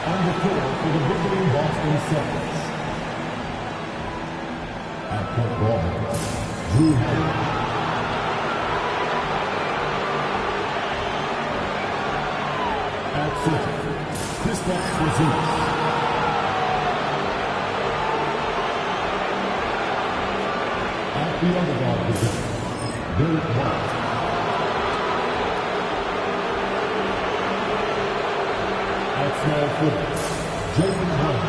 On the floor for the visiting Boston Celtics. At point guard, Drew Howard. At center, Kristaps Porzingis. At the underdog position, Derek White. At small forward, Jaylen Brown.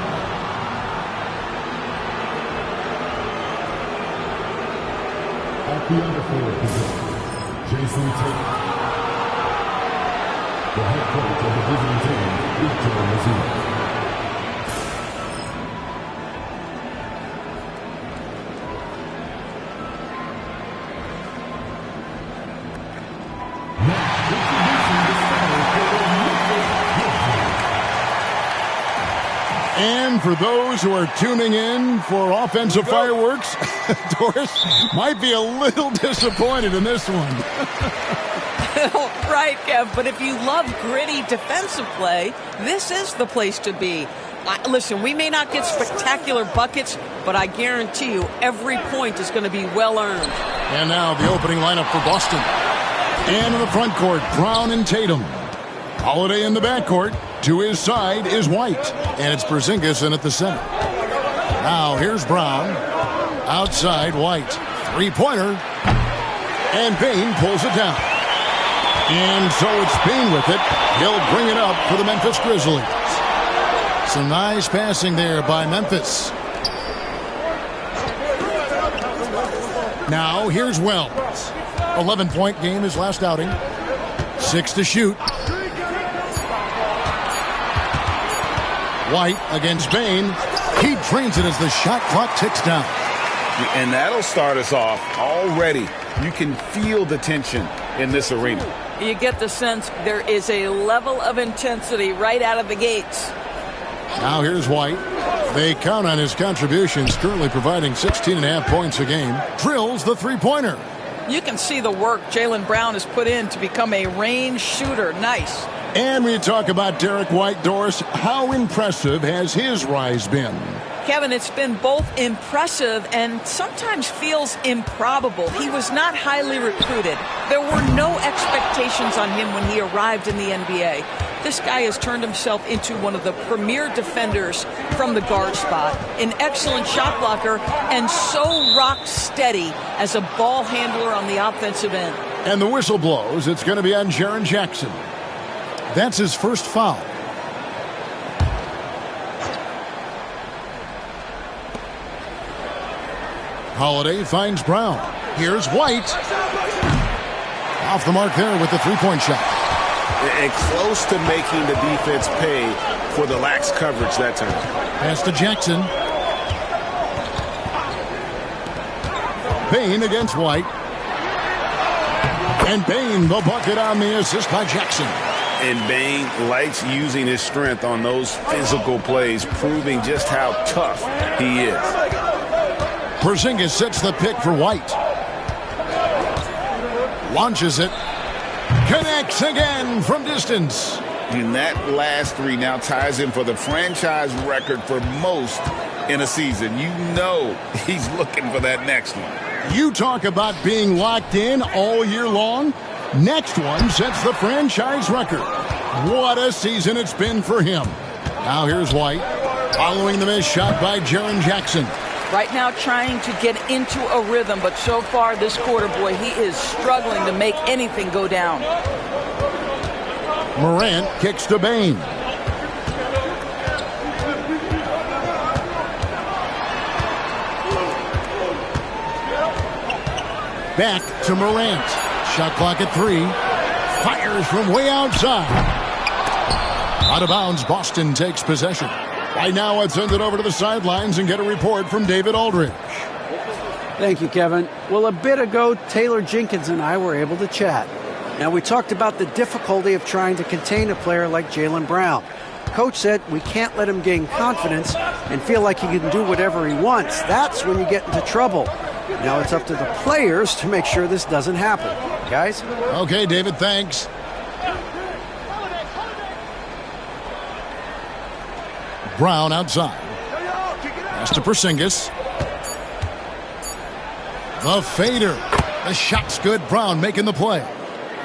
At the underforward position, Jason Tatum. The head coach of the visiting team is Joe Mazzulla. And for those who are tuning in for offensive fireworks, Doris might be a little disappointed in this one. Right, Kev, but if you love gritty defensive play, this is the place to be. Listen, we may not get spectacular buckets, but I guarantee you every point is going to be well earned. And now the opening lineup for Boston. And in the front court, Brown and Tatum. Holiday in the backcourt. To his side is White. And it's Porzingis in at the center. Now here's Brown. Outside, White. Three-pointer. And Bane pulls it down. And so it's Bane with it. He'll bring it up for the Memphis Grizzlies. Some nice passing there by Memphis. Now here's Wells. 11-point game his last outing. 6 to shoot. White against Bane. He drains it as the shot clock ticks down. And that'll start us off already. You can feel the tension in this arena. You get the sense there is a level of intensity right out of the gates. Now here's White. They count on his contributions, currently providing 16.5 points a game. Drills the three-pointer. You can see the work Jaylen Brown has put in to become a range shooter. Nice. And we talk about Derek White, Doris. How impressive has his rise been? Kevin, it's been both impressive and sometimes feels improbable. He was not highly recruited. There were no expectations on him when he arrived in the NBA. This guy has turned himself into one of the premier defenders from the guard spot, an excellent shot blocker, and so rock steady as a ball handler on the offensive end. And the whistle blows. It's going to be on Jaren Jackson. That's his first foul. Holiday finds Brown. Here's White. Off the mark there with the three-point shot. And close to making the defense pay for the lax coverage that time. Pass to Jackson. Bane against White. And Bane, the bucket on the assist by Jackson. And Bane likes using his strength on those physical plays, proving just how tough he is. Porzingis sets the pick for White. Launches it. Connects again from distance. And that last three now ties him for the franchise record for most in a season. You know he's looking for that next one. You talk about being locked in all year long. Next one sets the franchise record. What a season it's been for him. Now here's White. Following the missed shot by Jaren Jackson. Right now trying to get into a rhythm, but so far this quarter, boy, he is struggling to make anything go down. Morant kicks to Bane. Back to Morant. Shot clock at 3. Fires from way outside. Out of bounds, Boston takes possession. Right now, let's send it over to the sidelines and get a report from David Aldridge. Thank you, Kevin. Well, a bit ago, Taylor Jenkins and I were able to chat. Now, we talked about the difficulty of trying to contain a player like Jaylen Brown. Coach said we can't let him gain confidence and feel like he can do whatever he wants. That's when you get into trouble. Now it's up to the players to make sure this doesn't happen. Guys? Okay, David, thanks. Brown outside. Pass to Porzingis. The fader. The shot's good. Brown making the play.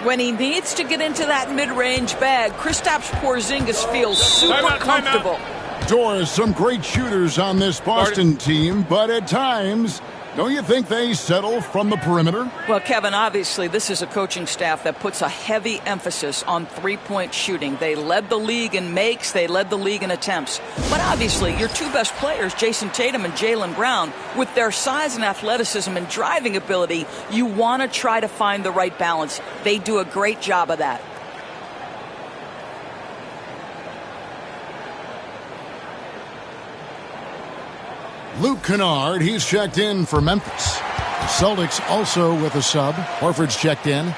When he needs to get into that mid-range bag, Kristaps Porzingis feels super comfortable. Doris, some great shooters on this Boston team, but at times, don't you think they settle from the perimeter? Well, Kevin, obviously, this is a coaching staff that puts a heavy emphasis on three-point shooting. They led the league in makes. They led the league in attempts. But obviously, your two best players, Jason Tatum and Jaylen Brown, with their size and athleticism and driving ability, you want to try to find the right balance. They do a great job of that. Luke Kennard, he's checked in for Memphis. The Celtics also with a sub. Horford's checked in.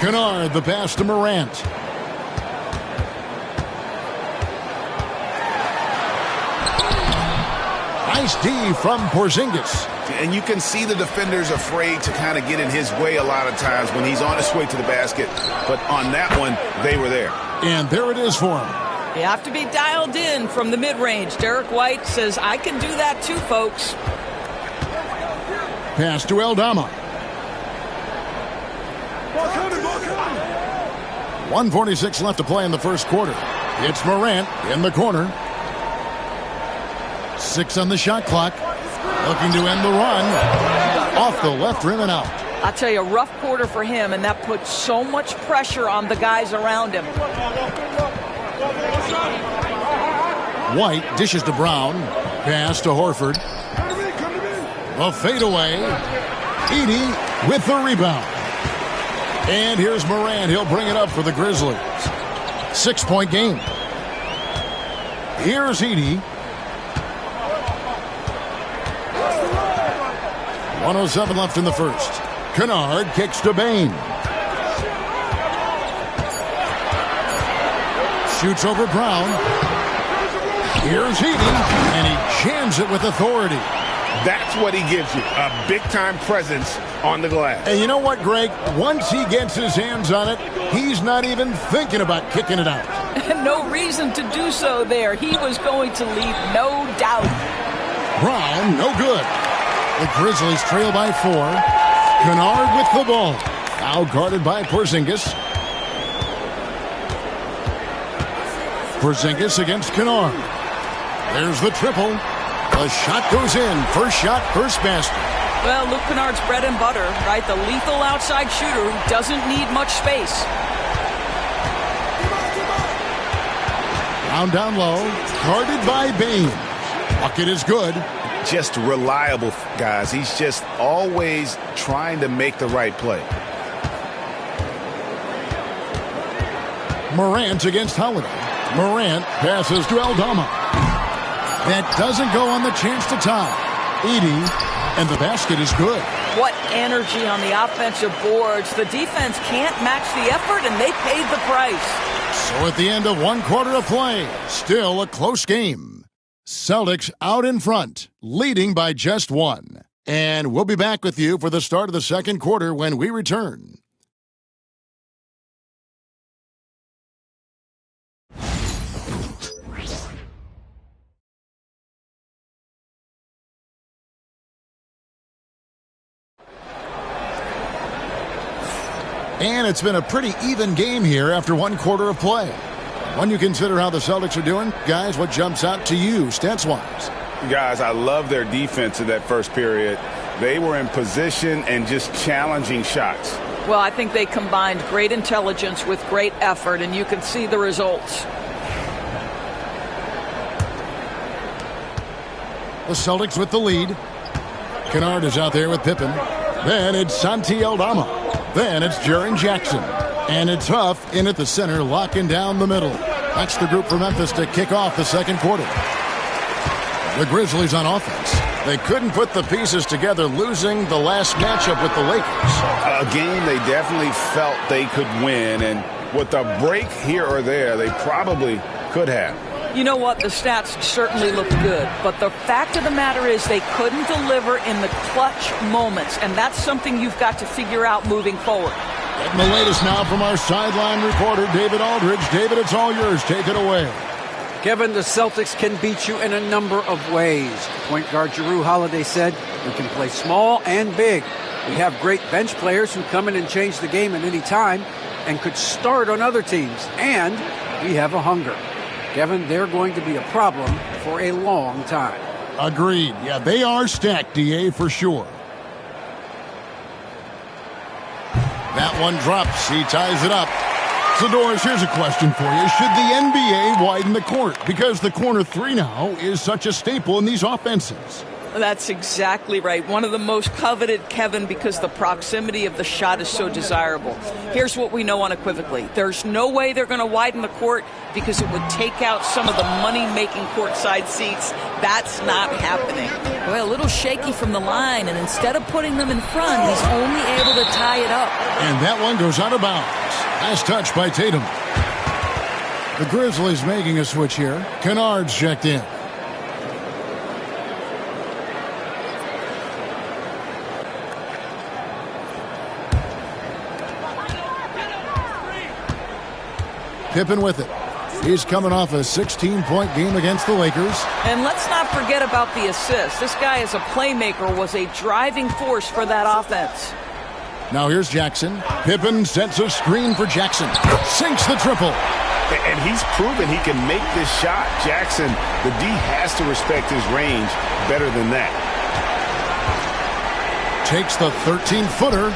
Kennard, the pass to Morant. Nice D from Porzingis. And you can see the defenders afraid to kind of get in his way a lot of times when he's on his way to the basket. But on that one, they were there. And there it is for him. You have to be dialed in from the mid-range. Derek White says, I can do that too, folks. Pass to Aldama. 1:46 left to play in the first quarter. It's Morant in the corner. 6 on the shot clock. Looking to end the run. Off the left rim and out. I'll tell you, a rough quarter for him, and that puts so much pressure on the guys around him. White dishes to Brown. Pass to Horford. A fadeaway. Edey with the rebound. And here's Morant. He'll bring it up for the Grizzlies. 6-point game. Here's Edey. 1:07 left in the first. Kennard kicks to Bane. Shoots over Brown. Here's Edey, and he jams it with authority. That's what he gives you, a big-time presence on the glass. And you know what, Greg? Once he gets his hands on it, he's not even thinking about kicking it out. No reason to do so there. He was going to leave, no doubt. Brown, no good. The Grizzlies trail by 4. Kennard with the ball. Now guarded by Porzingis. Porzingis against Kennard. There's the triple. The shot goes in. First shot, first basket. Well, Luke Kennard's bread and butter, right? The lethal outside shooter who doesn't need much space. Brown down low. Guarded by Bane. Bucket is good. Just reliable, guys. He's just always trying to make the right play. Morant against Holiday. Morant passes to Aldama. That doesn't go on the chance to tie. Edey, and the basket is good. What energy on the offensive boards. The defense can't match the effort, and they paid the price. So at the end of one quarter of play, still a close game. Celtics out in front, leading by just 1. And we'll be back with you for the start of the second quarter when we return. And it's been a pretty even game here after one quarter of play. When you consider how the Celtics are doing, guys, what jumps out to you, stats-wise? Guys, I love their defense in that first period. They were in position and just challenging shots. Well, I think they combined great intelligence with great effort, and you can see the results. The Celtics with the lead. Kennard is out there with Pippen. Then it's Santi Aldama. Then it's Jaren Jackson. And it's Huff in at the center, locking down the middle. That's the group for Memphis to kick off the second quarter. The Grizzlies on offense. They couldn't put the pieces together, losing the last matchup with the Lakers. A game they definitely felt they could win, and With a break here or there, they probably could have. You know what? The stats certainly look good, but the fact of the matter is they couldn't deliver in the clutch moments, and that's something you've got to figure out moving forward. Getting the latest now from our sideline reporter, David Aldridge. David, it's all yours. Take it away. Kevin, the Celtics can beat you in a number of ways. Point guard Jrue Holiday said, "We can play small and big. We have great bench players who come in and change the game at any time and could start on other teams. And we have a hunger." Kevin, they're going to be a problem for a long time. Agreed. Yeah, they are stacked, DA, for sure. That one drops. He ties it up. So, Doris, here's a question for you. Should the NBA widen the court? Because the corner three now is such a staple in these offenses. That's exactly right. One of the most coveted, Kevin, because the proximity of the shot is so desirable. Here's what we know unequivocally. There's no way they're going to widen the court because it would take out some of the money-making courtside seats. That's not happening. Well, a little shaky from the line, and instead of putting them in front, he's only able to tie it up. And that one goes out of bounds. Last touch by Tatum. The Grizzlies making a switch here. Kennard's checked in. Pippen with it. He's coming off a 16-point game against the Lakers. And let's not forget about the assist. This guy as a playmaker was a driving force for that offense. Now here's Jackson. Pippen sets a screen for Jackson. Sinks the triple. And he's proven he can make this shot. Jackson, the D has to respect his range better than that. Takes the 13-footer.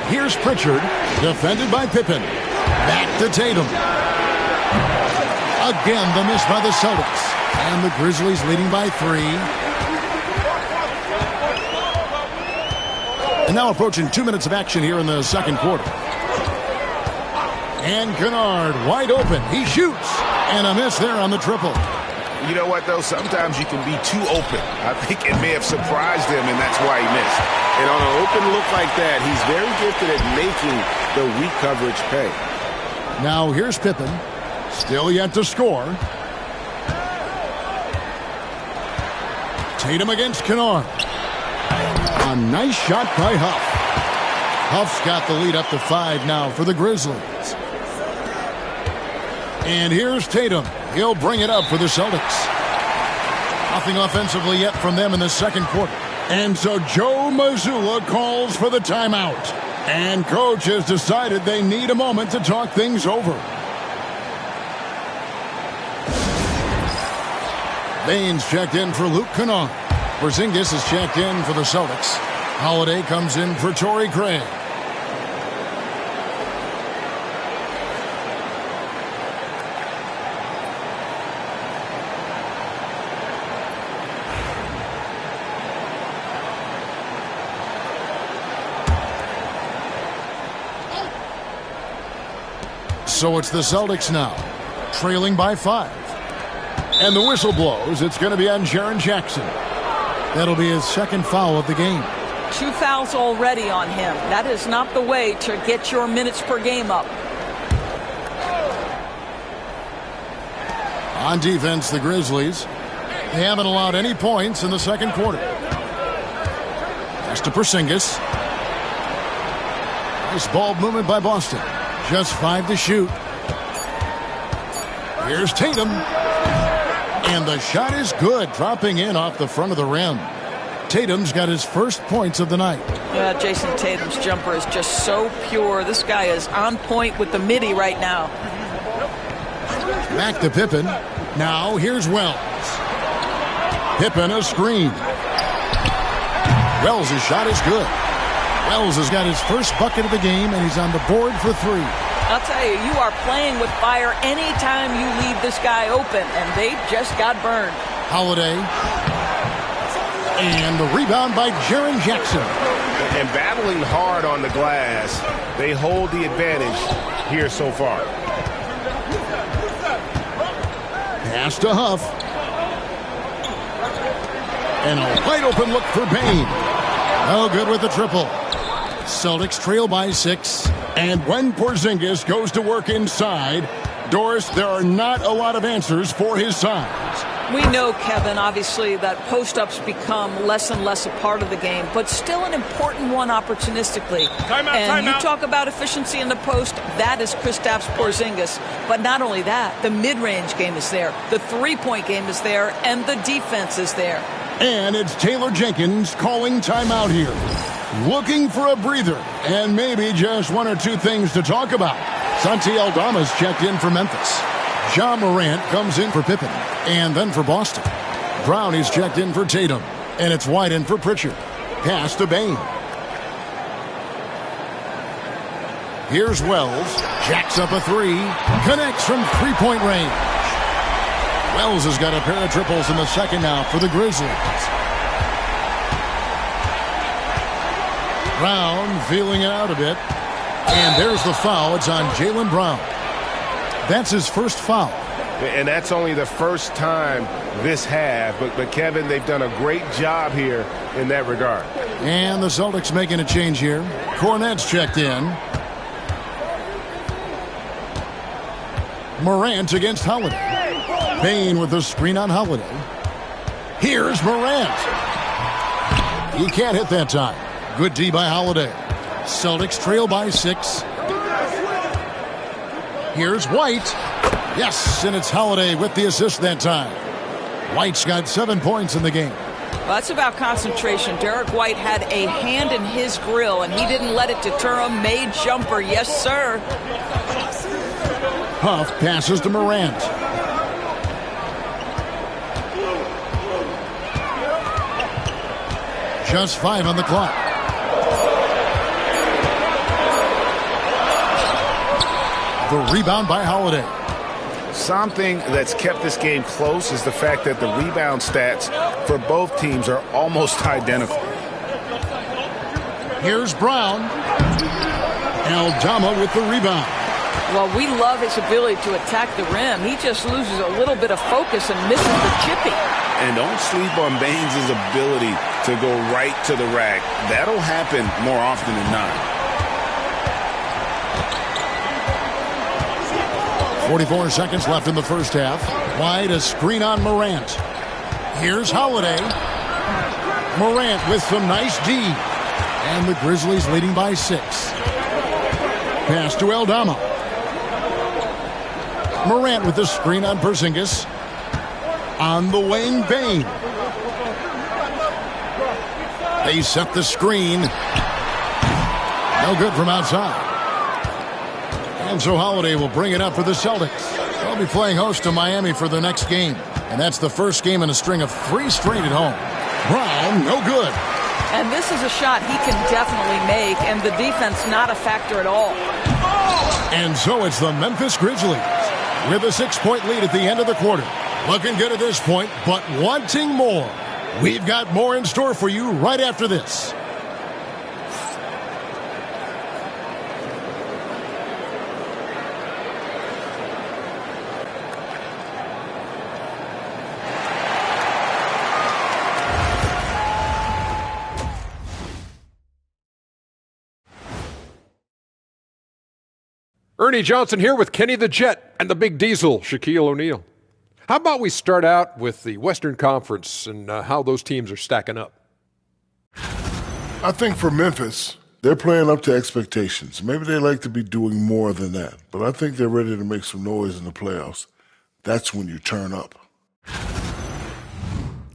Here's Pritchard, defended by Pippen. Back to Tatum. Again, the miss by the Celtics. And the Grizzlies leading by 3. And now approaching 2 minutes of action here in the second quarter. And Kennard wide open. He shoots. And a miss there on the triple. You know what, though? Sometimes you can be too open. I think it may have surprised him, and that's why he missed. And on an open look like that, he's very gifted at making the weak coverage pay. Now here's Pippen. Still yet to score. Tatum against Kennard. A nice shot by Huff. Huff's got the lead up to 5 now for the Grizzlies. And here's Tatum. He'll bring it up for the Celtics. Nothing offensively yet from them in the second quarter. And so Joe Mazzulla calls for the timeout. And coach has decided they need a moment to talk things over. Baines checked in for Luke Kennard. Porzingis is checked in for the Celtics. Holiday comes in for Torrey Craig. So it's the Celtics now, trailing by 5. And the whistle blows. It's going to be on Jaren Jackson. That'll be his second foul of the game. 2 fouls already on him. That is not the way to get your minutes per game up. On defense, the Grizzlies. They haven't allowed any points in the second quarter. Pass to Porzingis. Nice ball movement by Boston. Just 5 to shoot. Here's Tatum. And the shot is good, dropping in off the front of the rim. Tatum's got his first points of the night. Yeah, Jason Tatum's jumper is just so pure. This guy is on point with the midi right now. Back to Pippen. Now here's Wells. Pippen a screen. Wells' shot is good. Wells has got his first bucket of the game, and he's on the board for 3. I'll tell you, you are playing with fire anytime you leave this guy open, and they just got burned. Holiday. And the rebound by Jaren Jackson. And battling hard on the glass, they hold the advantage here so far. Pass to Huff. And a wide open look for Bain. Oh, good with the triple. Celtics trail by 6. And when Porzingis goes to work inside, Doris, there are not a lot of answers for his size. We know, Kevin, obviously, that post-ups become less and less a part of the game, but still an important one opportunistically. And you talk about efficiency in the post, that is Kristaps Porzingis. But not only that, the mid-range game is there, the three-point game is there, and the defense is there. And it's Taylor Jenkins calling timeout here. Looking for a breather, and maybe just one or two things to talk about. Santi Aldama's checked in for Memphis. Ja Morant comes in for Pippen, and then for Boston. Brown is checked in for Tatum, and it's White in for Pritchard. Pass to Bain. Here's Wells, jacks up a three, connects from three-point range. Wells has got a pair of triples in the second now for the Grizzlies. Brown feeling it out a bit, and there's the foul. It's on Jaylen Brown. That's his first foul. And that's only the first time this half. But Kevin, they've done a great job here in that regard. And the Celtics making a change here. Cornette's checked in. Morant against Holiday. Bain with the screen on Holiday. Here's Morant. He can't hit that time. Good D by Holiday. Celtics trail by 6. Here's White. Yes, and it's Holiday with the assist that time. White's got 7 points in the game. Well, that's about concentration. Derek White had a hand in his grill, and he didn't let it deter him. Made jumper. Yes, sir. Huff passes to Morant. Just 5 on the clock. The rebound by Holiday. Something that's kept this game close is the fact that the rebound stats for both teams are almost identical. Here's Brown. Aldama with the rebound. Well, we love his ability to attack the rim. He just loses a little bit of focus and misses the chippy. And don't sleep on Baines' ability to go right to the rack. That'll happen more often than not. 44 seconds left in the first half. White, a screen on Morant. Here's Holiday. Morant with some nice D. And the Grizzlies leading by 6. Pass to Aldama. Morant with the screen on Porzingis. On the wing, Bain. They set the screen. No good from outside. And so Holiday will bring it up for the Celtics. They'll be playing host to Miami for the next game. And that's the first game in a string of 3 straight at home. Brown, no good. And this is a shot he can definitely make, and the defense not a factor at all. And so it's the Memphis Grizzlies with a 6-point lead at the end of the quarter. Looking good at this point, but wanting more. We've got more in store for you right after this. Ernie Johnson here with Kenny the Jet and the Big Diesel, Shaquille O'Neal. How about we start out with the Western Conference and how those teams are stacking up? I think for Memphis, they're playing up to expectations. Maybe they like to be doing more than that, but I think they're ready to make some noise in the playoffs. That's when you turn up.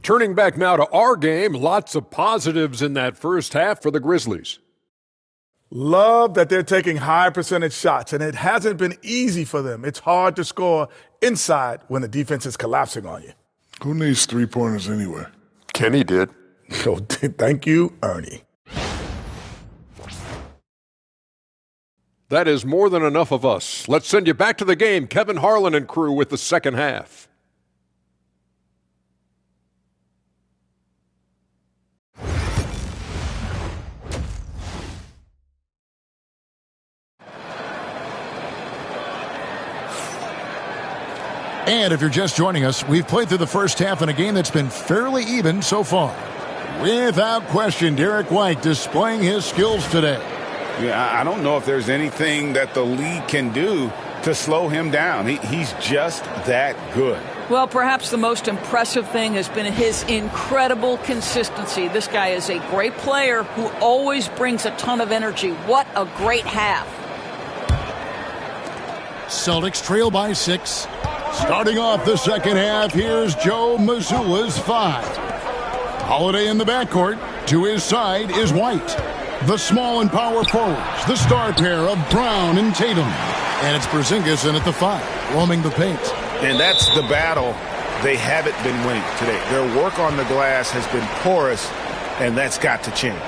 Turning back now to our game, lots of positives in that first half for the Grizzlies. Love that they're taking high percentage shots, and it hasn't been easy for them. It's hard to score inside when the defense is collapsing on you. Who needs three-pointers anyway? Kenny did. So thank you, Ernie. That is more than enough of us. Let's send you back to the game. Kevin Harlan and crew with the second half. And if you're just joining us, we've played through the first half in a game that's been fairly even so far. Without question, Derek White displaying his skills today. Yeah, I don't know if there's anything that the league can do to slow him down. He's just that good. Well, perhaps the most impressive thing has been his incredible consistency. This guy is a great player who always brings a ton of energy. What a great half. Celtics trail by 6. Starting off the second half, here's Joe Mazzulla's 5. Holiday in the backcourt. To his side is White. The small and power forwards, the star pair of Brown and Tatum. And it's Porzingis in at the 5, roaming the paint. And that's the battle they haven't been winning today. Their work on the glass has been porous, and that's got to change.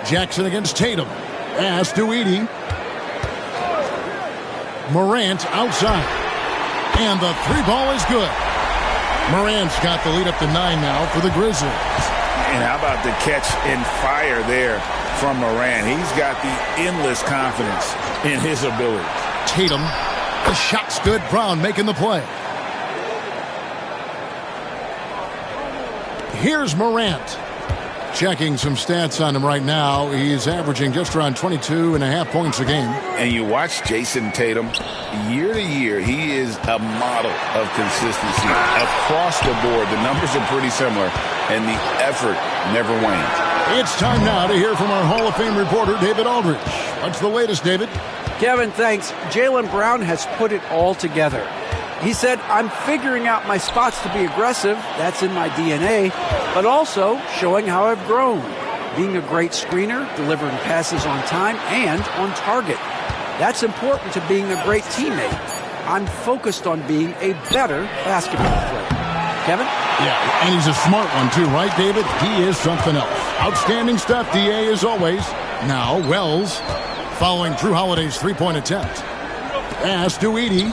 Jackson against Tatum. Pass to Edey. Morant outside. And the 3-ball is good. Morant's got the lead up to 9 now for the Grizzlies. And how about the catch and fire there from Morant? He's got the endless confidence in his ability. Tatum, the shot's good. Brown making the play. Here's Morant. Checking some stats on him right now. He's averaging just around 22.5 points a game. And you watch Jason Tatum, year to year, he is a model of consistency. Across the board, the numbers are pretty similar, and the effort never wanes. It's time now to hear from our Hall of Fame reporter, David Aldridge. What's the latest, David? Kevin, thanks. Jaylen Brown has put it all together. He said, I'm figuring out my spots to be aggressive. That's in my DNA. But also showing how I've grown. Being a great screener, delivering passes on time and on target. That's important to being a great teammate. I'm focused on being a better basketball player. Kevin? Yeah, and he's a smart one too, right, David? He is something else. Outstanding stuff, DA, as always. Now, Wells, following Drew Holiday's three-point attempt. Pass to Edey.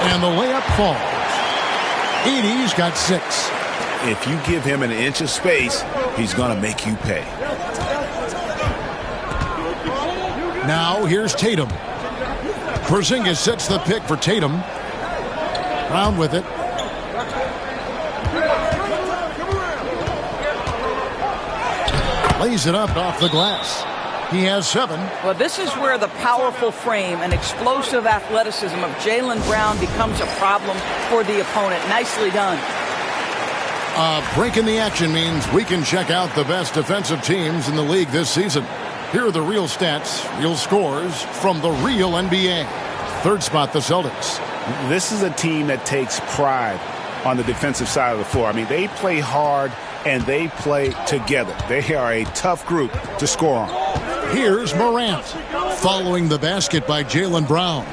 And the layup falls. Edey's got 6. If you give him an inch of space, he's going to make you pay. Now here's Tatum. Porzingis sets the pick for Tatum. Brown with it. Lays it up off the glass. He has 7. Well, this is where the powerful frame and explosive athleticism of Jaylen Brown becomes a problem for the opponent. Nicely done. Break in the action means we can check out the best defensive teams in the league this season. Here are the real stats, real scores from the real NBA. Third spot, the Celtics. This is a team that takes pride on the defensive side of the floor. I mean, they play hard and they play together. They are a tough group to score on. Here's Morant, following the basket by Jaylen Brown.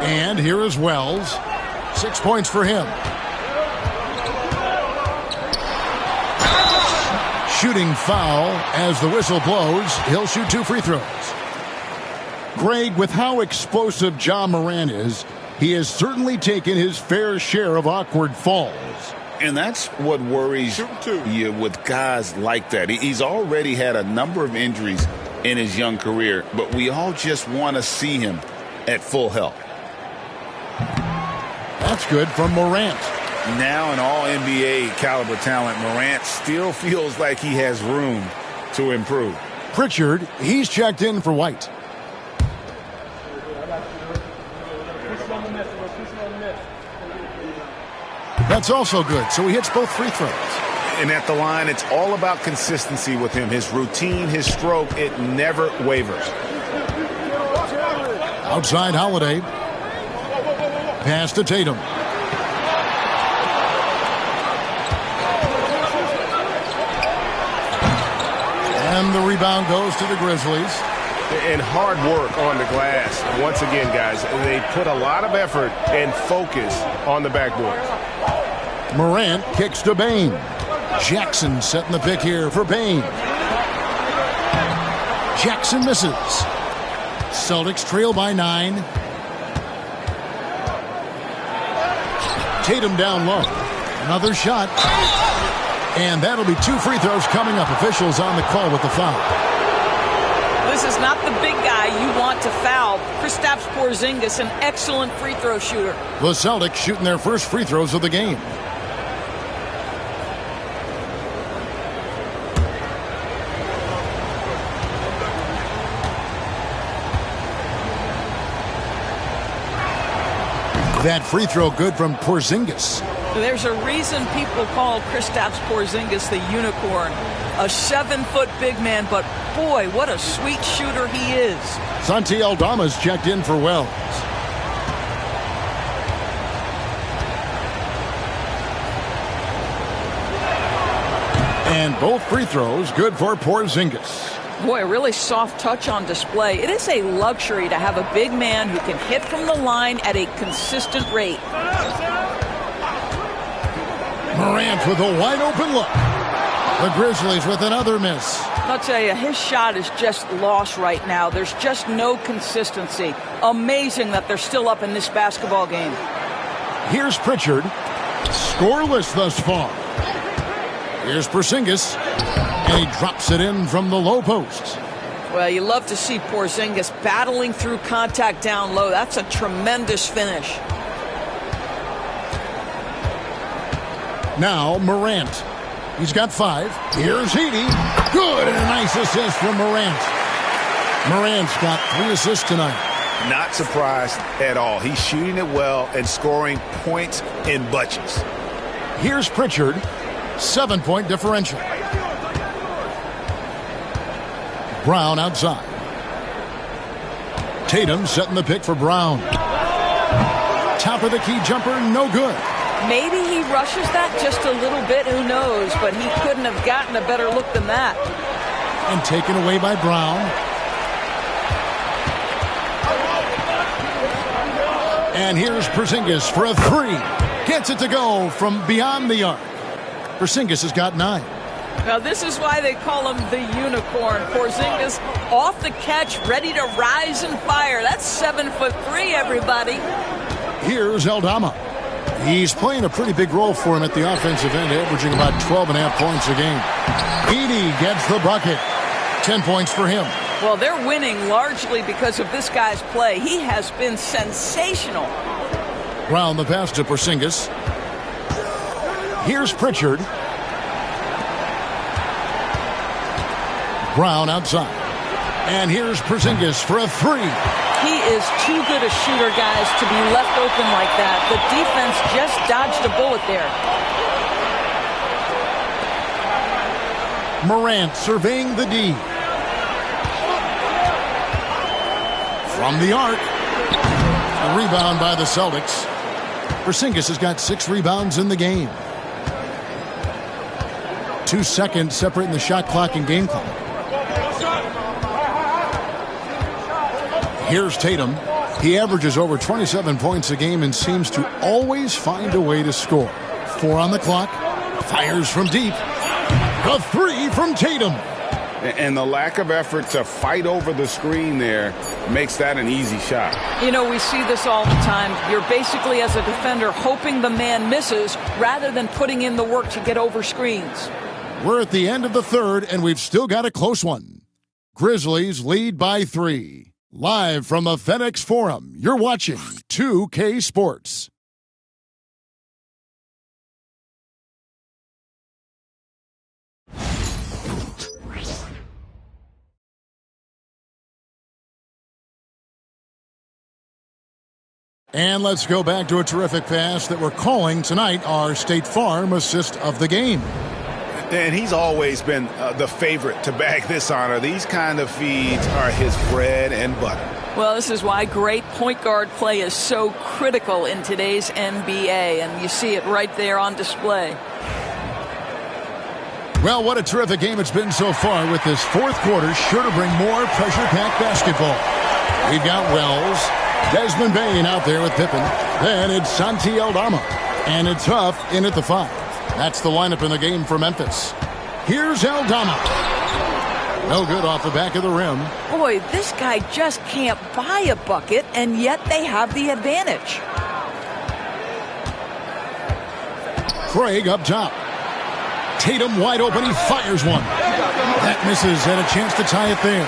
And here is Wells. 6 points for him. Shooting foul as the whistle blows. He'll shoot 2 free throws. Greg, with how explosive Ja Morant is, he has certainly taken his fair share of awkward falls. And that's what worries you with guys like that. He's already had a number of injuries in his young career, but we all just want to see him at full health. That's good from Morant. Now an all-NBA caliber talent, Morant still feels like he has room to improve. Pritchard, he's checked in for White. That's also good, so he hits both free throws. And at the line, it's all about consistency with him. His routine, his stroke, it never wavers. Outside Holiday. Pass to Tatum. And the rebound goes to the Grizzlies. And hard work on the glass. Once again, guys, they put a lot of effort and focus on the backboard. Morant kicks to Bane. Jackson setting the pick here for Bane. Jackson misses. Celtics trail by 9. Tatum down low. Another shot. And that'll be 2 free throws coming up. Officials on the call with the foul. This is not the big guy you want to foul. Kristaps Porzingis, an excellent free throw shooter. The Celtics shooting their first free throws of the game. That free throw good from Porzingis. There's a reason people call Kristaps Porzingis the unicorn. A 7-foot big man, but boy, what a sweet shooter he is. Santi Aldama's checked in for Wells. And both free throws good for Porzingis. Boy, a really soft touch on display. It is a luxury to have a big man who can hit from the line at a consistent rate. Morant with a wide open look. The Grizzlies with another miss. I'll tell you, his shot is just lost right now. There's just no consistency. Amazing that they're still up in this basketball game. Here's Pritchard. Scoreless thus far. Here's Porzingis. And he drops it in from the low post. Well, you love to see Porzingis battling through contact down low. That's a tremendous finish. Now Morant. He's got 5. Here's Heaney. Good, and a nice assist from Morant. Morant's got 3 assists tonight. Not surprised at all. He's shooting it well and scoring points in bunches. Here's Pritchard. 7-point differential. Brown outside. Tatum setting the pick for Brown. Top of the key jumper, no good. Maybe he rushes that just a little bit, who knows, but he couldn't have gotten a better look than that. And taken away by Brown. And here's Porzingis for a 3. Gets it to go from beyond the arc. Porzingis has got 9. Now this is why they call him the unicorn. Porzingis off the catch, ready to rise and fire. That's 7'3", everybody. Here's Aldama. He's playing a pretty big role for him at the offensive end, averaging about 12.5 points a game. Edey gets the bucket. 10 points for him. Well, they're winning largely because of this guy's play. He has been sensational. Brown the pass to Porzingis. Here's Pritchard. Brown outside. And here's Porzingis for a 3. He is too good a shooter, guys, to be left open like that. The defense just dodged a bullet there. Morant surveying the D. From the arc. A rebound by the Celtics. Porzingis has got 6 rebounds in the game. 2 seconds separating the shot clock and game clock. Here's Tatum. He averages over 27 points a game and seems to always find a way to score. 4 on the clock. Fires from deep. A 3 from Tatum. And the lack of effort to fight over the screen there makes that an easy shot. You know, we see this all the time. You're basically, as a defender, hoping the man misses rather than putting in the work to get over screens. We're at the end of the third, and we've still got a close one. Grizzlies lead by 3. Live from the FedEx Forum, you're watching 2K Sports. And let's go back to a terrific pass that we're calling tonight our State Farm assist of the game. And he's always been the favorite to bag this honor. These kind of feeds are his bread and butter. Well, this is why great point guard play is so critical in today's NBA, and you see it right there on display. Well, what a terrific game it's been so far, with this fourth quarter sure to bring more pressure-packed basketball. We've got Wells, Desmond Bain out there with Pippen. Then it's Santi Aldama, and it's Huff in at the 5. That's the lineup in the game for Memphis. Here's Aldama. No good off the back of the rim. Boy, this guy just can't buy a bucket, and yet they have the advantage. Craig up top. Tatum wide open. He fires one. That misses, and a chance to tie it there.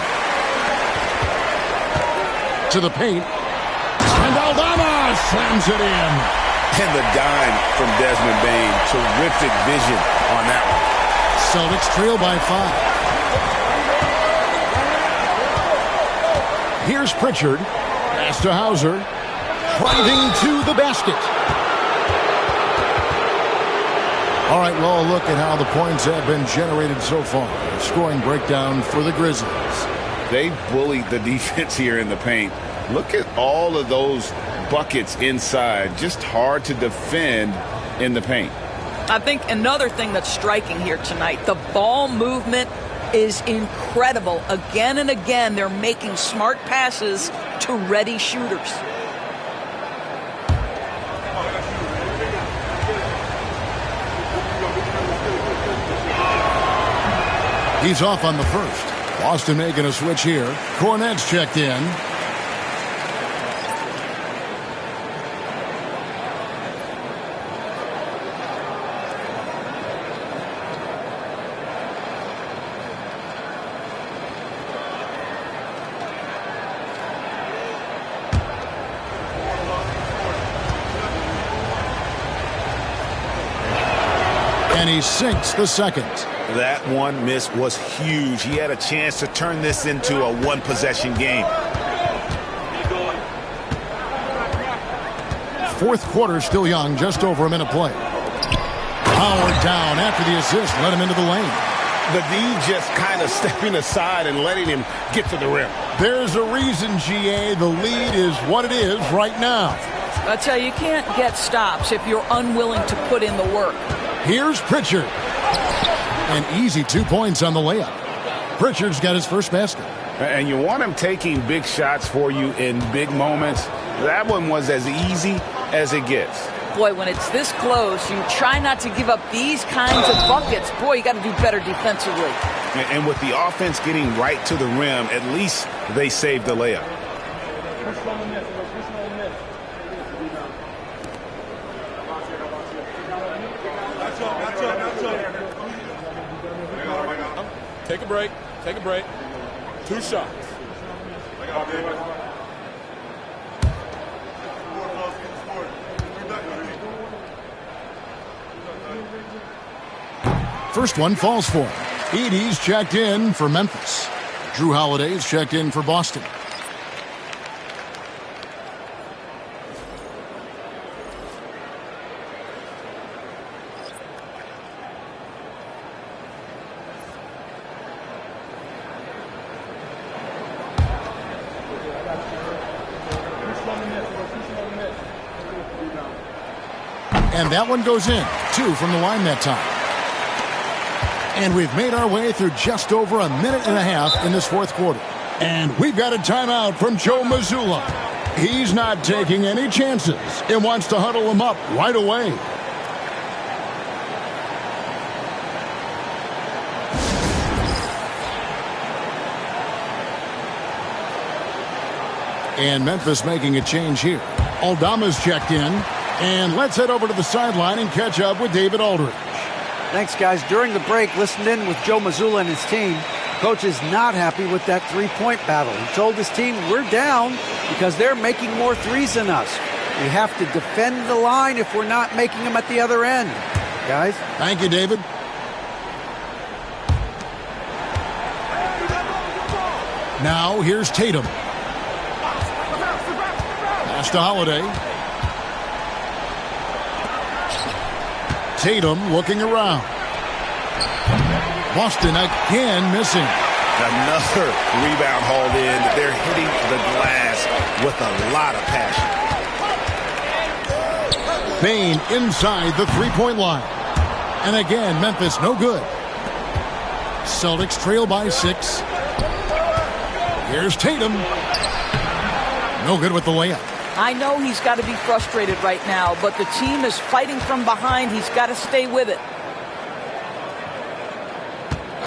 To the paint. And Aldama slams it in. And the dime from Desmond Bain. Terrific vision on that one. Celtics trail by 5. Here's Pritchard. Pass to Hauser. Driving to the basket. All right, well, look at how the points have been generated so far. A scoring breakdown for the Grizzlies. They bullied the defense here in the paint. Look at all of those buckets inside. Just hard to defend in the paint. I think another thing that's striking here tonight, the ball movement is incredible. Again and again, they're making smart passes to ready shooters. He's off on the first. Boston making a switch here. Cornette's checked in. And he sinks the second. That one miss was huge. He had a chance to turn this into a one-possession game. Fourth quarter still young, just over a minute play. Howard down after the assist, let him into the lane. The D just kind of stepping aside and letting him get to the rim. There's a reason, GA, the lead is what it is right now. I tell you, you can't get stops if you're unwilling to put in the work. Here's Pritchard. An easy 2 points on the layup. Pritchard's got his first basket. And you want him taking big shots for you in big moments. That one was as easy as it gets. Boy, when it's this close, you try not to give up these kinds of buckets. Boy, you got to do better defensively. And with the offense getting right to the rim, at least they saved the layup. Take a break. Take a break. 2 shots. First one falls for him. Edey's checked in for Memphis. Drew Holiday's checked in for Boston. And that one goes in. 2 from the line that time. And we've made our way through just over a minute and a half in this fourth quarter. And we've got a timeout from Joe Mazzulla. He's not taking any chances and wants to huddle them up right away. And Memphis making a change here. Aldama's checked in. And let's head over to the sideline and catch up with David Aldridge. Thanks, guys. During the break, listened in with Joe Mazzulla and his team. Coach is not happy with that three-point battle. He told his team, we're down because they're making more threes than us. We have to defend the line if we're not making them at the other end. Guys? Thank you, David. Now, here's Tatum. Pass to Holiday. Tatum looking around. Boston again missing. Another rebound hauled in. They're hitting the glass with a lot of passion. Bain inside the three-point line. And again, Memphis no good. Celtics trail by 6. Here's Tatum. No good with the layup. I know he's got to be frustrated right now, but the team is fighting from behind. He's got to stay with it.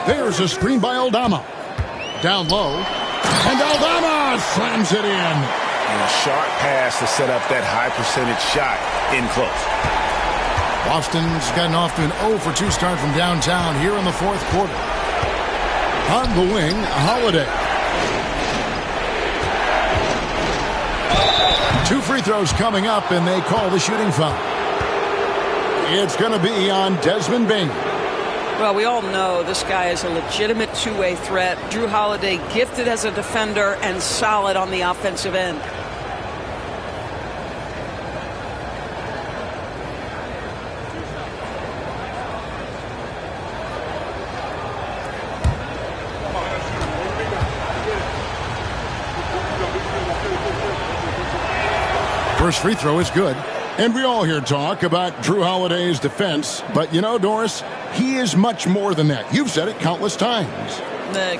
There's a screen by Aldama. Down low. And Aldama slams it in. And a sharp pass to set up that high percentage shot in close. Boston's gotten off to an 0 for 2 start from downtown here in the fourth quarter. On the wing, Holiday. 2 free throws coming up, and they call the shooting foul. It's going to be on Desmond Bain. Well, we all know this guy is a legitimate two-way threat. Drew Holiday gifted as a defender and solid on the offensive end. First free throw is good. And we all hear talk about Drew Holiday's defense. But you know, Doris, he is much more than that. You've said it countless times.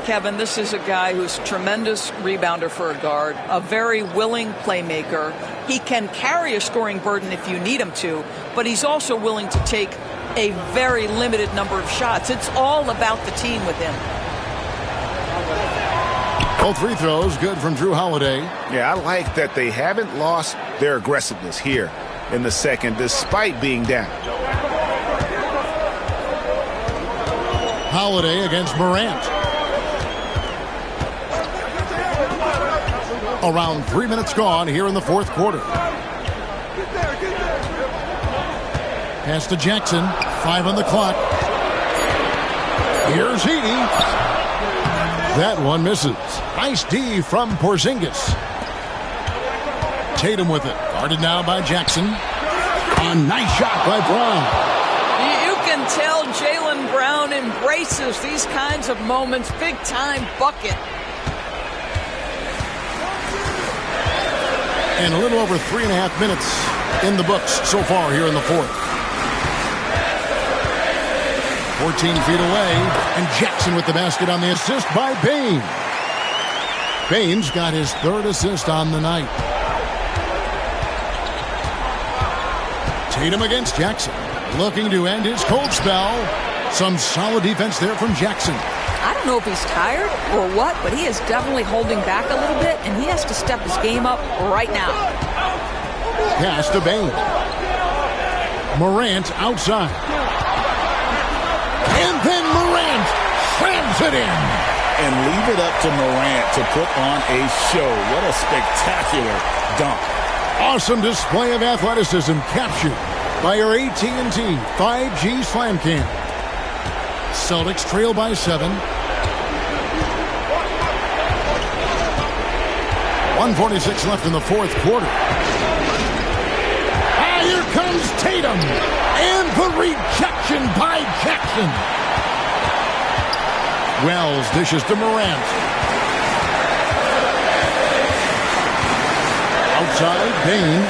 Kevin, this is a guy who's a tremendous rebounder for a guard, a very willing playmaker. He can carry a scoring burden if you need him to, but he's also willing to take a very limited number of shots. It's all about the team with him. Both free throws good from Drew Holiday. Yeah, I like that they haven't lost their aggressiveness here in the second, despite being down. Holiday against Morant. Around 3 minutes gone here in the fourth quarter. Pass to Jackson. 5 on the clock. Here's Heaney. That one misses. Nice D from Porzingis. Tatum with it. Guarded now by Jackson. A nice shot by Brown. You can tell Jaylen Brown embraces these kinds of moments. Big time bucket. And a little over 3.5 minutes in the books so far here in the fourth. 14 feet away, and Jackson with the basket on the assist by Bain. Bain's got his 3rd assist on the night. Tatum against Jackson, looking to end his cold spell. Some solid defense there from Jackson. I don't know if he's tired or what, but he is definitely holding back a little bit, and he has to step his game up right now. Pass to Bain. Morant outside. And then Morant slams it in. And leave it up to Morant to put on a show. What a spectacular dunk. Awesome display of athleticism captured by our AT&T 5G Slam Cam. Celtics trail by 7. 1:46 left in the fourth quarter. Here comes Tatum. And the rejection by Jackson. Wells dishes to Morant. Outside, Bain.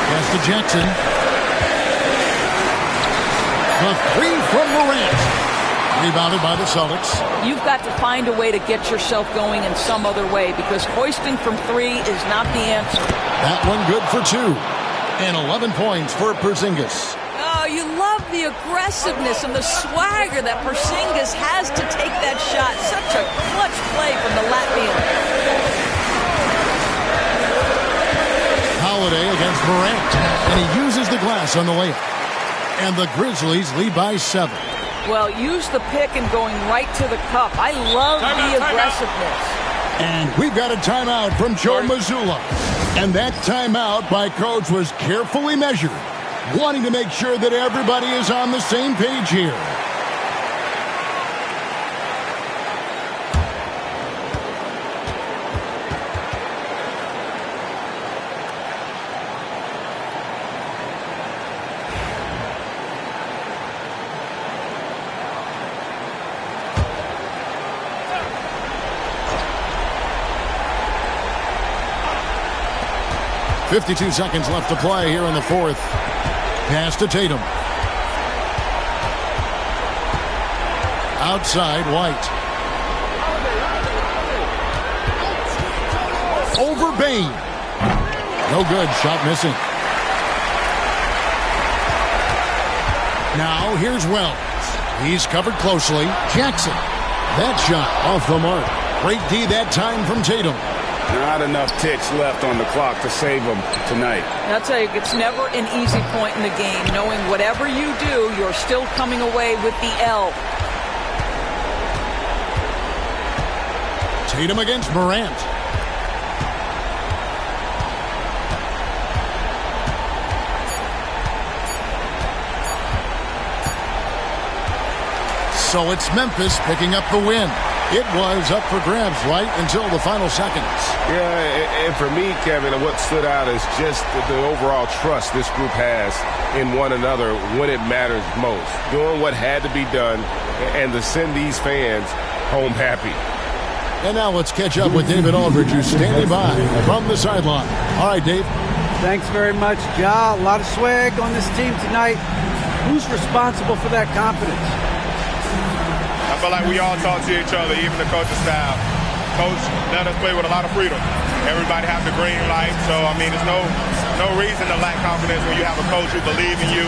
Pass to Jackson. The 3 from Morant. Rebounded by the Celtics. You've got to find a way to get yourself going in some other way, because hoisting from 3 is not the answer. That one good for 2. And 11 points for Porzingis. Oh, you love the aggressiveness and the swagger that Porzingis has to take that shot. Such a clutch play from the Latvian. Holiday against Morant. And he uses the glass on the layup. And the Grizzlies lead by 7. Well, use the pick and going right to the cup. I love the aggressiveness. And we've got a timeout from Joe Mazzulla. And that timeout by Coach was carefully measured, wanting to make sure that everybody is on the same page here. .52 seconds left to play here in the fourth. Pass to Tatum. Outside, White. Over Bain. No good, shot missing. Now here's Wells. He's covered closely. Jackson. That shot off the mark. Great D that time from Tatum. Not enough ticks left on the clock to save them tonight. And I'll tell you, it's never an easy point in the game, knowing whatever you do, you're still coming away with the L. Tatum against Morant. So it's Memphis picking up the win. It was up for grabs right until the final seconds. Yeah, and for me, Kevin, what stood out is just the overall trust this group has in one another when it matters most. Doing what had to be done and to send these fans home happy. And now let's catch up with David Aldridge, who's standing by from the sideline. All right, Dave. Thanks very much, Ja. A lot of swag on this team tonight. Who's responsible for that confidence? I feel like we all talk to each other, even the coaching staff. Coach let us play with a lot of freedom. Everybody has the green light, so, I mean, there's no reason to lack confidence when you have a coach who believes in you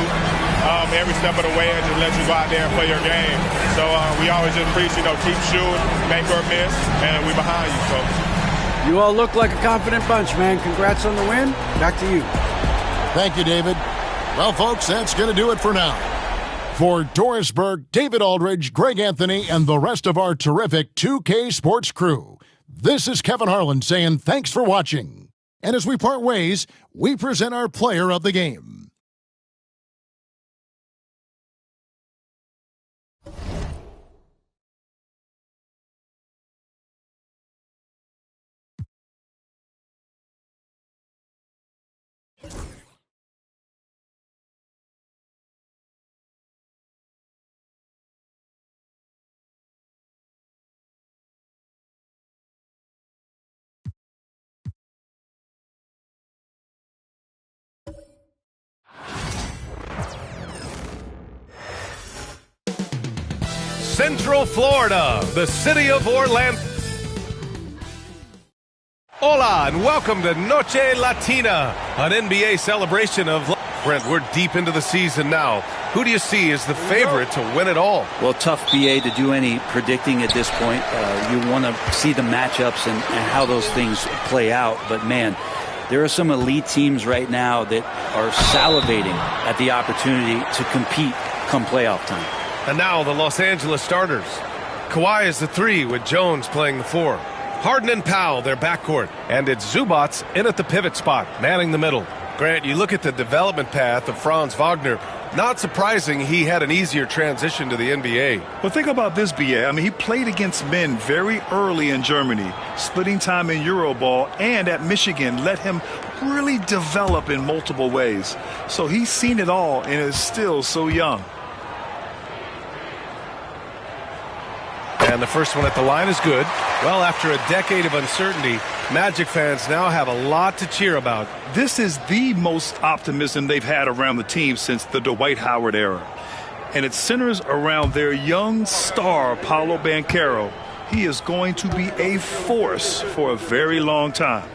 every step of the way and just lets you go out there and play your game. So we always just preach, keep shooting, make or miss, and we behind you, so. You all look like a confident bunch, man. Congrats on the win. Back to you. Thank you, David. Well, folks, that's going to do it for now. For Doris Burke, David Aldridge, Greg Anthony, and the rest of our terrific 2K Sports crew, this is Kevin Harlan saying thanks for watching. And as we part ways, we present our player of the game. Central Florida, the city of Orlando. Hola, and welcome to Noche Latina, an NBA celebration of... Brent, we're deep into the season now. Who do you see as the favorite to win it all? Well, tough, BA, to do any predicting at this point. You want to see the matchups and how those things play out. But, man, there are some elite teams right now that are salivating at the opportunity to compete come playoff time. And now the Los Angeles starters. Kawhi is the 3 with Jones playing the 4. Harden and Powell, their backcourt. And it's Zubats in at the pivot spot, manning the middle. Grant, you look at the development path of Franz Wagner. Not surprising he had an easier transition to the NBA. Well, think about this, BA. I mean, he played against men very early in Germany, splitting time in Euroball, and at Michigan let him really develop in multiple ways. So he's seen it all and is still so young. And the first one at the line is good. Well, after a decade of uncertainty, Magic fans now have a lot to cheer about. This is the most optimism they've had around the team since the Dwight Howard era. And it centers around their young star, Paolo Banchero. He is going to be a force for a very long time.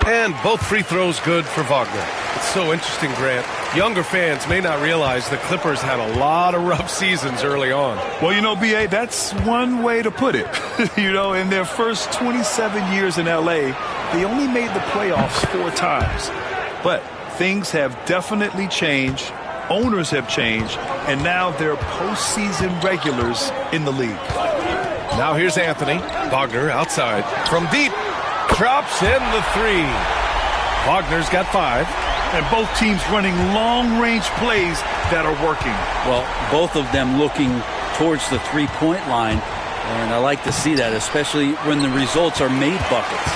And both free throws good for Wagner. It's so interesting, Grant. Younger fans may not realize the Clippers had a lot of rough seasons early on. Well, BA, that's one way to put it. In their first 27 years in L.A., they only made the playoffs 4 times. But things have definitely changed. Owners have changed. And now they're postseason regulars in the league. Now here's Anthony. Wagner outside. From deep. Drops in the 3. Wagner's got 5. And both teams running long-range plays that are working. Well, both of them looking towards the three-point line. And I like to see that, especially when the results are made buckets.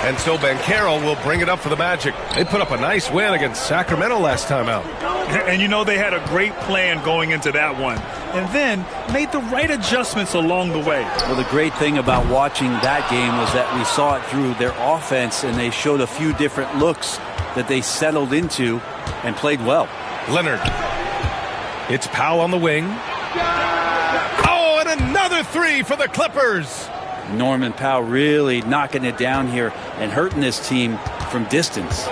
And so Banchero will bring it up for the Magic. They put up a nice win against Sacramento last time out. And they had a great plan going into that one. And then made the right adjustments along the way. Well, the great thing about watching that game was that we saw it through their offense, and they showed a few different looks that they settled into and played well. Leonard. It's Powell on the wing. Oh, and another 3 for the Clippers. Norman Powell really knocking it down here and hurting this team from distance.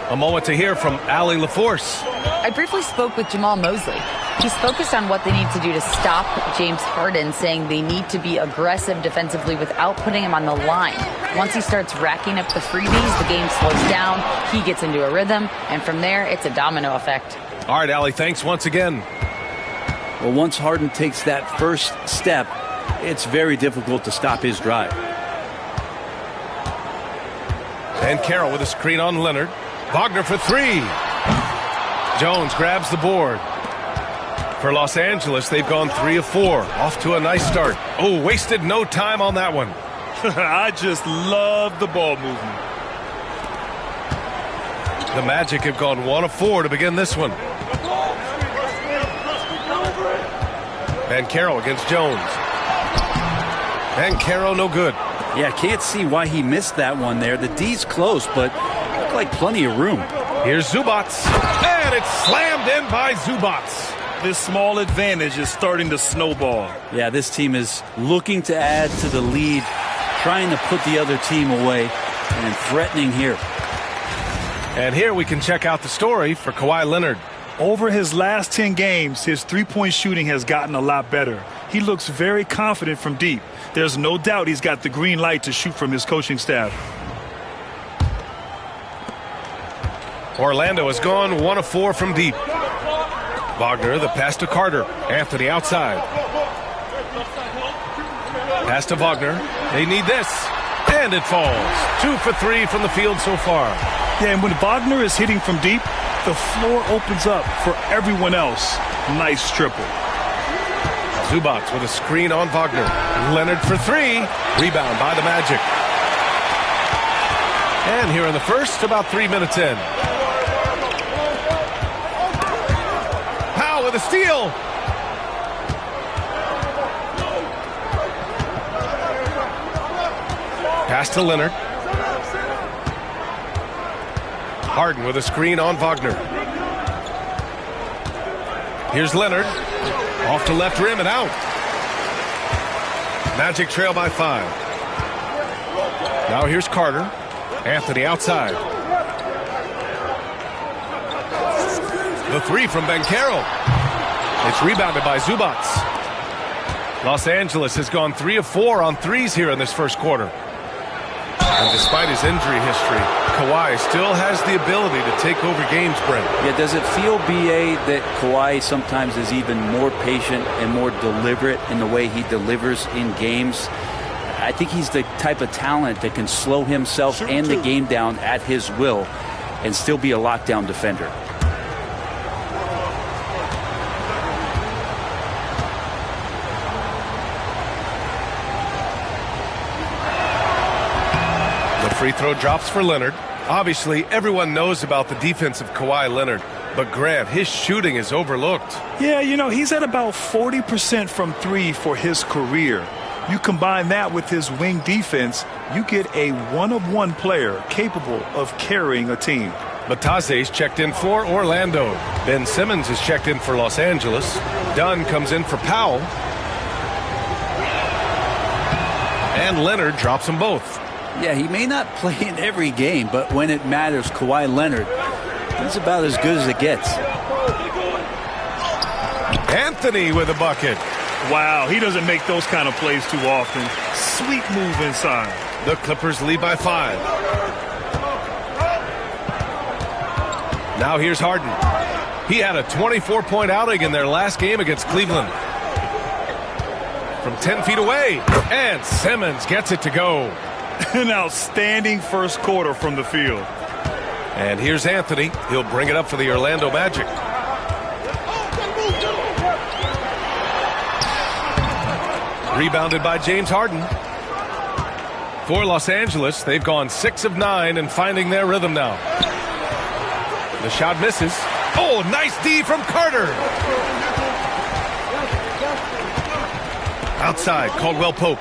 A moment to hear from Allie LaForce. I briefly spoke with Jamal Mosley. He's focused on what they need to do to stop James Harden, saying they need to be aggressive defensively without putting him on the line. Once he starts racking up the freebies, the game slows down, he gets into a rhythm, and from there, it's a domino effect. All right, Allie, thanks once again. Well, once Harden takes that first step, it's very difficult to stop his drive. And Carroll with a screen on Leonard. Wagner for three. Jones grabs the board. For Los Angeles, they've gone 3 of 4. Off to a nice start. Oh, wasted no time on that one. I just love the ball movement. The Magic have gone 1 of 4 to begin this one. And Carroll against Jones. And Carroll no good. Yeah, can't see why he missed that one there. The D's close, but looked like plenty of room. Here's Zubats. And it's slammed in by Zubats. This small advantage is starting to snowball. Yeah, this team is looking to add to the lead, trying to put the other team away, and threatening here. And here we can check out the story for Kawhi Leonard. Over his last 10 games, his three-point shooting has gotten a lot better. He looks very confident from deep. There's no doubt he's got the green light to shoot from his coaching staff. Orlando has gone 1 of 4 from deep. Wagner, the pass to Carter. Anthony outside. Pass to Wagner. They need this. And it falls. 2 for 3 from the field so far. Yeah, and when Wagner is hitting from deep, the floor opens up for everyone else. Nice triple. Zubats with a screen on Wagner. Leonard for 3. Rebound by the Magic. And here in the first, about 3 minutes in. Powell with a steal. Pass to Leonard. Harden with a screen on Wagner. Here's Leonard. Off to left rim and out. Magic trail by 5. Now here's Carter. Anthony outside. The 3 from Banchero. It's rebounded by Zubats. Los Angeles has gone 3 of 4 on threes here in this first quarter. And despite his injury history, Kawhi still has the ability to take over games, Brent. Yeah, does it feel, B.A., that Kawhi sometimes is even more patient and more deliberate in the way he delivers in games? I think he's the type of talent that can slow himself and the game down at his will and still be a lockdown defender. Free throw drops for Leonard. Obviously, everyone knows about the defense of Kawhi Leonard, but Grant, his shooting is overlooked. Yeah, you know, he's at about 40% from 3 for his career. You combine that with his wing defense, you get a one-of-one player capable of carrying a team. Batase's checked in for Orlando. Ben Simmons is checked in for Los Angeles. Dunn comes in for Powell. And Leonard drops them both. Yeah, he may not play in every game, but when it matters, Kawhi Leonard, he's about as good as it gets. Anthony with a bucket. Wow, he doesn't make those kind of plays too often. Sweet move inside. The Clippers lead by 5. Now here's Harden. He had a 24-point outing in their last game against Cleveland. From 10 feet away, and Simmons gets it to go. An outstanding first quarter from the field. And here's Anthony. He'll bring it up for the Orlando Magic. Rebounded by James Harden. For Los Angeles, they've gone 6 of 9 and finding their rhythm now. The shot misses. Oh, nice D from Carter. Outside, Caldwell Pope.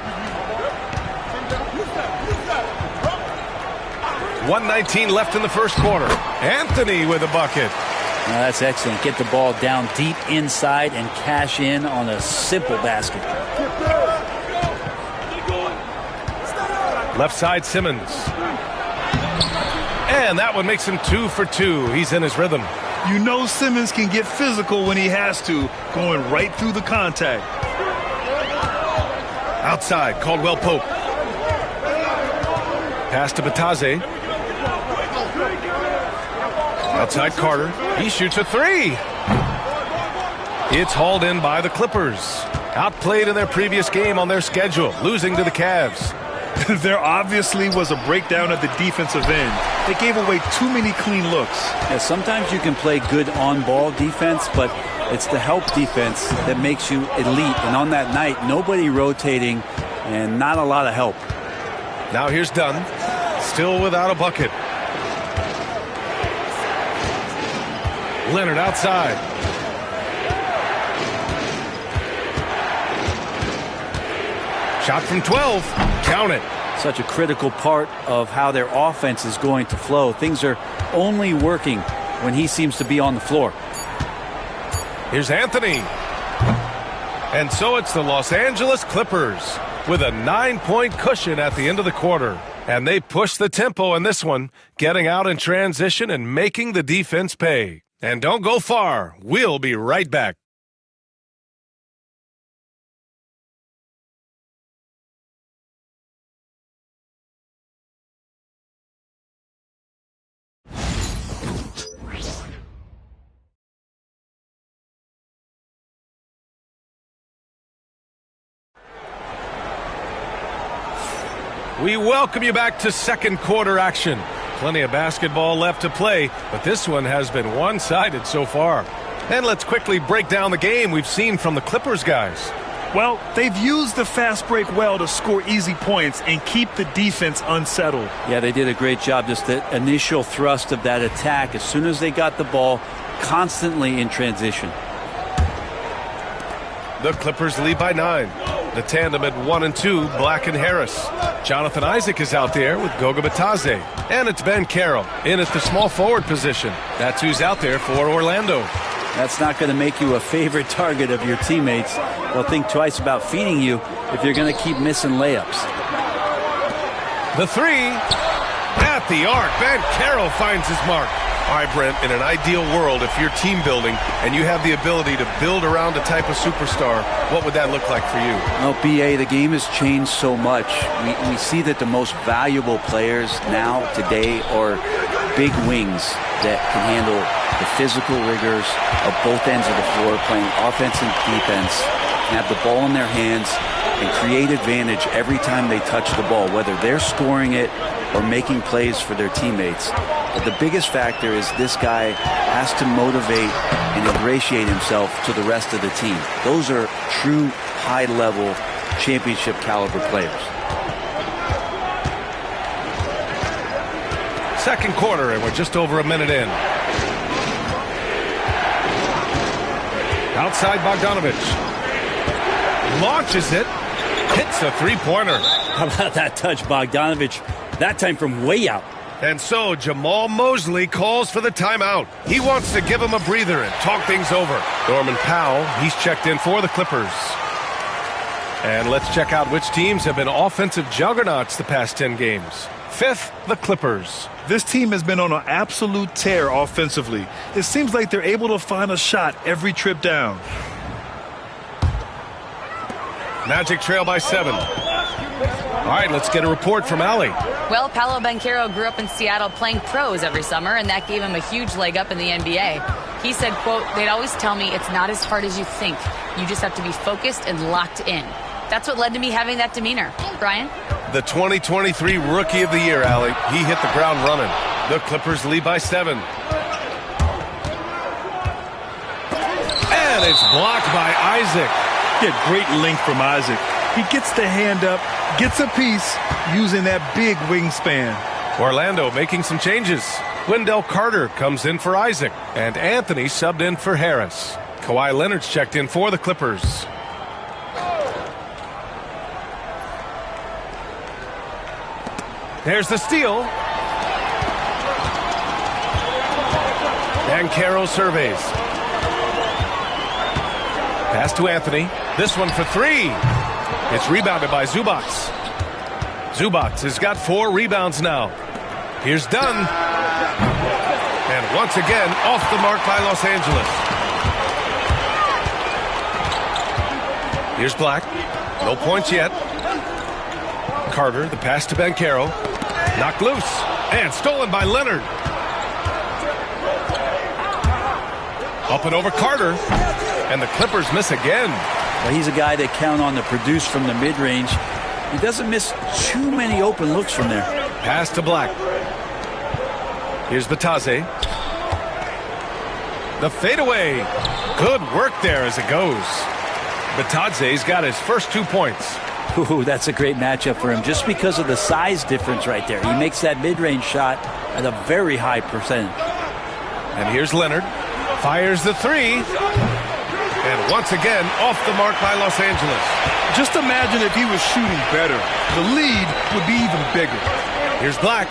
1:19 left in the first quarter. Anthony with a bucket. That's excellent. Get the ball down deep inside and cash in on a simple basket. Left side, Simmons. And that one makes him 2 for 2. He's in his rhythm. You know Simmons can get physical when he has to, going right through the contact. Outside, Caldwell Pope. Pass to Bataze. Outside Carter. He shoots a three. It's hauled in by the Clippers. Outplayed in their previous game on their schedule, losing to the Cavs. There obviously was a breakdown at the defensive end. They gave away too many clean looks. Yeah, sometimes you can play good on-ball defense, but it's the help defense that makes you elite. And on that night, nobody rotating and not a lot of help. Now here's Dunn, still without a bucket. Leonard outside. Shot from 12. Count it. Such a critical part of how their offense is going to flow. Things are only working when he seems to be on the floor. Here's Anthony. And so it's the Los Angeles Clippers with a 9-point cushion at the end of the quarter. And they push the tempo in this one, getting out in transition and making the defense pay. And don't go far. We'll be right back. We welcome you back to second quarter action. Plenty of basketball left to play, but this one has been one-sided so far. And let's quickly break down the game we've seen from the Clippers guys. Well, they've used the fast break well to score easy points and keep the defense unsettled. Yeah, they did a great job. Just the initial thrust of that attack, as soon as they got the ball, constantly in transition. The Clippers lead by 9. The tandem at 1 and 2, Black and Harris. Jonathan Isaac is out there with Goga Bitadze. And it's Ben Carroll in at the small forward position. That's who's out there for Orlando. That's not going to make you a favorite target of your teammates. They'll think twice about feeding you if you're going to keep missing layups. The three at the arc. Ben Carroll finds his mark. All right, Brent, in an ideal world, if you're team building and you have the ability to build around a type of superstar, what would that look like for you? Well, BA, the game has changed so much. We see that the most valuable players now, today, are big wings that can handle the physical rigors of both ends of the floor, playing offense and defense, and have the ball in their hands and create advantage every time they touch the ball, whether they're scoring it or making plays for their teammates. But the biggest factor is this guy has to motivate and ingratiate himself to the rest of the team. Those are true high-level championship caliber players. Second quarter, and we're just over a minute in. Outside Bogdanovich. Launches it. Hits a three-pointer. How about that touch, Bogdanovich? That time from way out. And so Jamal Mosley calls for the timeout. He wants to give him a breather and talk things over. Norman Powell, he's checked in for the Clippers. And let's check out which teams have been offensive juggernauts the past 10 games. Fifth, the Clippers. This team has been on an absolute tear offensively. It seems like they're able to find a shot every trip down. Magic trail by 7. All right, let's get a report from Allie. Well, Paolo Banchero grew up in Seattle playing pros every summer, and that gave him a huge leg up in the NBA. He said, quote, "They'd always tell me it's not as hard as you think. You just have to be focused and locked in." That's what led to me having that demeanor. Brian? The 2023 Rookie of the Year, Allie. He hit the ground running. The Clippers lead by 7. And it's blocked by Isaac. Get great length from Isaac. He gets the hand up, gets a piece, using that big wingspan. Orlando making some changes. Wendell Carter comes in for Isaac, and Anthony subbed in for Harris. Kawhi Leonard's checked in for the Clippers. There's the steal. And Carroll surveys. Pass to Anthony. This one for 3. It's rebounded by Zubac. Zubac has got 4 rebounds now. Here's Dunn. And once again, off the mark by Los Angeles. Here's Black. No points yet. Carter, the pass to Banchero. Knocked loose. And stolen by Leonard. Up and over Carter. And the Clippers miss again. Well, he's a guy they count on to produce from the mid-range. He doesn't miss too many open looks from there. Pass to Black. Here's Batadze. The fadeaway. Good work there as it goes. Batadze's got his first 2 points. Ooh, that's a great matchup for him just because of the size difference right there. He makes that mid-range shot at a very high percentage. And here's Leonard. Fires the three. And once again, off the mark by Los Angeles. Just imagine if he was shooting better. The lead would be even bigger. Here's Black.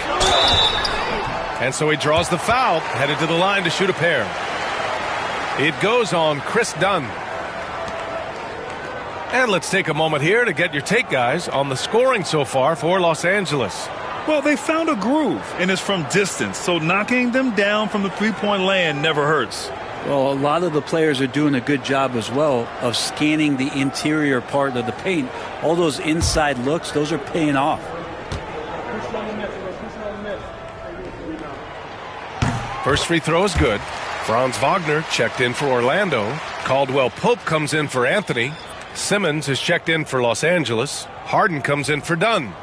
And so he draws the foul, headed to the line to shoot a pair. It goes on Chris Dunn. And let's take a moment here to get your take, guys, on the scoring so far for Los Angeles. Well, they found a groove, and it's from distance, so knocking them down from the three-point land never hurts. Well, a lot of the players are doing a good job as well of scanning the interior part of the paint. All those inside looks, those are paying off. First free throw is good. Franz Wagner checked in for Orlando. Caldwell Pope comes in for Anthony. Simmons is checked in for Los Angeles. Harden comes in for Dunn.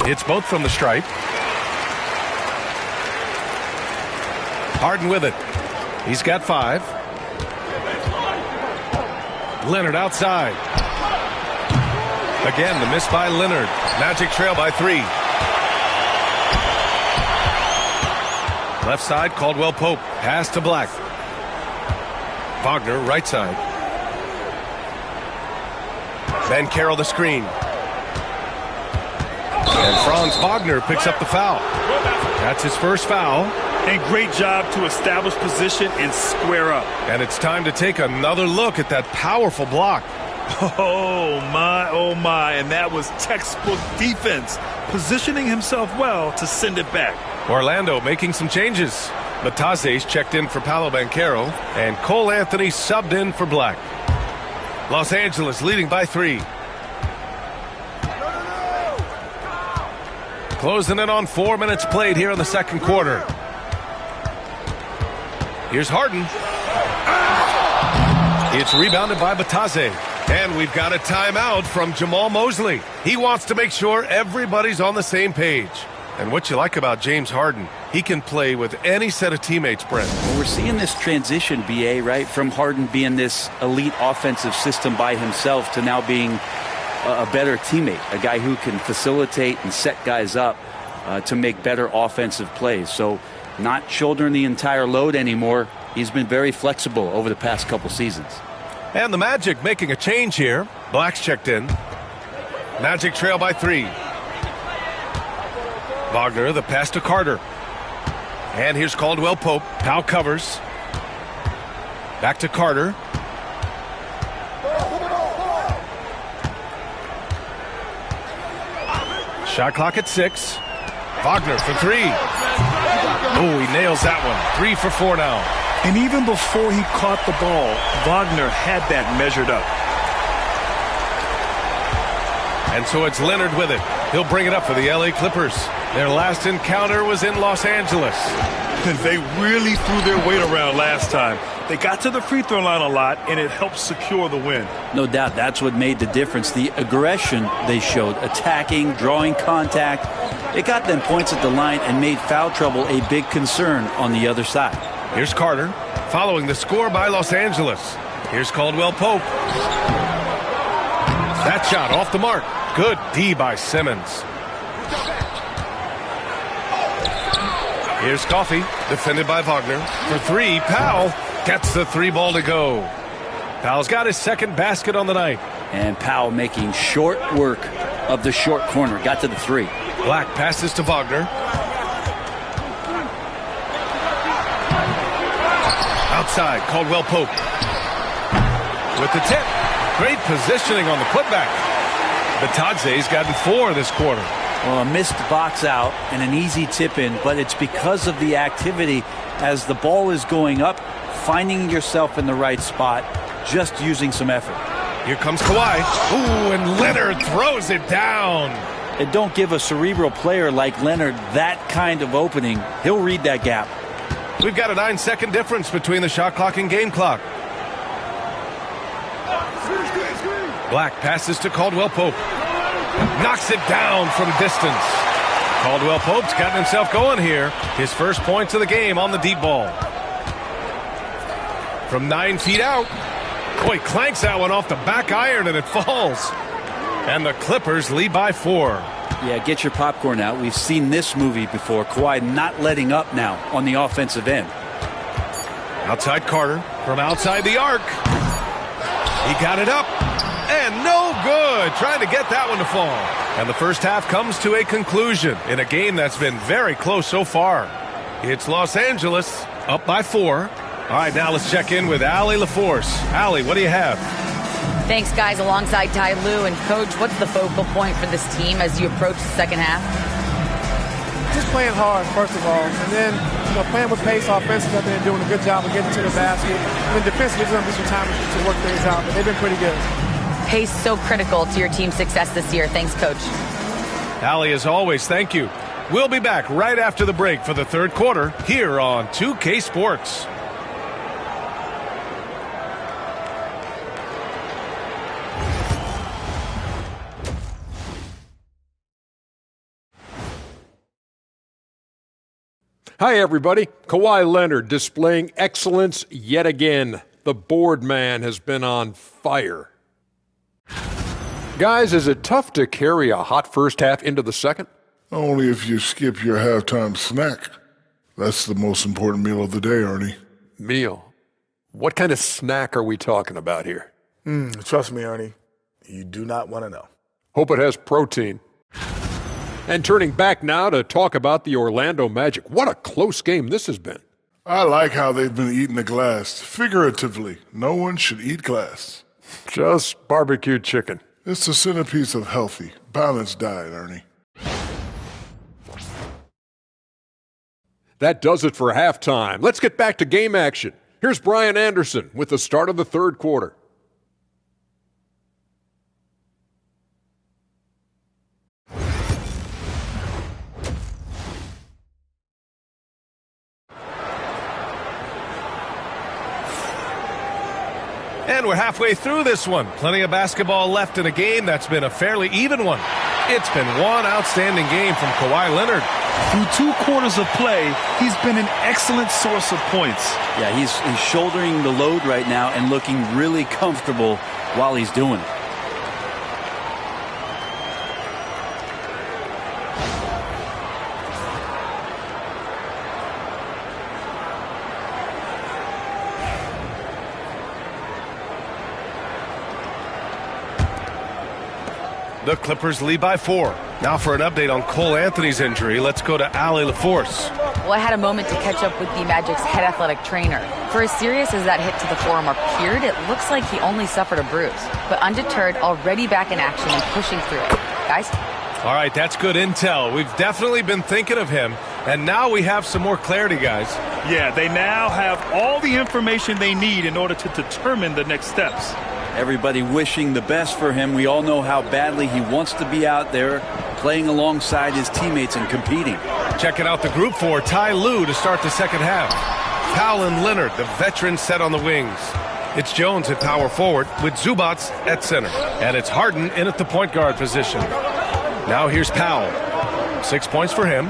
It's both from the stripe. Harden with it. He's got 5. Leonard outside. Again, the miss by Leonard. Magic trail by 3. Left side, Caldwell Pope. Pass to Black. Wagner, right side. Banchero the screen. And Franz Wagner picks up the foul. That's his first foul. And great job to establish position and square up. And it's time to take another look at that powerful block. Oh, my. And that was textbook defense. Positioning himself well to send it back. Orlando making some changes. Batadze's checked in for Paolo Banchero. And Cole Anthony subbed in for Black. Los Angeles leading by 3. Closing in on 4 minutes played here in the second quarter. Here's Harden. It's rebounded by Batadze. And we've got a timeout from Jamal Mosley. He wants to make sure everybody's on the same page. And what you like about James Harden, he can play with any set of teammates, Brent. Well, we're seeing this transition, BA, right, from Harden being this elite offensive system by himself to now being a better teammate, a guy who can facilitate and set guys up to make better offensive plays. So not shouldering the entire load anymore. He's been very flexible over the past couple seasons. And the Magic making a change here. Black's checked in. Magic trail by 3. Wagner, the pass to Carter. And here's Caldwell Pope. Powell covers. Back to Carter. Shot clock at 6. Wagner for 3. Oh, he nails that one. 3 for 4 now. And even before he caught the ball, Wagner had that measured up. And so it's Leonard with it. He'll bring it up for the LA Clippers. Their last encounter was in Los Angeles. And they really threw their weight around last time. They got to the free throw line a lot, and it helped secure the win. No doubt that's what made the difference. The aggression they showed, attacking, drawing contact. It got them points at the line and made foul trouble a big concern on the other side. Here's Carter, following the score by Los Angeles. Here's Caldwell Pope. That shot off the mark. Good D by Simmons. Here's Coffey, defended by Wagner. For 3, Powell gets the 3 ball to go. Powell's got his second basket on the night. And Powell making short work of the short corner. Got to the 3. Black passes to Wagner. Outside, Caldwell Pope. With the tip. Great positioning on the putback. Batadze's gotten 4 this quarter. Well, a missed box out and an easy tip in, but it's because of the activity as the ball is going up, finding yourself in the right spot, just using some effort. Here comes Kawhi. Ooh, and Leonard throws it down. And don't give a cerebral player like Leonard that kind of opening. He'll read that gap. We've got a 9-second difference between the shot clock and game clock. Black passes to Caldwell Pope. Knocks it down from distance. Caldwell Pope's gotten himself going here. His first points of the game on the deep ball. From 9 feet out. Boy, clanks that one off the back iron and it falls. And the Clippers lead by 4. Yeah, get your popcorn out. We've seen this movie before. Kawhi not letting up now on the offensive end. Outside Carter from outside the arc. He got it up. And no good. Trying to get that one to fall. And the first half comes to a conclusion in a game that's been very close so far. It's Los Angeles up by 4. All right, now let's check in with Allie LaForce. Allie, what do you have? Thanks, guys. Alongside Ty Lue and Coach, what's the focal point for this team as you approach the second half? Just playing hard, first of all, and then playing with pace offensively. I think they're doing a good job of getting to the basket. And then defensively, there's going to be some time to work things out, but they've been pretty good. Pace so critical to your team's success this year. Thanks, Coach. Allie, as always, thank you. We'll be back right after the break for the third quarter here on 2K Sports. Hi, everybody. Kawhi Leonard displaying excellence yet again. The board man has been on fire. Guys, is it tough to carry a hot first half into the second? Only if you skip your halftime snack. That's the most important meal of the day, Ernie. Meal? What kind of snack are we talking about here? Trust me, Ernie. You do not want to know. Hope it has protein. And turning back now to talk about the Orlando Magic. What a close game this has been. I like how they've been eating the glass. Figuratively, no one should eat glass. Just barbecued chicken. It's the centerpiece of healthy, balanced diet, Ernie. That does it for halftime. Let's get back to game action. Here's Brian Anderson with the start of the third quarter. And we're halfway through this one. Plenty of basketball left in a game that's been a fairly even one. It's been one outstanding game from Kawhi Leonard. Through 2 quarters of play, he's been an excellent source of points. Yeah, he's shouldering the load right now and looking really comfortable while he's doing it. The Clippers lead by 4. Now for an update on Cole Anthony's injury, let's go to Allie LaForce. Well, I had a moment to catch up with the Magic's head athletic trainer. For as serious as that hit to the forearm appeared, it looks like he only suffered a bruise. But undeterred, already back in action and pushing through it. Guys? All right, that's good intel. We've definitely been thinking of him, and now we have some more clarity, guys. Yeah, they now have all the information they need in order to determine the next steps. Everybody wishing the best for him. We all know how badly he wants to be out there playing alongside his teammates and competing. Checking out the group for Ty Lue to start the second half. Powell and Leonard, the veterans, set on the wings. It's Jones at power forward with Zubac at center. And it's Harden in at the point guard position. Now here's Powell. 6 points for him.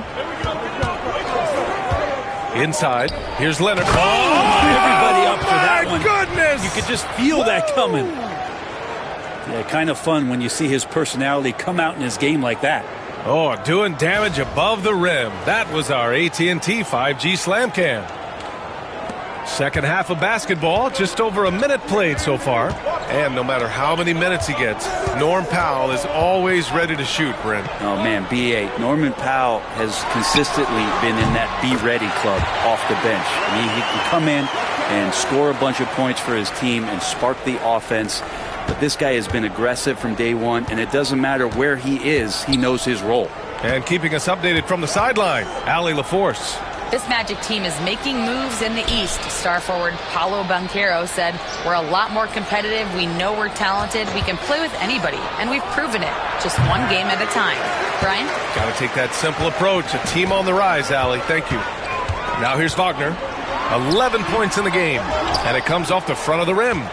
Inside, here's Leonard. Everybody up for that one. Goodness! You could just feel that coming. Yeah, kind of fun when you see his personality come out in his game like that. Oh, doing damage above the rim. That was our AT&T 5G Slam Cam. Second half of basketball, just over a minute played so far. And no matter how many minutes he gets, Norm Powell is always ready to shoot, Brent. Oh, man, B8. Norman Powell has consistently been in that Be Ready club off the bench. I mean, he can come in and score a bunch of points for his team and spark the offense. But this guy has been aggressive from day one, and it doesn't matter where he is, he knows his role. And keeping us updated from the sideline, Allie LaForce. This Magic team is making moves in the East. Star forward Paolo Banchero said, "We're a lot more competitive. We know we're talented. We can play with anybody, and we've proven it. Just one game at a time." Brian? Got to take that simple approach. A team on the rise, Allie. Thank you. Now here's Wagner. 11 points in the game, and it comes off the front of the rim.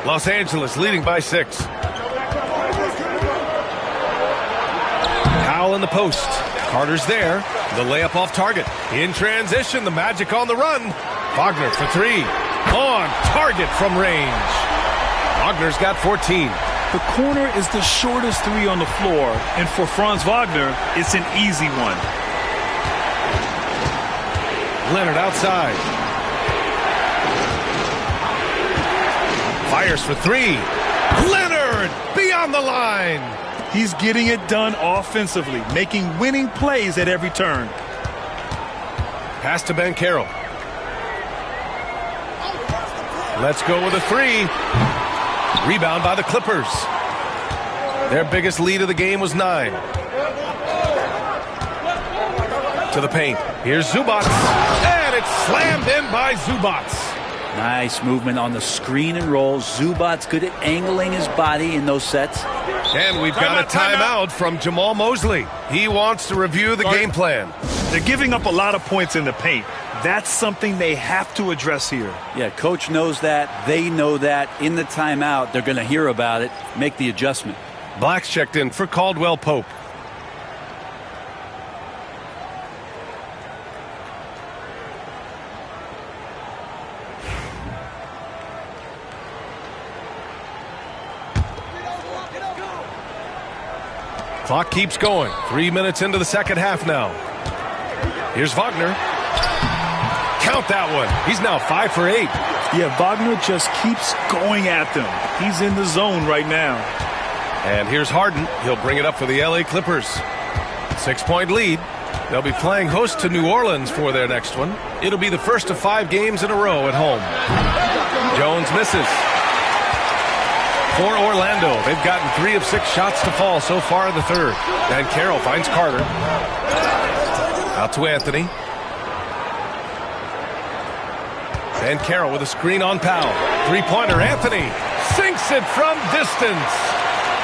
Los Angeles leading by 6. Powell in the post. Carter's there. The layup off target. In transition, the Magic on the run. Wagner for 3. On target from range. Wagner's got 14. The corner is the shortest 3 on the floor, and for Franz Wagner, it's an easy one. Leonard outside. Fires for 3. Leonard beyond the line. He's getting it done offensively, making winning plays at every turn. Pass to Banchero. Let's go with a 3. Rebound by the Clippers. Their biggest lead of the game was 9. To the paint. Here's Zubac. And it's slammed in by Zubac. Nice movement on the screen and roll. Zubac's good at angling his body in those sets. And we've got a timeout from Jamal Mosley. He wants to review the game plan. They're giving up a lot of points in the paint. That's something they have to address here. Yeah, coach knows that. They know that. In the timeout, they're going to hear about it, make the adjustment. Black's checked in for Caldwell Pope. Clock keeps going. 3 minutes into the second half now. Here's Wagner. Count that one. He's now 5 for 8. Yeah, Wagner just keeps going at them. He's in the zone right now. And here's Harden. He'll bring it up for the LA Clippers. 6-point lead. They'll be playing host to New Orleans for their next one. It'll be the first of 5 games in a row at home. Jones misses. For Orlando, they've gotten 3 of 6 shots to fall so far in the third. And Carroll finds Carter. Out to Anthony. And Carroll with a screen on Powell. 3-pointer, Anthony sinks it from distance.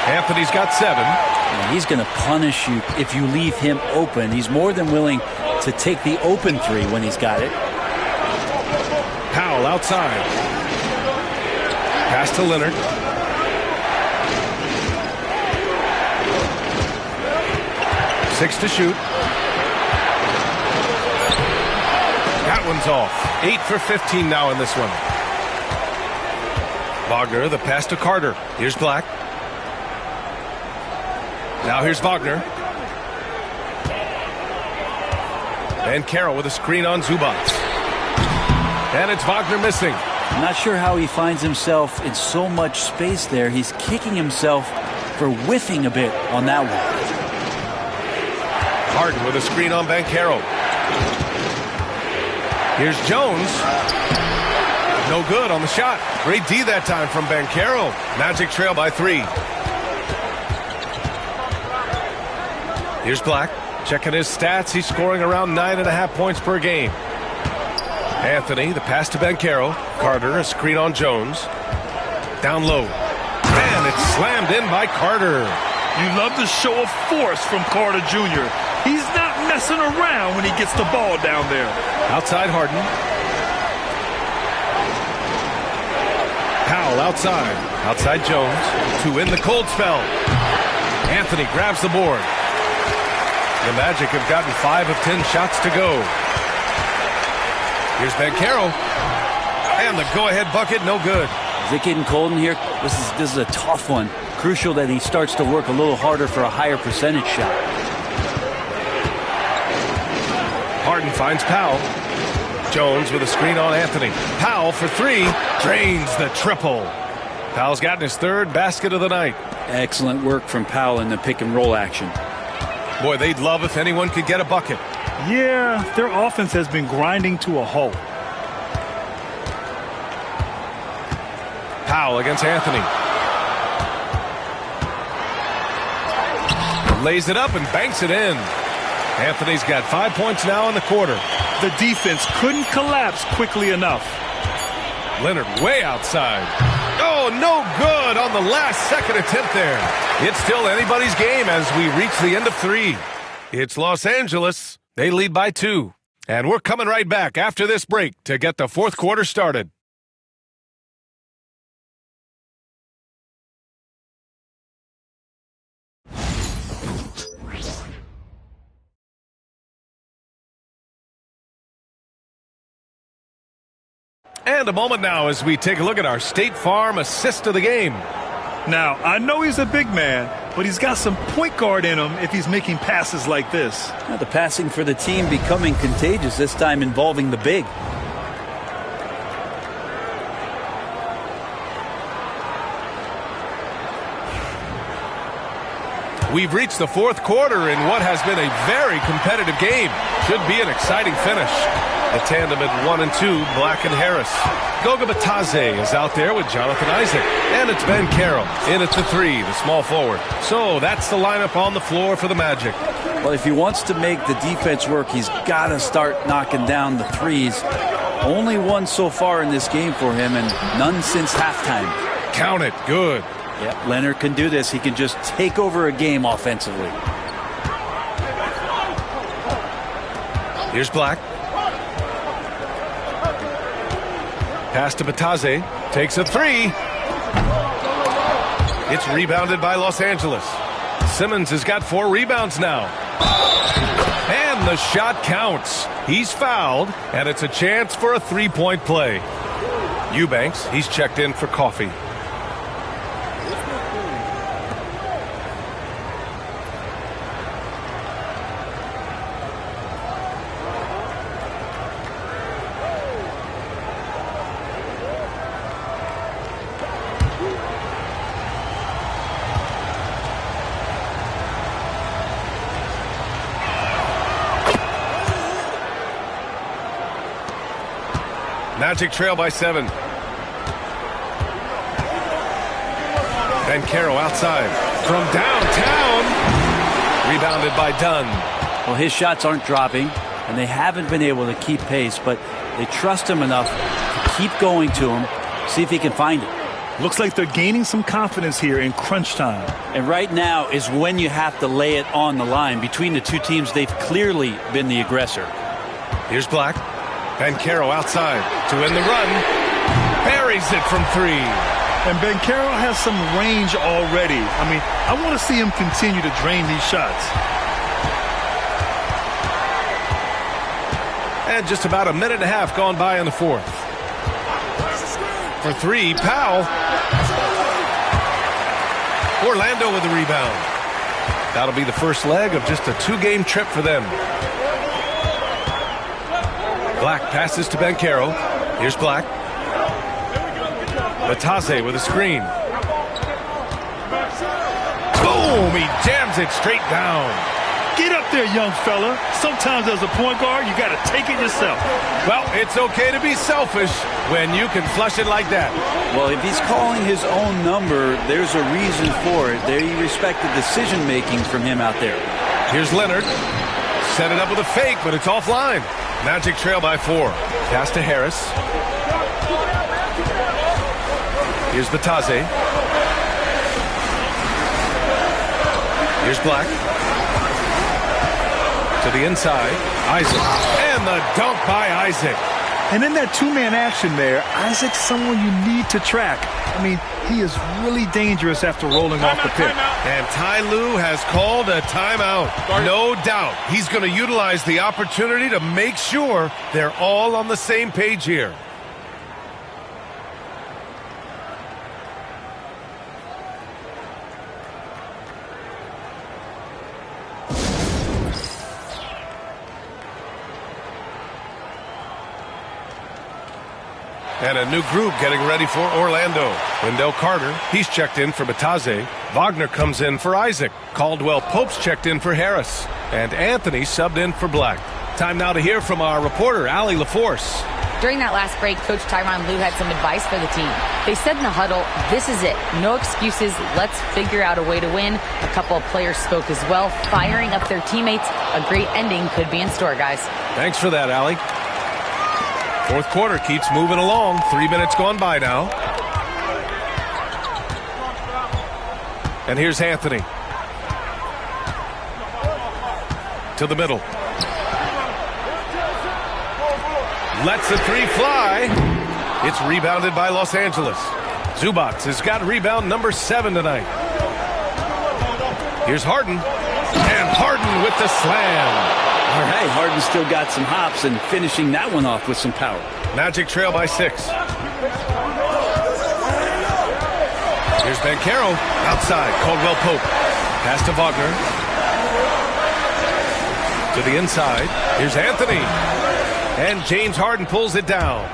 Anthony's got 7. And he's going to punish you if you leave him open. He's more than willing to take the open 3 when he's got it. Powell outside. Pass to Leonard. Six to shoot. That one's off. 8 for 15 now in this one. Wagner, the pass to Carter. Here's Black. Now here's Wagner. And Carroll with a screen on Zubac. And it's Wagner missing. I'm not sure how he finds himself in so much space there. He's kicking himself for whiffing a bit on that one. Harden with a screen on Banchero. Here's Jones. No good on the shot. Great D that time from Banchero. Magic trail by 3. Here's Black. Checking his stats. He's scoring around 9.5 points per game. Anthony, the pass to Banchero. Carter, a screen on Jones. Down low. And it's slammed in by Carter. You love the show of force from Carter Jr. He's not messing around when he gets the ball down there. Outside Harden. Powell outside. Outside Jones. To win the cold spell. Anthony grabs the board. The Magic have gotten 5 of 10 shots to go. Here's Banchero. And the go-ahead bucket, no good. Is it getting cold in here? This is a tough one. Crucial that he starts to work a little harder for a higher percentage shot. Harden finds Powell. Jones with a screen on Anthony. Powell for 3. Drains the triple. Powell's gotten his 3rd basket of the night. Excellent work from Powell in the pick and roll action. Boy, they'd love if anyone could get a bucket. Yeah, their offense has been grinding to a halt. Powell against Anthony. Lays it up and banks it in. Anthony's got 5 points now in the quarter. The defense couldn't collapse quickly enough. Leonard way outside. Oh, no good on the last second attempt there. It's still anybody's game as we reach the end of 3. It's Los Angeles. They lead by 2. And we're coming right back after this break to get the fourth quarter started. And a moment now as we take a look at our State Farm assist of the game. Now, I know he's a big man, but he's got some point guard in him if he's making passes like this. Now, the passing for the team becoming contagious, this time involving the big. We've reached the fourth quarter in what has been a very competitive game. Should be an exciting finish. The tandem at 1 and 2, Black and Harris. Goga Batadze is out there with Jonathan Isaac. And it's Ben Carroll in at the 3, the small forward. So that's the lineup on the floor for the Magic. Well, if he wants to make the defense work, he's got to start knocking down the threes. Only one so far in this game for him, and none since halftime. Count it. Good. Yep, Leonard can do this. He can just take over a game offensively. Here's Black. Pass to Batadze. Takes a 3. It's rebounded by Los Angeles. Simmons has got 4 rebounds now. And the shot counts. He's fouled, and it's a chance for a 3-point play. Eubanks, he's checked in for coffee. Magic trail by 7. Banchero outside from downtown. Rebounded by Dunn. Well, his shots aren't dropping, and they haven't been able to keep pace, but they trust him enough to keep going to him, see if he can find it. Looks like they're gaining some confidence here in crunch time. And right now is when you have to lay it on the line. Between the two teams, they've clearly been the aggressor. Here's Black. Banchero outside to win the run. Buries it from 3. And Banchero has some range already. I mean, I want to see him continue to drain these shots. And just about a minute and a half gone by in the fourth. For 3, Powell. Orlando with the rebound. That'll be the first leg of just a 2-game trip for them. Black passes to Banchero. Here's Black. Batadze with a screen. Boom! He jams it straight down. Get up there, young fella. Sometimes as a point guard, you got to take it yourself. Well, it's okay to be selfish when you can flush it like that. Well, if he's calling his own number, there's a reason for it. They respect the decision-making from him out there. Here's Leonard. Set it up with a fake, but it's offline. Magic trail by 4. Pass to Harris. Here's Batadze. Here's Black. To the inside. Isaac. And the dunk by Isaac. And in that 2-man action there, Isaac's someone you need to track. I mean, he is really dangerous after rolling off the pick. And Ty Lue has called a timeout. No doubt he's going to utilize the opportunity to make sure they're all on the same page here. And a new group getting ready for Orlando. Wendell Carter, he's checked in for Batadze. Wagner comes in for Isaac. Caldwell Pope's checked in for Harris. And Anthony subbed in for Black. Time now to hear from our reporter, Allie LaForce. During that last break, Coach Tyronn Lue had some advice for the team. They said in the huddle, this is it. No excuses. Let's figure out a way to win. A couple of players spoke as well, firing up their teammates. A great ending could be in store, guys. Thanks for that, Allie. Fourth quarter keeps moving along. 3 minutes gone by now. And here's Anthony. To the middle. Lets the three fly. It's rebounded by Los Angeles. Zubac has got rebound number 7 tonight. Here's Harden. And Harden with the slam. All right, Harden's still got some hops and finishing that one off with some power. Magic trail by 6. Here's Banchero. Outside. Caldwell Pope. Pass to Wagner. To the inside. Here's Anthony. And James Harden pulls it down.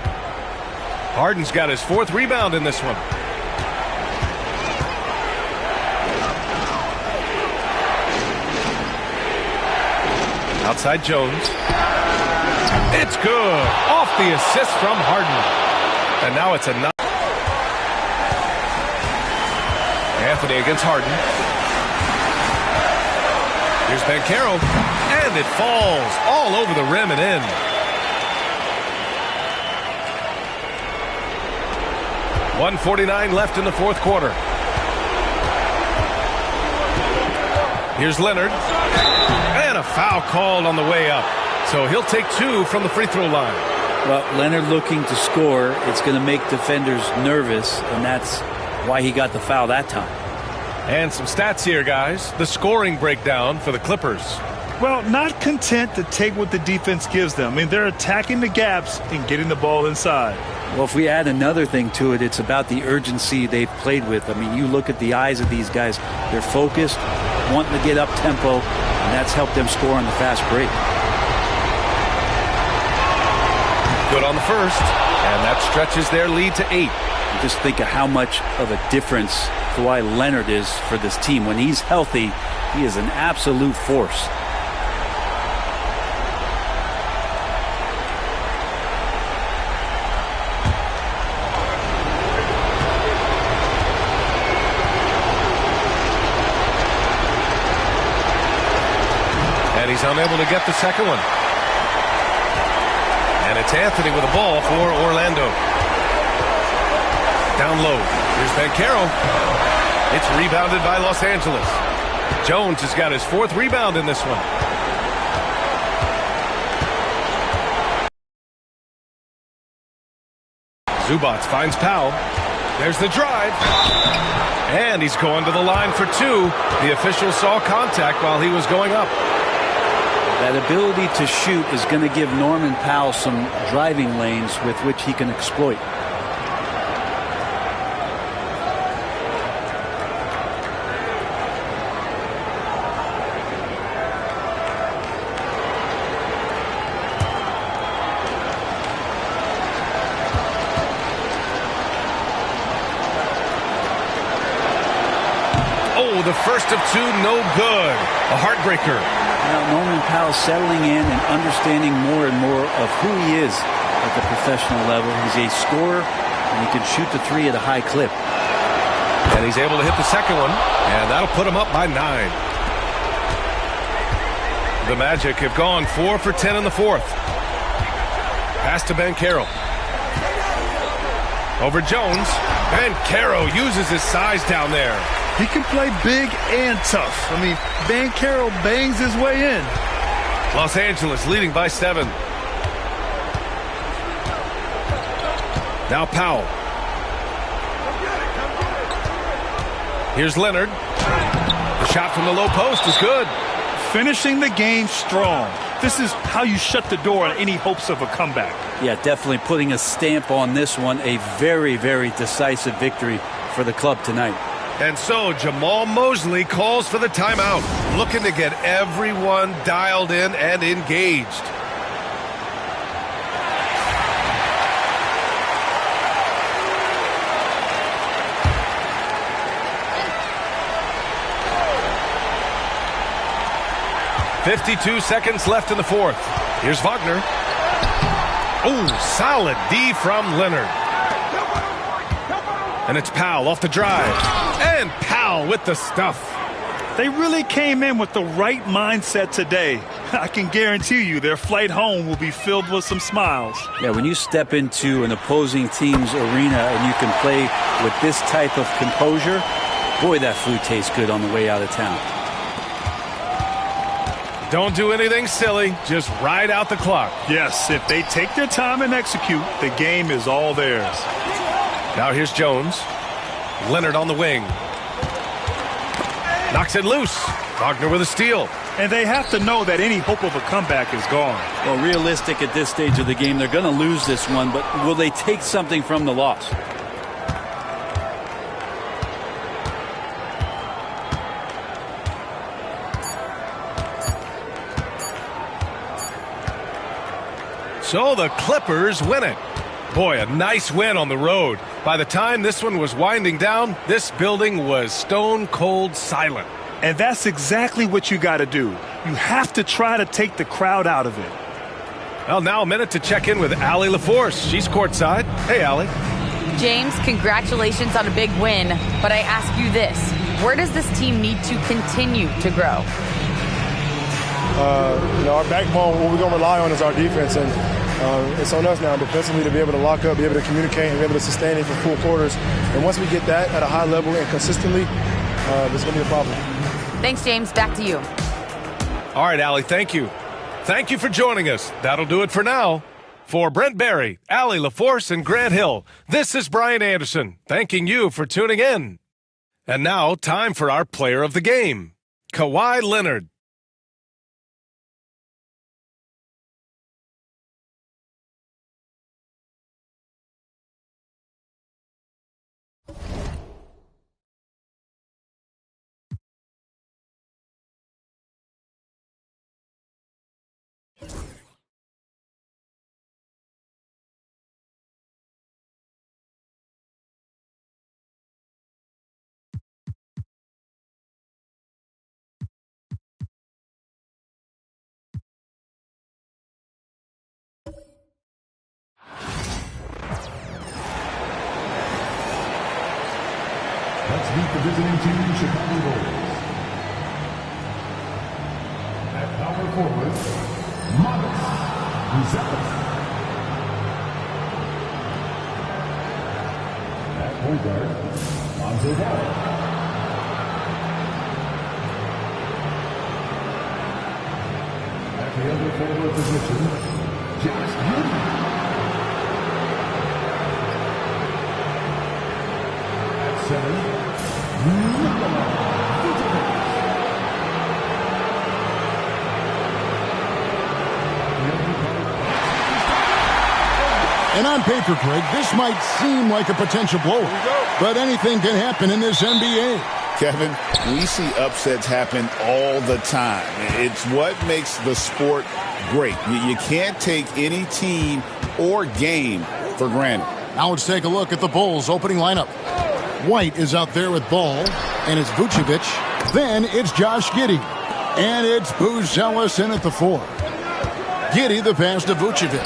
Harden's got his 4th rebound in this one. Outside Jones. It's good. Off the assist from Harden. And now it's a 9. Anthony against Harden. Here's Banchero. And it falls all over the rim and in. .149 left in the fourth quarter. Here's Leonard. And a foul called on the way up. So he'll take 2 from the free throw line. Well, Leonard looking to score. It's going to make defenders nervous, and that's why he got the foul that time. And some stats here, guys. The scoring breakdown for the Clippers. Well, not content to take what the defense gives them. I mean, they're attacking the gaps and getting the ball inside. Well, if we add another thing to it, it's about the urgency they've played with. I mean, you look at the eyes of these guys. They're focused, wanting to get up tempo, and that's helped them score on the fast break. Good on the first, and that stretches their lead to 8. Just think of how much of a difference Kawhi Leonard is for this team. When he's healthy, he is an absolute force. And he's unable to get the second one. And it's Anthony with the ball for Orlando. Down low. Here's Banchero. It's rebounded by Los Angeles. Jones has got his 4th rebound in this one. Zubac finds Powell. There's the drive. And he's going to the line for 2. The official saw contact while he was going up. That ability to shoot is going to give Norman Powell some driving lanes with which he can exploit. Oh, the first of 2, no good. A heartbreaker. Now Norman Powell settling in and understanding more and more of who he is at the professional level. He's a scorer, and he can shoot the 3 at a high clip. And he's able to hit the second one, and that'll put him up by 9. The Magic have gone 4 for 10 in the fourth. Pass to Banchero. Over Jones. Banchero uses his size down there. He can play big and tough. I mean, Banchero bangs his way in. Los Angeles leading by 7. Now Powell. Here's Leonard. The shot from the low post is good. Finishing the game strong. This is how you shut the door on any hopes of a comeback. Yeah, definitely putting a stamp on this one. A very, very decisive victory for the club tonight. And so Jamal Mosley calls for the timeout, looking to get everyone dialed in and engaged. .52 seconds left in the fourth. Here's Wagner. Oh, solid D from Leonard. And it's Powell off the drive. And Powell with the stuff. They really came in with the right mindset today. I can guarantee you their flight home will be filled with some smiles. Yeah, when you step into an opposing team's arena and you can play with this type of composure, boy, that food tastes good on the way out of town. Don't do anything silly. Just ride out the clock. Yes, if they take their time and execute, the game is all theirs. Now here's Jones. Leonard on the wing. Knocks it loose. Wagner with a steal. And they have to know that any hope of a comeback is gone. Well, realistic at this stage of the game, they're going to lose this one, but will they take something from the loss? So the Clippers win it. Boy, a nice win on the road. By the time this one was winding down, this building was stone cold silent. And that's exactly what you got to do. You have to try to take the crowd out of it. Well, now a minute to check in with Allie LaForce. She's courtside. Hey, Allie. James, congratulations on a big win, but I ask you this. Where does this team need to continue to grow? Our backbone, what we're going to rely on is our defense, and it's on us now defensively to be able to lock up, be able to communicate, and be able to sustain it for full quarters. And once we get that at a high level and consistently, it's going to be a problem. Thanks, James. Back to you. All right, Allie, thank you. Thank you for joining us. That'll do it for now. For Brent Barry, Allie LaForce, and Grant Hill, this is Brian Anderson, thanking you for tuning in. And now, time for our player of the game, Kawhi Leonard. Let's meet the visiting team, Chicago Bulls. At power forward, Mavis Buzelis. At point guard, Lonzo Ball. At the other forward position, Josh Giddey. At 7, and on paper, Craig, this might seem like a potential blow, but anything can happen in this NBA. Kevin, we see upsets happen all the time. It's what makes the sport great. You can't take any team or game for granted. Now let's take a look at the Bulls' opening lineup. White is out there with Ball, and it's Vucevic. Then it's Josh Giddey, and it's Buzelis in at the 4. Giddey the pass to Vucevic.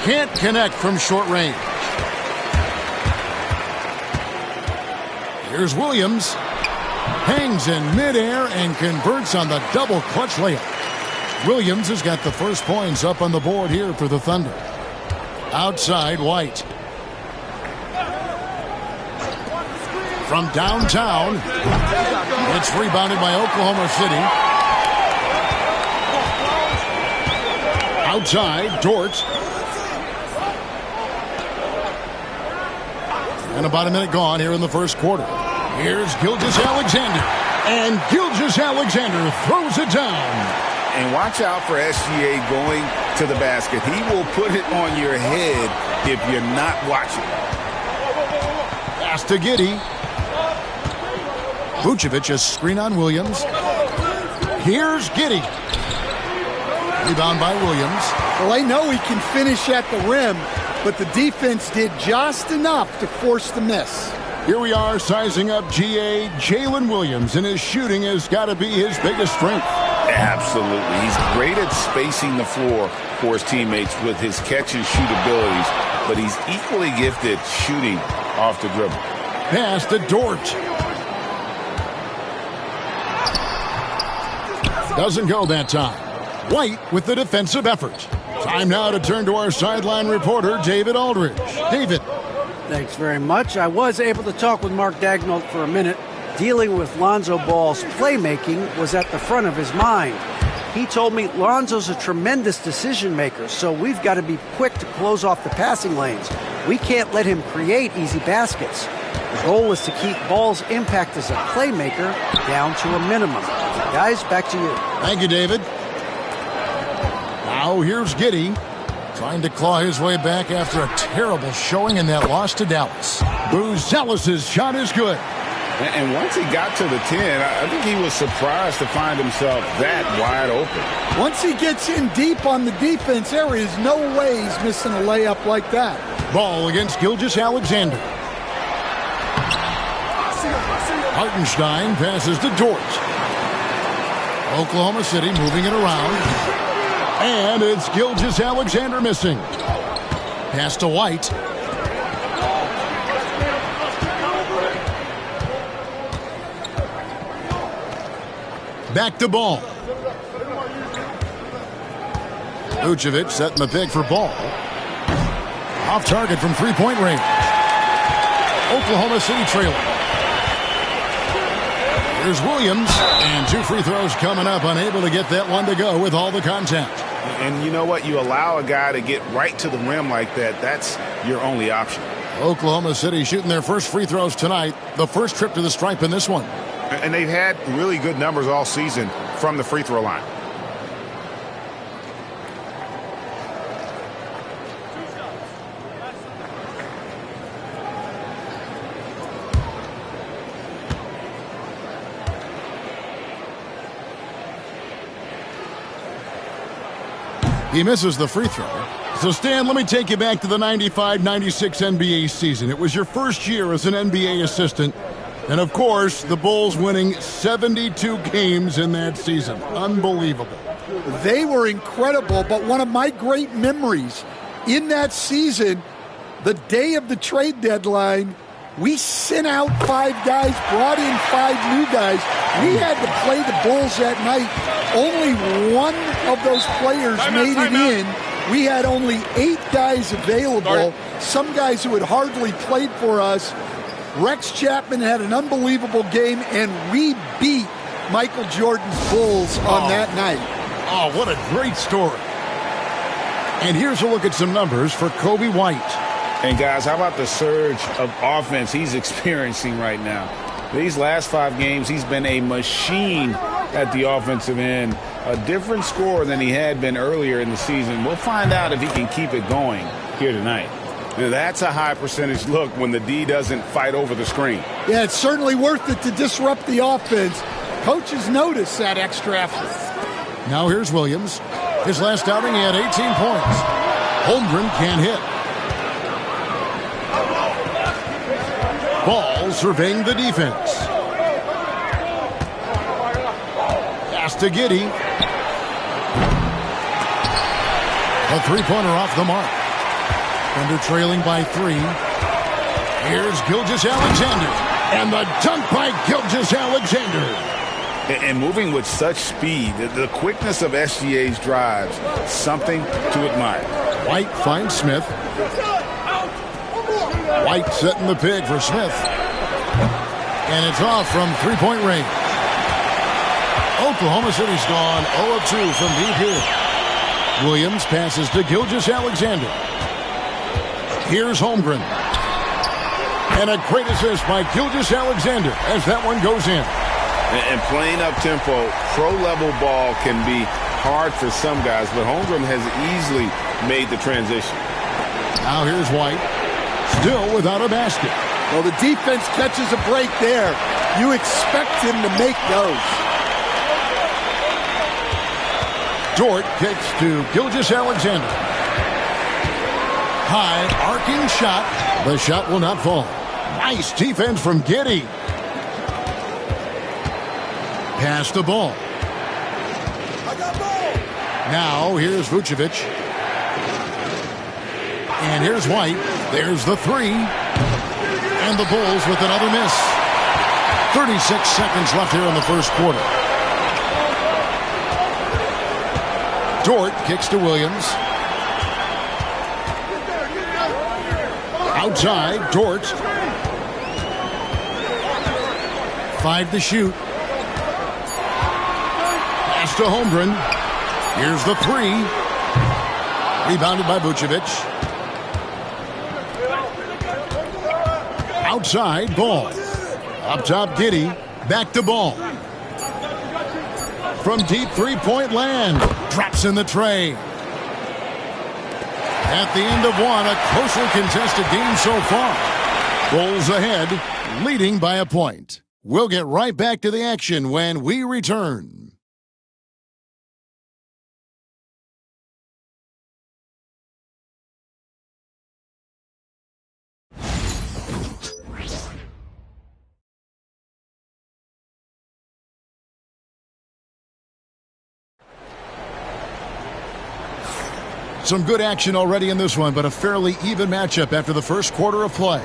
Can't connect from short range. Here's Williams. Hangs in midair and converts on the double clutch layup. Williams has got the first points up on the board here for the Thunder. Outside, White. From downtown, it's rebounded by Oklahoma City. Outside, Dort. And about a minute gone here in the first quarter. Here's Gilgeous-Alexander. And Gilgeous-Alexander throws it down. And watch out for SGA going to the basket. He will put it on your head if you're not watching. Pass to Giddey. Vucevic a screen on Williams. Here's Giddey. Rebound by Williams. Well, they know he can finish at the rim, but the defense did just enough to force the miss. Here we are sizing up GA Jalen Williams, and his shooting has got to be his biggest strength. Absolutely. He's great at spacing the floor for his teammates with his catch-and-shoot abilities, but he's equally gifted shooting off the dribble. Pass to Dort. Doesn't go that time. White with the defensive effort. Time now to turn to our sideline reporter, David Aldridge. David. Thanks very much. I was able to talk with Mark Daigneault for a minute. Dealing with Lonzo Ball's playmaking was at the front of his mind. He told me Lonzo's a tremendous decision maker, so we've got to be quick to close off the passing lanes. We can't let him create easy baskets. The goal is to keep Ball's impact as a playmaker down to a minimum. Guys, back to you. Thank you, David. Now here's Giddey, trying to claw his way back after a terrible showing in that loss to Dallas. Buzelis' shot is good. And once he got to the 10, I think he was surprised to find himself that wide open. Once he gets in deep on the defense, there is no way he's missing a layup like that. Ball against Gilgeous-Alexander. Hartenstein passes to Dort. Oklahoma City moving it around. And it's Gilgeous-Alexander missing. Pass to White. Back to Ball. Vucevic setting the pick for Ball. Off target from three-point range. Oklahoma City trailing. Here's Williams, and 2 free throws coming up, unable to get that one to go with all the contact. And you know what? You allow a guy to get right to the rim like that, that's your only option. Oklahoma City shooting their first free throws tonight, the first trip to the stripe in this one. And they've had really good numbers all season from the free throw line. He misses the free throw. So, Stan, let me take you back to the 95-96 NBA season. It was your first year as an NBA assistant. And, of course, the Bulls winning 72 games in that season. Unbelievable. They were incredible, but one of my great memories in that season, the day of the trade deadline, we sent out 5 guys, brought in 5 new guys. We had to play the Bulls that night. Only one of those players made it in. We had only 8 guys available, some guys who had hardly played for us. Rex Chapman had an unbelievable game, and we beat Michael Jordan's Bulls on that night. Oh, what a great story. And here's a look at some numbers for Kobe White. And, guys, how about the surge of offense he's experiencing right now? These last 5 games, he's been a machine at the offensive end. A different scorer than he had been earlier in the season. We'll find out if he can keep it going here tonight. Now, that's a high percentage look when the D doesn't fight over the screen. Yeah, it's certainly worth it to disrupt the offense. Coaches notice that extra effort. Now here's Williams. His last outing, he had 18 points. Holmgren can't hit. Ball surveying the defense. Pass to Giddey. A three-pointer off the mark. Thunder trailing by 3. Here's Gilgeous-Alexander. And the dunk by Gilgeous-Alexander. And moving with such speed, the quickness of SGA's drives, something to admire. White finds Smith. White setting the pick for Smith. And it's off from three-point range. Oklahoma City's gone 0 of 2 from deep here. Williams passes to Gilgeous-Alexander. Here's Holmgren. And a great assist by Gilgeous-Alexander as that one goes in. And playing up-tempo, pro-level ball can be hard for some guys, but Holmgren has easily made the transition. Now here's White. Still without a basket. Well, the defense catches a break there. You expect him to make those. Dort kicks to Gilgeous-Alexander. High, arcing shot. The shot will not fall. Nice defense from Giddey. Pass the ball. Now here's Vucevic. And here's White. There's the three. And the Bulls with another miss. 36 seconds left here in the first quarter. Dort kicks to Williams. Outside, Dort. 5 to shoot. Pass to Holmgren. Here's the three. Rebounded by Vucevic. Outside, Ball. Up top, Giddey. Back to Ball. From deep three-point land. Drops in the tray. At the end of one, a closely contested game so far. Bulls ahead, leading by a point. We'll get right back to the action when we return. Some good action already in this one, but a fairly even matchup after the first quarter of play.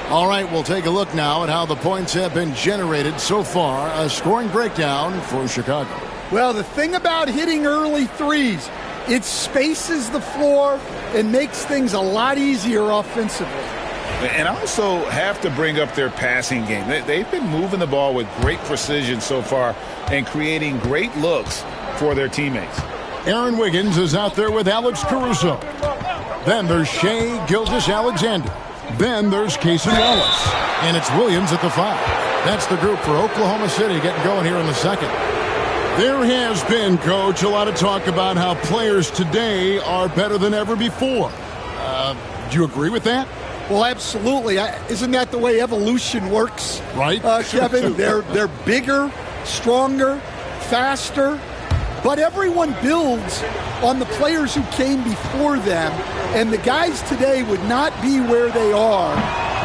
All right, we'll take a look now at how the points have been generated so far. A scoring breakdown for Chicago. Well, the thing about hitting early threes, it spaces the floor and makes things a lot easier offensively. And I also have to bring up their passing game. They've been moving the ball with great precision so far and creating great looks for their teammates. Aaron Wiggins is out there with Alex Caruso. Then there's Shea Gilgeous-Alexander. Then there's Casey Wallace. And it's Williams at the 5. That's the group for Oklahoma City getting going here in the second. There has been, Coach, a lot of talk about how players today are better than ever before. Do you agree with that? Well, absolutely. Isn't that the way evolution works? Right. Kevin, they're bigger, stronger, faster. But everyone builds on the players who came before them, and the guys today would not be where they are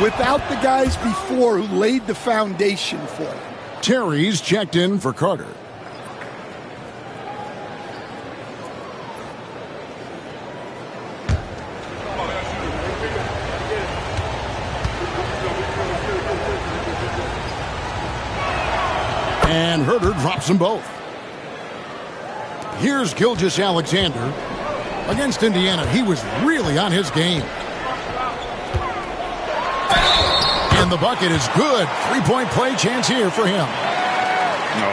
without the guys before who laid the foundation for them. Terry's checked in for Carter. And Herter drops them both. Here's Gilgeous-Alexander. Against Indiana, he was really on his game. And the bucket is good. Three-point play chance here for him.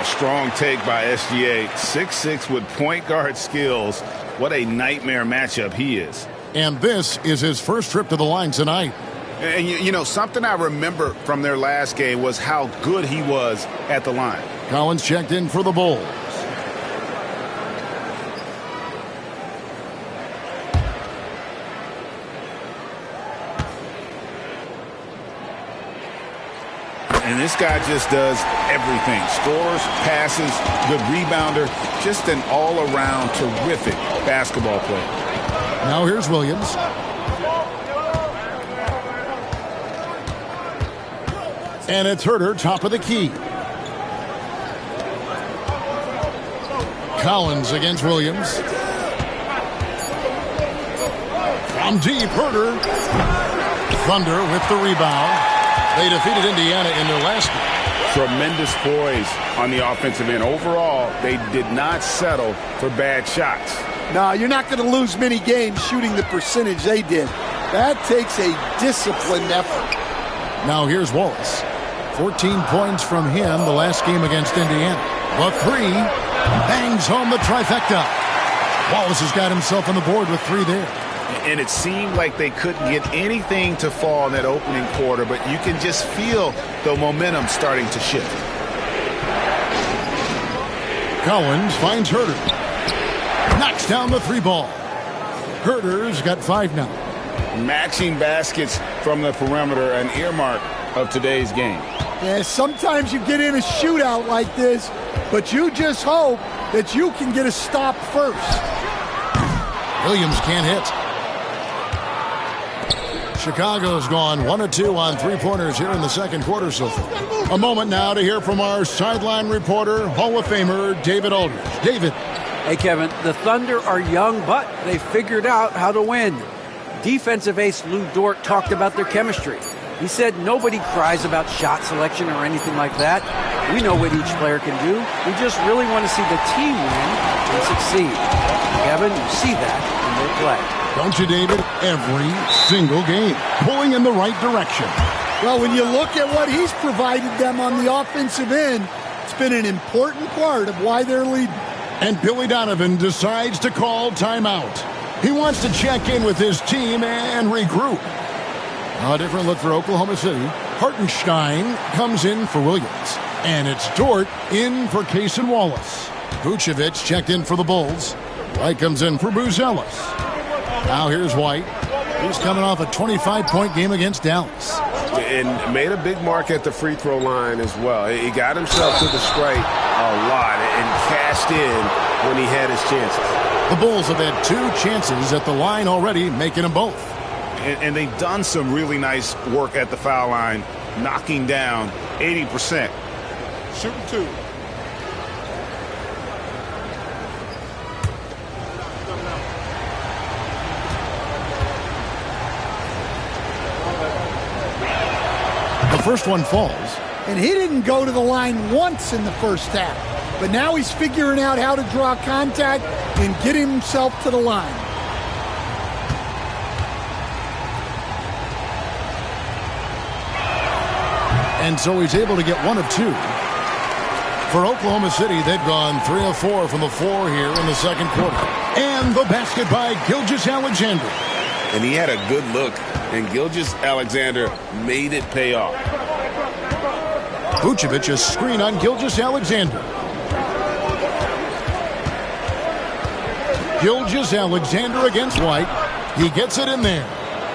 Strong take by SGA. 6'6" with point guard skills. What a nightmare matchup he is. And this is his first trip to the line tonight. And, you know, something I remember from their last game was how good he was at the line. Collins checked in for the Bulls. And this guy just does everything. Scores, passes, good rebounder. Just an all-around terrific basketball player. Now here's Williams. And it's Herter, top of the key. Collins against Williams. From deep, Herter. Thunder with the rebound. They defeated Indiana in their last game. Tremendous poise on the offensive end. Overall, they did not settle for bad shots. No, you're not going to lose many games shooting the percentage they did. That takes a disciplined effort. Now here's Wallace. 14 points from him the last game against Indiana. The three bangs home the trifecta. Wallace has got himself on the board with 3 there. And it seemed like they couldn't get anything to fall in that opening quarter, but you can just feel the momentum starting to shift. Collins finds Herter. Knocks down the 3 ball. Herter's got 5 now. Matching baskets from the perimeter, an earmark of today's game. Yeah, sometimes you get in a shootout like this, but you just hope that you can get a stop first. Williams can't hit. Chicago's gone 1 of 2 on 3-pointers here in the second quarter so far. A moment now to hear from our sideline reporter, Hall of Famer David Aldridge. David. Hey, Kevin, the Thunder are young, but they figured out how to win. Defensive ace Lou Dort talked about their chemistry. He said nobody cries about shot selection or anything like that. We know what each player can do. We just really want to see the team win and succeed. Kevin, you see that in their play. Don't you, David? Every single game, pulling in the right direction. Well, when you look at what he's provided them on the offensive end, it's been an important part of why they're leading. And Billy Donovan decides to call timeout. He wants to check in with his team and regroup. A different look for Oklahoma City. Hartenstein comes in for Williams. And it's Dort in for Cason Wallace. Vucevic checked in for the Bulls. White comes in for Buzelis. Now here's White. He's coming off a 25-point game against Dallas. And made a big mark at the free throw line as well. He got himself to the stripe a lot and cashed in when he had his chances. The Bulls have had 2 chances at the line already, making them both. And they've done some really nice work at the foul line, knocking down 80%. Shooting 2. The first one falls. And he didn't go to the line once in the first half. But now he's figuring out how to draw contact and get himself to the line. And so he's able to get 1 of 2. For Oklahoma City, they've gone 3 of 4 from the floor here in the second quarter. And the basket by Gilgeous-Alexander. And he had a good look, and Gilgeous-Alexander made it pay off. Vucevic a screen on Gilgeous-Alexander. Gilgeous-Alexander against White. He gets it in there.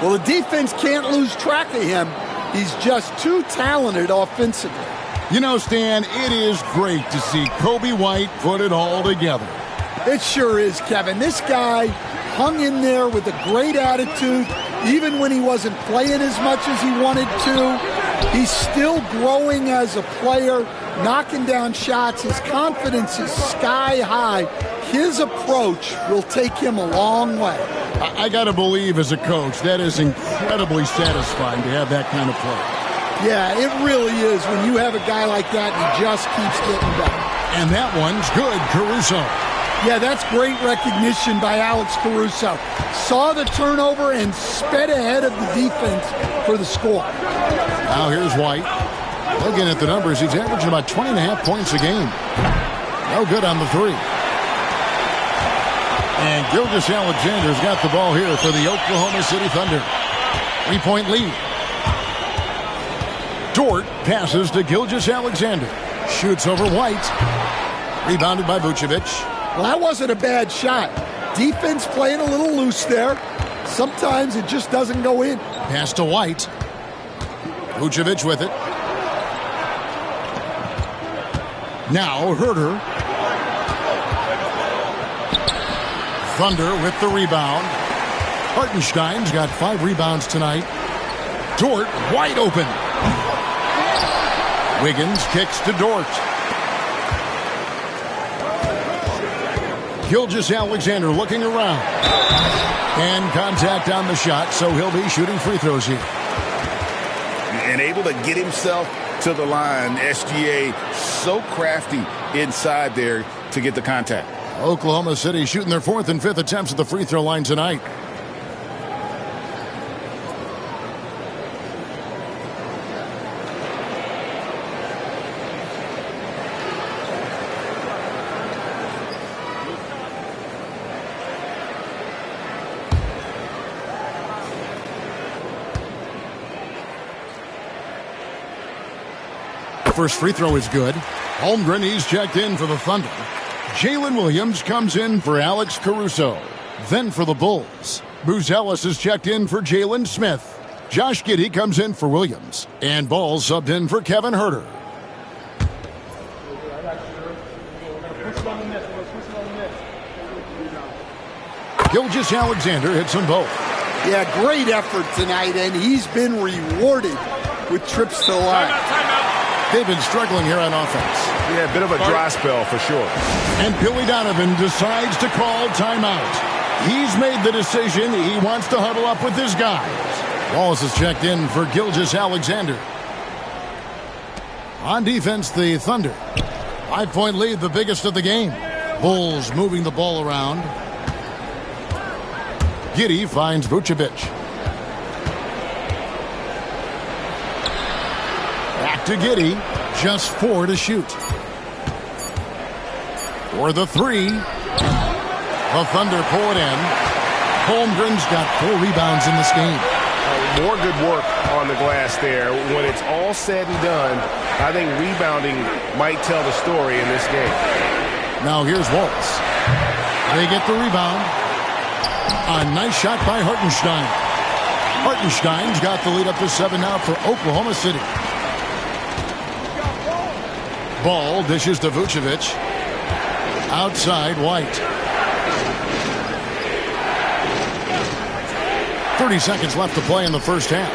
Well, the defense can't lose track of him. He's just too talented offensively. You know, Stan, it is great to see Kobe White put it all together. It sure is, Kevin. This guy hung in there with a great attitude, even when he wasn't playing as much as he wanted to. He's still growing as a player, knocking down shots. His confidence is sky high. His approach will take him a long way. I got to believe as a coach, that is incredibly satisfying to have that kind of play. Yeah, it really is when you have a guy like that and he just keeps getting better. And that one's good, Caruso. Yeah, that's great recognition by Alex Caruso. Saw the turnover and sped ahead of the defense for the score. Now here's White. Looking at the numbers, he's averaging about 20.5 points a game. No good on the 3. And Gilgeous-Alexander's got the ball here for the Oklahoma City Thunder. 3-point lead. Dort passes to Gilgeous-Alexander. Shoots over White. Rebounded by Vucevic. Well, that wasn't a bad shot. Defense playing a little loose there. Sometimes it just doesn't go in. Pass to White. Vucevic with it. Now Herter. Thunder with the rebound. Hartenstein's got 5 rebounds tonight. Dort wide open. Wiggins kicks to Dort. Gilgeous-Alexander looking around. And contact on the shot, so he'll be shooting free throws here. And able to get himself to the line. SGA so crafty inside there to get the contact. Oklahoma City shooting their 4th and 5th attempts at the free throw line tonight. First free throw is good. Holmgren, he's checked in for the Thunder. Jalen Williams comes in for Alex Caruso. Then for the Bulls, Buzelis is checked in for Jalen Smith. Josh Giddey comes in for Williams. And Ball subbed in for Kevin Herter. Gilgeous-Alexander hits them both. Yeah, great effort tonight, and he's been rewarded with trips to the line. They've been struggling here on offense. Yeah, a bit of a dry spell for sure. And Billy Donovan decides to call timeout. He's made the decision. He wants to huddle up with his guys. Wallace is checked in for Gilgeous-Alexander. On defense, the Thunder. 5-point lead, the biggest of the game. Bulls moving the ball around. Giddey finds Vucevic. Back to Giddey. Just 4 to shoot. For the 3. The Thunder pull it in. Holmgren's got 4 rebounds in this game. More good work on the glass there. When it's all said and done, I think rebounding might tell the story in this game. Now here's Wallace. They get the rebound. A nice shot by Hartenstein. Hartenstein's got the lead up to 7 now for Oklahoma City. Ball dishes to Vucevic. Outside, White. 30 seconds left to play in the first half.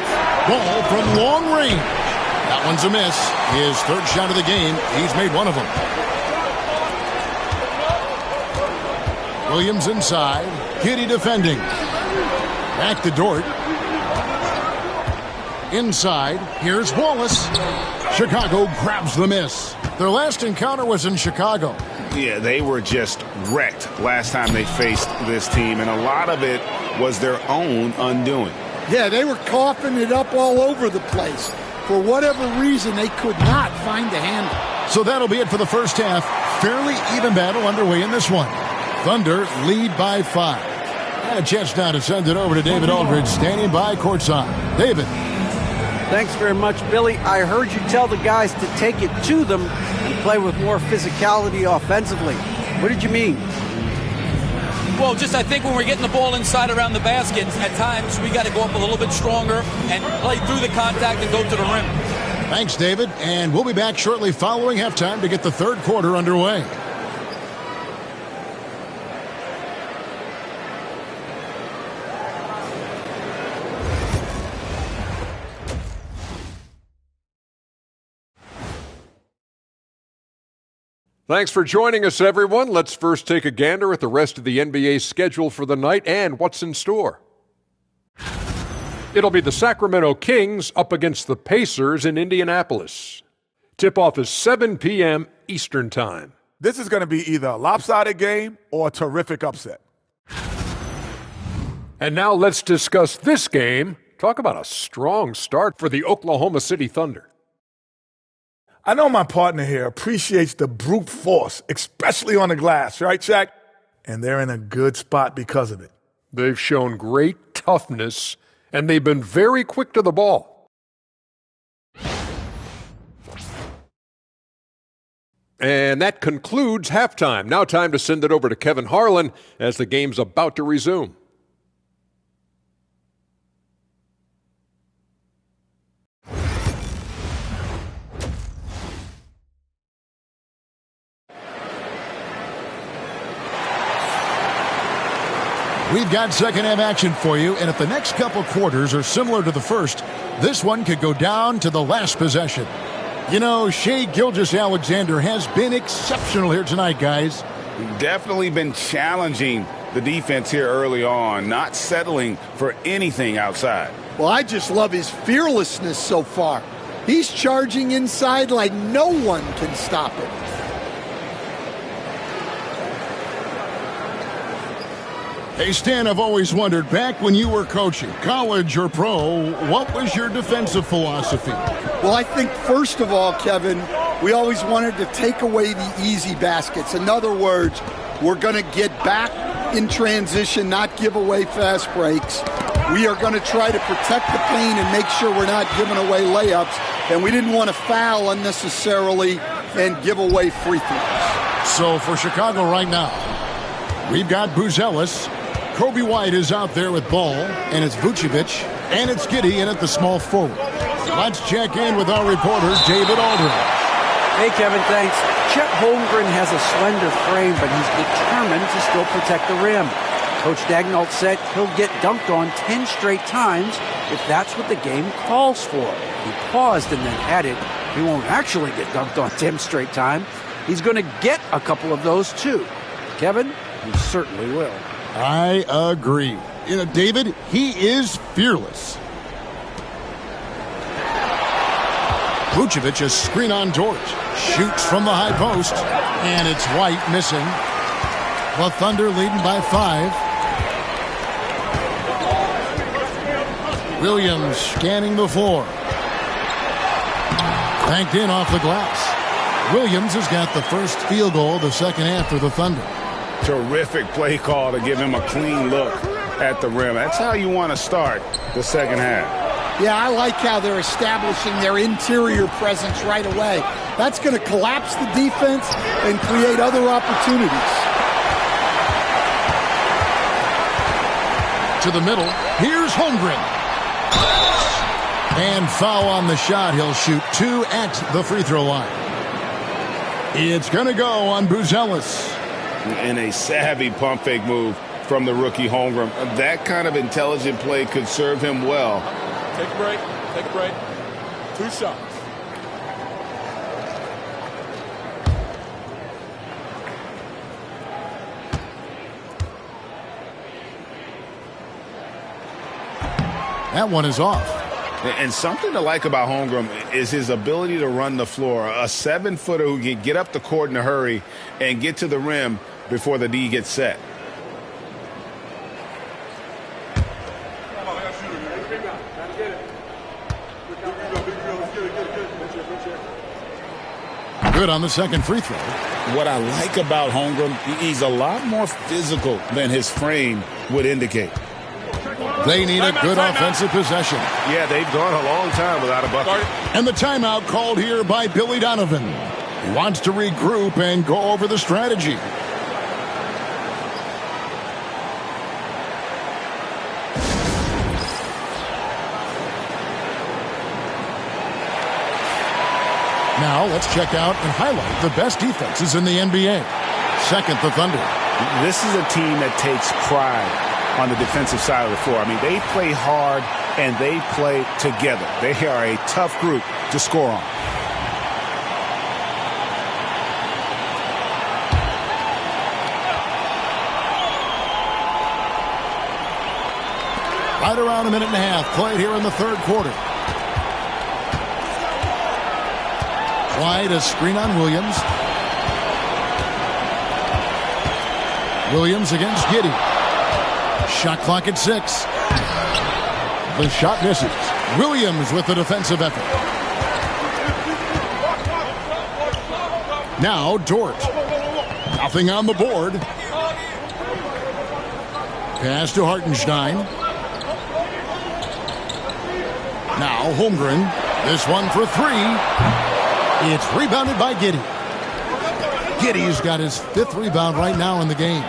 Ball from long range. That one's a miss. His third shot of the game. He's made one of them. Williams inside. Giddey defending. Back to Dort. Inside. Here's Wallace. Chicago grabs the miss. Their last encounter was in Chicago. Yeah, they were just wrecked last time they faced this team, and a lot of it was their own undoing. Yeah, they were coughing it up all over the place. For whatever reason, they could not find the handle. So that'll be it for the first half. Fairly even battle underway in this one. Thunder lead by 5. And a chance now to send it over to David Aldridge, standing by courtside. David. Thanks very much, Billy. I heard you tell the guys to take it to them and play with more physicality offensively. What did you mean? Well, just I think when we're getting the ball inside around the basket, at times we got to go up a little bit stronger and play through the contact and go to the rim. Thanks, David. And we'll be back shortly following halftime to get the third quarter underway. Thanks for joining us, everyone. Let's first take a gander at the rest of the NBA schedule for the night and what's in store. It'll be the Sacramento Kings up against the Pacers in Indianapolis. Tip-off is 7 p.m. Eastern Time. This is going to be either a lopsided game or a terrific upset. And now let's discuss this game. Talk about a strong start for the Oklahoma City Thunder. I know my partner here appreciates the brute force, especially on the glass, right, Shaq? And they're in a good spot because of it. They've shown great toughness, and they've been very quick to the ball. And that concludes halftime. Now time to send it over to Kevin Harlan as the game's about to resume. We've got second half action for you, and if the next couple quarters are similar to the first, this one could go down to the last possession. You know, Shai Gilgeous-Alexander has been exceptional here tonight, guys. Definitely been challenging the defense here early on, not settling for anything outside. Well, I just love his fearlessness so far. He's charging inside like no one can stop him. Hey, Stan, I've always wondered, back when you were coaching, college or pro, what was your defensive philosophy? Well, I think, first of all, Kevin, we always wanted to take away the easy baskets. In other words, we're going to get back in transition, not give away fast breaks. We are going to try to protect the paint and make sure we're not giving away layups. And we didn't want to foul unnecessarily and give away free throws. So for Chicago right now, we've got Buzelis. Kobe White is out there with ball, and it's Vucevic, and it's Giddey in at the small forward. Let's check in with our reporter, David Aldridge. Hey, Kevin, thanks. Chet Holmgren has a slender frame, but he's determined to still protect the rim. Coach Daigneault said he'll get dunked on 10 straight times if that's what the game calls for. He paused and then added, He won't actually get dunked on 10 straight time. He's going to get a couple of those, too. Kevin, he certainly will. I agree. You know, David, he is fearless. Vucevic, a screen on Dort. Shoots from the high post, and it's White missing. The Thunder leading by 5. Williams scanning the floor. Banked in off the glass. Williams has got the first field goal of the second half for the Thunder. Terrific play call to give him a clean look at the rim. That's how you want to start the second half. Yeah, I like how they're establishing their interior presence right away. That's going to collapse the defense and create other opportunities. To the middle. Here's Holmgren. And foul on the shot. He'll shoot 2 at the free throw line. It's going to go on Buzelis. And a savvy pump fake move from the rookie Holmgren. That kind of intelligent play could serve him well. Take a break. Take a break. 2 shots. That one is off. And something to like about Holmgren is his ability to run the floor. A 7-footer who can get up the court in a hurry and get to the rim before the D gets set. Good on the second free throw. What I like about Holmgren, he's a lot more physical than his frame would indicate. They need a good offensive possession. Yeah, they've gone a long time without a bucket. And the timeout called here by Billy Donovan. He wants to regroup and go over the strategy. Now let's check out and highlight the best defenses in the NBA. Second, the Thunder. This is a team that takes pride on the defensive side of the floor. I mean, they play hard and they play together. They are a tough group to score on. Right around a minute and a half played here in the third quarter. White, a screen on Williams. Williams against Giddey. Shot clock at 6. The shot misses. Williams with the defensive effort. Now Dort. Nothing on the board. Pass to Hartenstein. Now Holmgren. This one for 3. It's rebounded by Giddey. Giddey's got his 5th rebound right now in the game.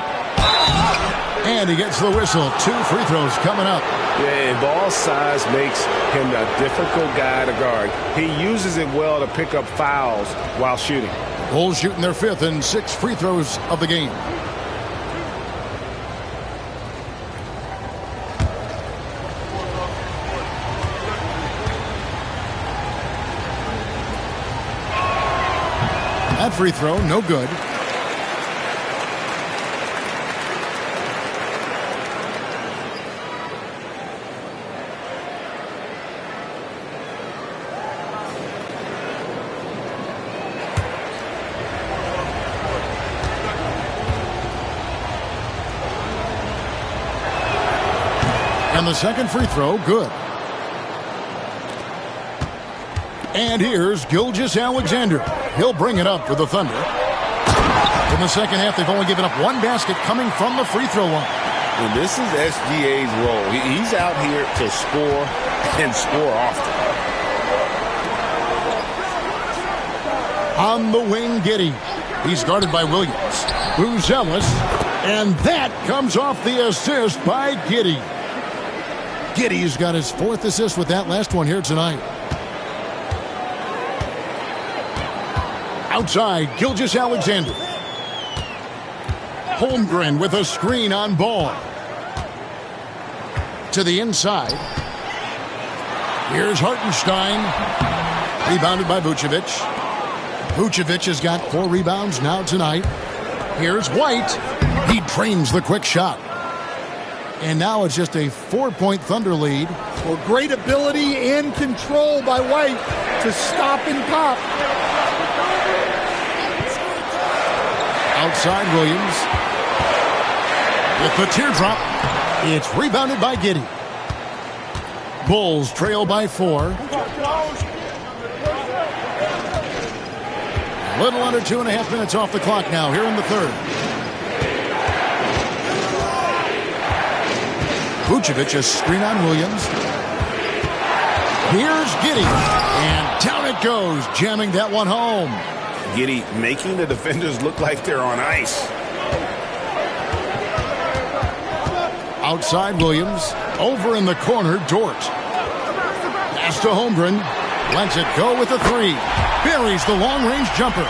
And he gets the whistle. 2 free throws coming up. Yeah, ball size makes him a difficult guy to guard. He uses it well to pick up fouls while shooting. Bulls shooting their 5th and 6 free throws of the game. That free throw, no good. And the second free throw, good. And here's Gilgeous-Alexander. He'll bring it up for the Thunder. In the second half, they've only given up 1 basket coming from the free throw line. And this is SGA's role. He's out here to score and score often. On the wing, Giddey. He's guarded by Williams. Buzelis. And that comes off the assist by Giddey. Giddey's got his 4th assist with that last one here tonight. Outside, Gilgeous-Alexander. Holmgren with a screen on Ball. To the inside. Here's Hartenstein. Rebounded by Vucevic. Vucevic has got 4 rebounds now tonight. Here's White. He drains the quick shot. And now it's just a 4-point Thunder lead. Well, great ability and control by White to stop and pop. Outside Williams. With the teardrop. It's rebounded by Giddey. Bulls trail by 4. A little under 2.5 minutes off the clock now here in the third. Vucevic a screen on Williams. Here's Giddey. And down it goes, jamming that one home. Giddey making the defenders look like they're on ice. Outside Williams. Over in the corner, Dort. Pass to Holmgren. Lets it go with a 3. Buries the long-range jumper.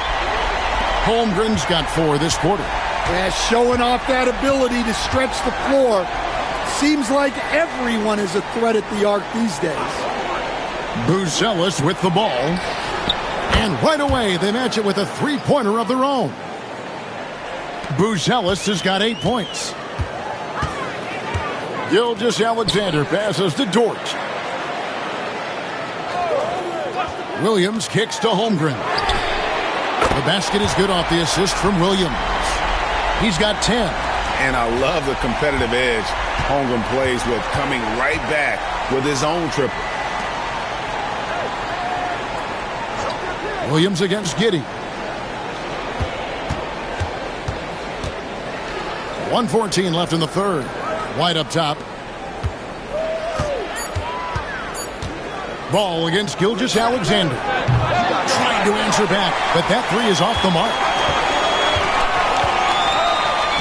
Holmgren's got 4 this quarter. Yeah, showing off that ability to stretch the floor. Seems like everyone is a threat at the arc these days. Buzelis with the ball. And right away, they match it with a 3-pointer of their own. Buzelis has got 8 points. Gilgeous-Alexander passes to Dort. Williams kicks to Holmgren. The basket is good off the assist from Williams. He's got 10. And I love the competitive edge Holmgren plays with, coming right back with his own triple. Williams against Giddey. 1:14 left in the third. White up top. Ball against Gilgeous-Alexander. Trying to answer back, but that 3 is off the mark.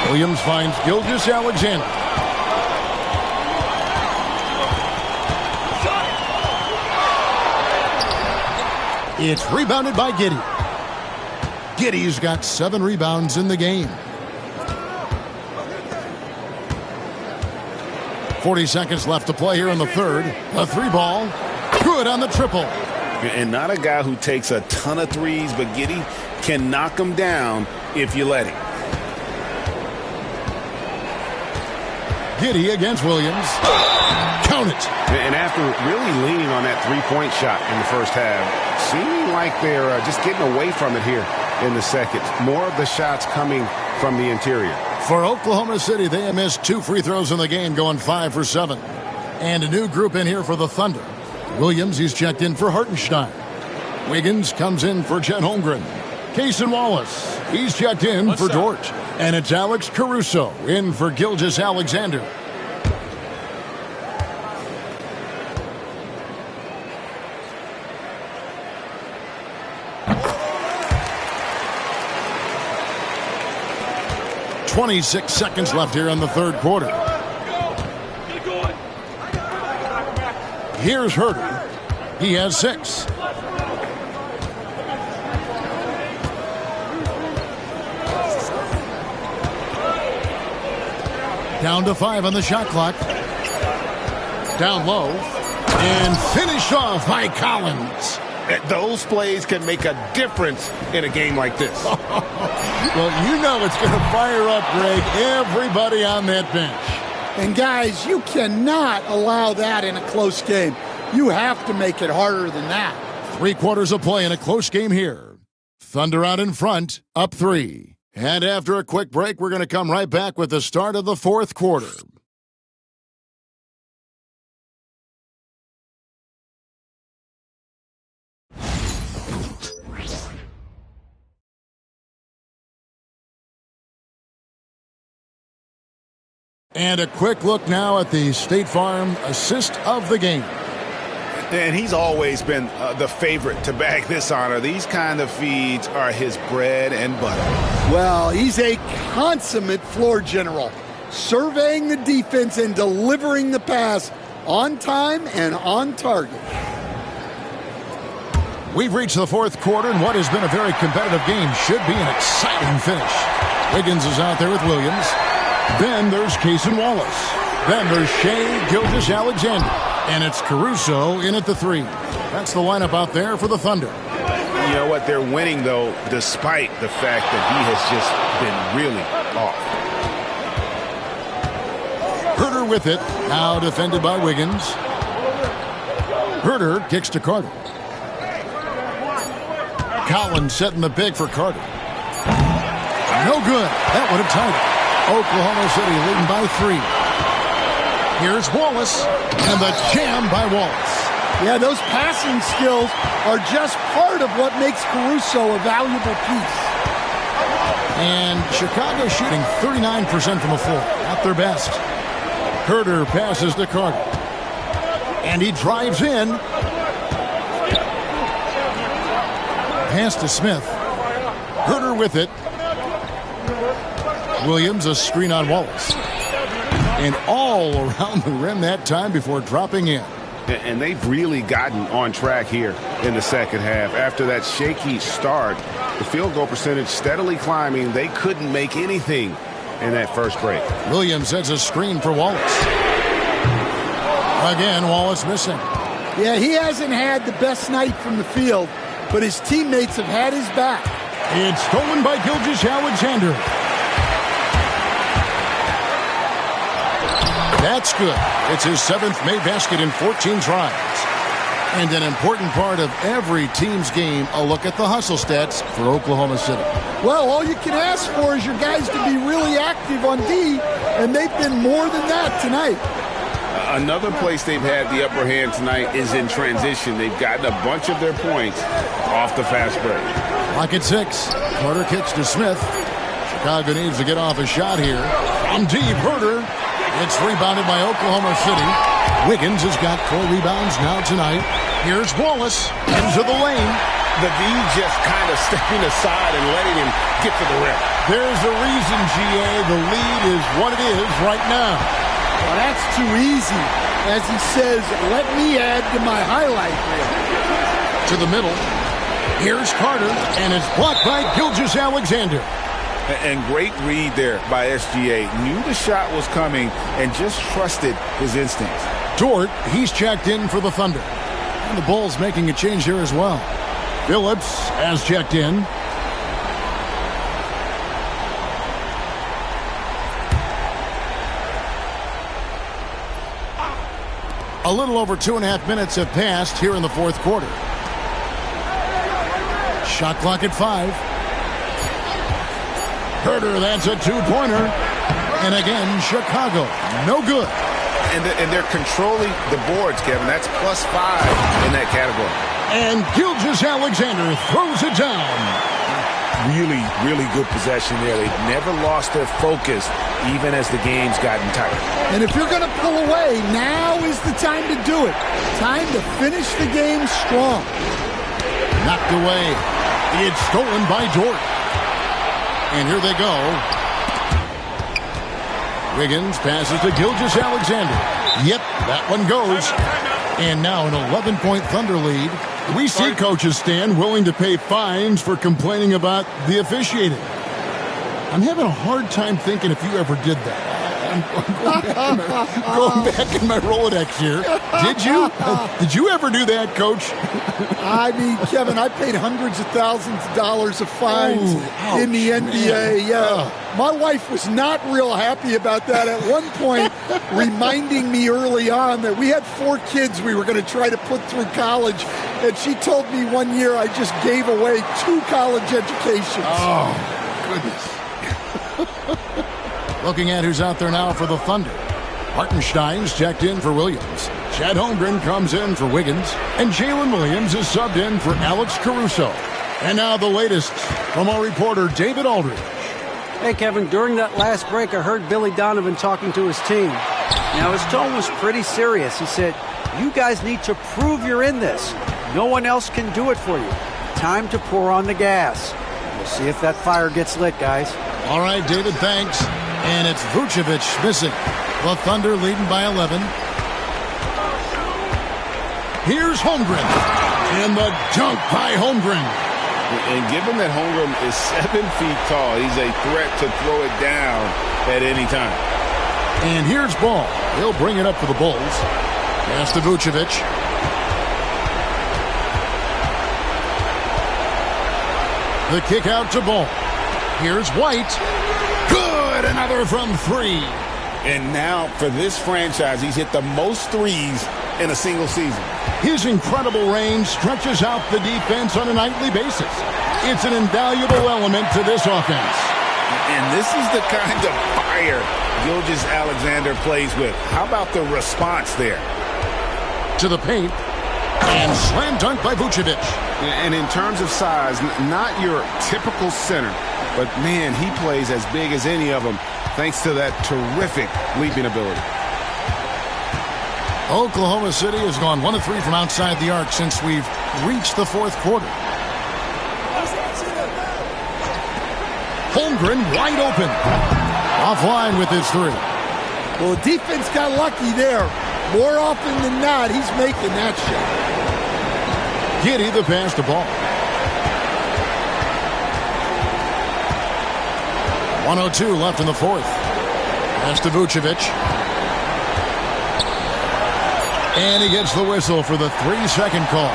Williams finds Gilgeous-Alexander. It's rebounded by Giddey. Giddey's got 7 rebounds in the game. 40 seconds left to play here in the third. A 3 ball. Good on the triple. And not a guy who takes a ton of threes, but Giddey can knock them down if you let him. Giddey against Williams. Count it. And after really leaning on that 3-point shot in the first half, seeming like they're just getting away from it here in the second. More of the shots coming from the interior. For Oklahoma City, they have missed 2 free throws in the game, going 5 for 7. And a new group in here for the Thunder. Williams, he's checked in for Hartenstein. Wiggins comes in for Chet Holmgren. Cason Wallace, he's checked in for Dort. And it's Alex Caruso in for Gilgeous-Alexander. .26 seconds left here in the third quarter. Here's Herter. He has 6. Down to 5 on the shot clock. Down low. And finished off by Collins. Those plays can make a difference in a game like this. Well, you know it's going to fire up, Greg, everybody on that bench. And guys, you cannot allow that in a close game. You have to make it harder than that. 3 quarters of play in a close game here. Thunder out in front, up 3. And after a quick break, we're going to come right back with the start of the fourth quarter. And a quick look now at the State Farm assist of the game. And he's always been the favorite to bag this honor. These kind of feeds are his bread and butter. Well, he's a consummate floor general, surveying the defense and delivering the pass on time and on target. We've reached the fourth quarter, and what has been a very competitive game should be an exciting finish. Wiggins is out there with Williams. Then there's Cason Wallace. Then there's Shai Gilgeous-Alexander. And it's Caruso in at the 3. That's the lineup out there for the Thunder. You know what? They're winning, though, despite the fact that he has just been really off. Herter with it. Now defended by Wiggins. Herter kicks to Carter. Collins setting the pick for Carter. No good. That would have tied it. Oklahoma City leading by 3. Here's Wallace, and the jam by Wallace. Yeah, those passing skills are just part of what makes Caruso a valuable piece. And Chicago shooting 39% from the floor. At their best. Herter passes to Carter. And he drives in. Pass to Smith. Herter with it. Williams, a screen on Wallace. And all around the rim that time before dropping in. And they've really gotten on track here in the second half. After that shaky start, the field goal percentage steadily climbing. They couldn't make anything in that first break. Williams sets a screen for Wallace. Again, Wallace missing. Yeah, he hasn't had the best night from the field, but his teammates have had his back. It's stolen by Gilgeous-Alexander. That's good. It's his 7th made basket in 14 tries. And an important part of every team's game, a look at the hustle stats for Oklahoma City. Well, all you can ask for is your guys to be really active on D, and they've been more than that tonight. Another place they've had the upper hand tonight is in transition. They've gotten a bunch of their points off the fast break. Clock at 6. Carter kicks to Smith. Chicago needs to get off a shot here. From deep, Herter. It's rebounded by Oklahoma City. Wiggins has got 4 rebounds now tonight. Here's Wallace into the lane. The D just kind of stepping aside and letting him get to the rim. There's a reason, GA. The lead is what it is right now. Well, that's too easy. As he says, let me add to my highlight reel. To the middle. Here's Carter, and it's blocked by Gilgeous-Alexander. And great read there by SGA. Knew the shot was coming and just trusted his instincts. Dort, he's checked in for the Thunder. And the Bulls making a change here as well. Phillips has checked in. A little over 2.5 minutes have passed here in the fourth quarter. Shot clock at 5. Herter, that's a 2-pointer. And again, Chicago, no good. And they're controlling the boards, Kevin. That's +5 in that category. And Gilgeous-Alexander throws it down. Really, really good possession there. They've never lost their focus, even as the game's gotten tighter. And if you're going to pull away, now is the time to do it. Time to finish the game strong. Knocked away. It's stolen by Dort. And here they go. Wiggins passes to Gilgeous-Alexander. Yep, that one goes. And now an 11-point Thunder lead. We see coaches stand willing to pay fines for complaining about the officiating. I'm having a hard time thinking if you ever did that. I'm going back in my Rolodex here. Did you? Did you ever do that, Coach? I mean, Kevin, I paid hundreds of thousands of dollars of fines in the NBA. Yeah. My wife was not real happy about that at one point, reminding me early on that we had 4 kids we were going to try to put through college. And she told me one year I just gave away 2 college educations. Oh, goodness. Looking at who's out there now for the Thunder. Hartenstein's checked in for Williams. Chad Holmgren comes in for Wiggins. And Jalen Williams is subbed in for Alex Caruso. And now the latest from our reporter, David Aldridge. Hey, Kevin, during that last break, I heard Billy Donovan talking to his team. Now, his tone was pretty serious. He said, you guys need to prove you're in this. No one else can do it for you. Time to pour on the gas. We'll see if that fire gets lit, guys. All right, David, thanks. And it's Vucevic missing. The Thunder leading by 11. Here's Holmgren. And the dunk by Holmgren. And given that Holmgren is 7 feet tall, he's a threat to throw it down at any time. And here's Ball. He'll bring it up for the Bulls. Pass to Vucevic. The kick out to Ball. Here's White. Good. Another from 3. And now for this franchise, he's hit the most threes in a single season. His incredible range stretches out the defense on a nightly basis. It's an invaluable element to this offense. And this is the kind of fire Gilgeous-Alexander plays with. How about the response there? To the paint. And slam dunk by Vucevic. And in terms of size, not your typical center. But, man, he plays as big as any of them thanks to that terrific leaping ability. Oklahoma City has gone 1 of 3 from outside the arc since we've reached the fourth quarter. Holmgren wide open. Offline with his 3. Well, the defense got lucky there. More often than not, he's making that shot. Giddey the pass to Ball. 1:02 left in the fourth. Pass to Vucevic. And he gets the whistle for the 3-second call.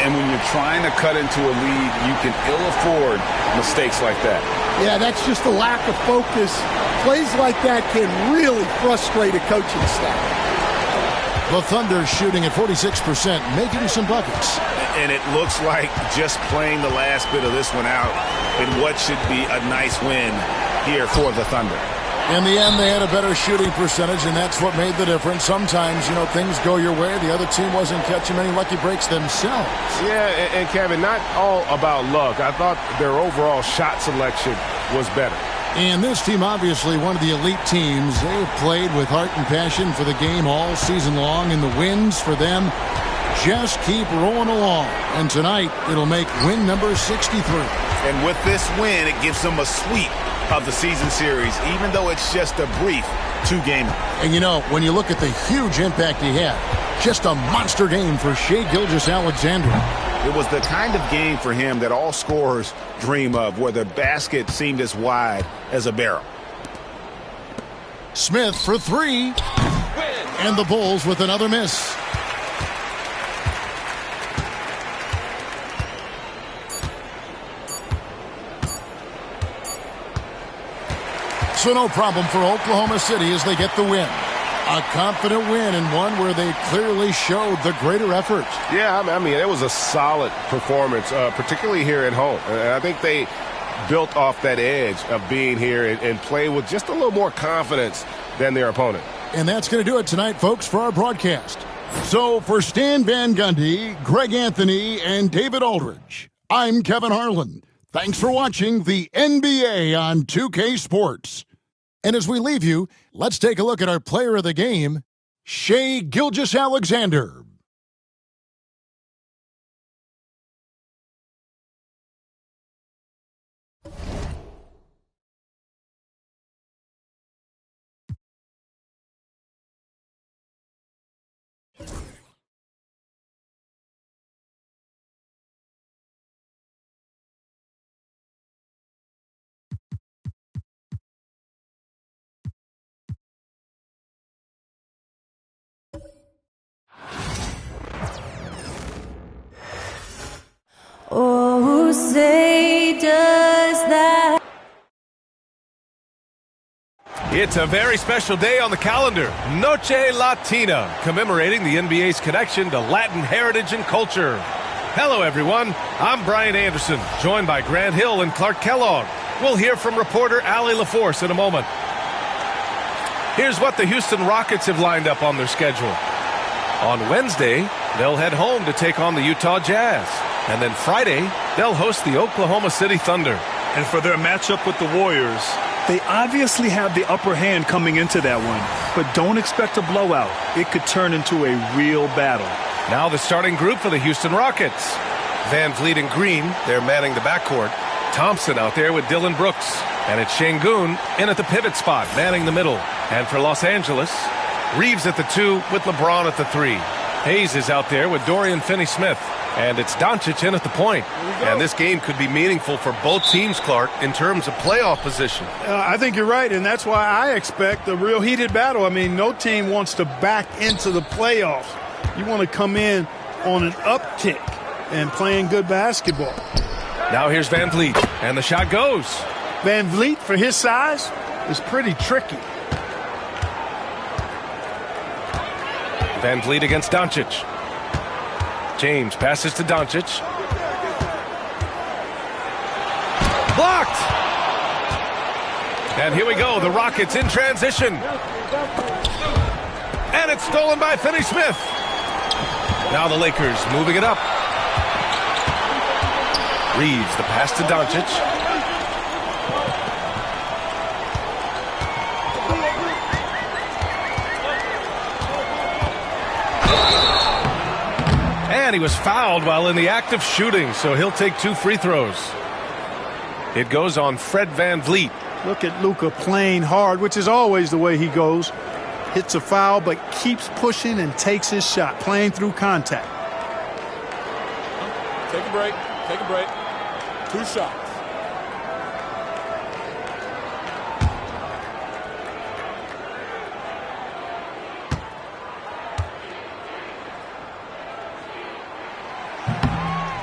And when you're trying to cut into a lead, you can ill afford mistakes like that. Yeah, that's just a lack of focus. Plays like that can really frustrate a coaching staff. The Thunder shooting at 46%, making some buckets. And it looks like just playing the last bit of this one out in what should be a nice win here for the Thunder. In the end, they had a better shooting percentage, and that's what made the difference. Sometimes, things go your way. The other team wasn't catching many lucky breaks themselves. Yeah, and Kevin, not all about luck. I thought their overall shot selection was better. And this team, obviously one of the elite teams. They have played with heart and passion for the game all season long, and the wins for them just keep rolling along. And tonight, it'll make win number 63. And with this win, it gives them a sweep of the season series, even though it's just a brief 2-gamer. And when you look at the huge impact he had, just a monster game for Shai Gilgeous-Alexander. It was the kind of game for him that all scorers dream of, where the basket seemed as wide as a barrel. Smith for 3. And the Bulls with another miss. So no problem for Oklahoma City as they get the win. A confident win, and one where they clearly showed the greater effort. Yeah, I mean, it was a solid performance, particularly here at home. And I think they built off that edge of being here and play with just a little more confidence than their opponent. And that's going to do it tonight, folks, for our broadcast. So for Stan Van Gundy, Greg Anthony, and David Aldridge, I'm Kevin Harlan. Thanks for watching the NBA on 2K Sports. And as we leave you, let's take a look at our player of the game, Shai Gilgeous-Alexander. Oh, say does that. It's a very special day on the calendar, Noche Latina, commemorating the NBA's connection to Latin heritage and culture. Hello, everyone. I'm Brian Anderson, joined by Grant Hill and Clark Kellogg. We'll hear from reporter Allie LaForce in a moment. Here's what the Houston Rockets have lined up on their schedule. On Wednesday, they'll head home to take on the Utah Jazz. And then Friday, they'll host the Oklahoma City Thunder. And for their matchup with the Warriors, they obviously have the upper hand coming into that one. But don't expect a blowout. It could turn into a real battle. Now the starting group for the Houston Rockets. Van Vliet and Green, they're manning the backcourt. Thompson out there with Dylan Brooks. And it's Şengün in at the pivot spot, manning the middle. And for Los Angeles, Reeves at the 2 with LeBron at the 3. Hayes is out there with Dorian Finney-Smith. And it's Doncic in at the point. And this game could be meaningful for both teams, Clark, in terms of playoff position. I think you're right, and that's why I expect a real heated battle. I mean, no team wants to back into the playoffs. You want to come in on an uptick and playing good basketball. Now here's Van Vliet, and the shot goes. Van Vliet, for his size, is pretty tricky. Van Vliet against Doncic. James passes to Doncic. Blocked! And here we go, the Rockets in transition. And it's stolen by Finney-Smith. Now the Lakers moving it up. Reeves, the pass to Doncic. And he was fouled while in the act of shooting, so he'll take 2 free throws. It goes on Fred Van Vliet. Look at Luka playing hard, which is always the way he goes. Hits a foul, but keeps pushing and takes his shot, playing through contact. Take a break. Take a break. 2 shots.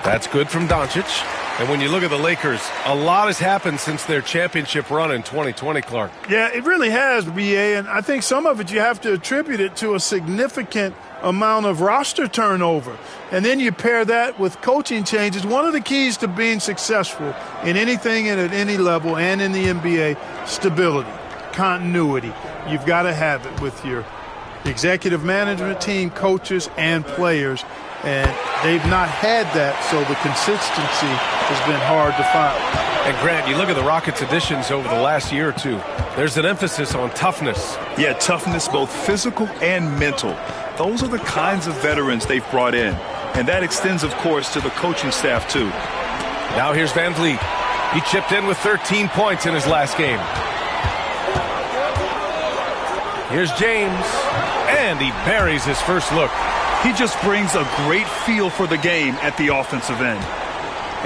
That's good from Doncic. And when you look at the Lakers, a lot has happened since their championship run in 2020, Clark. Yeah, it really has, BA, and I think some of it you have to attribute it to a significant amount of roster turnover. And then you pair that with coaching changes. One of the keys to being successful in anything and at any level and in the NBA, stability, continuity. You've got to have it with your executive management team, coaches, and players. And they've not had that, so the consistency has been hard to find. And Grant, you look at the Rockets' additions over the last year or two. There's an emphasis on toughness. Yeah, toughness, both physical and mental. Those are the kinds of veterans they've brought in. And that extends, of course, to the coaching staff, too. Now here's Van Vliet. He chipped in with 13 points in his last game. Here's James. And he buries his first look. He just brings a great feel for the game at the offensive end.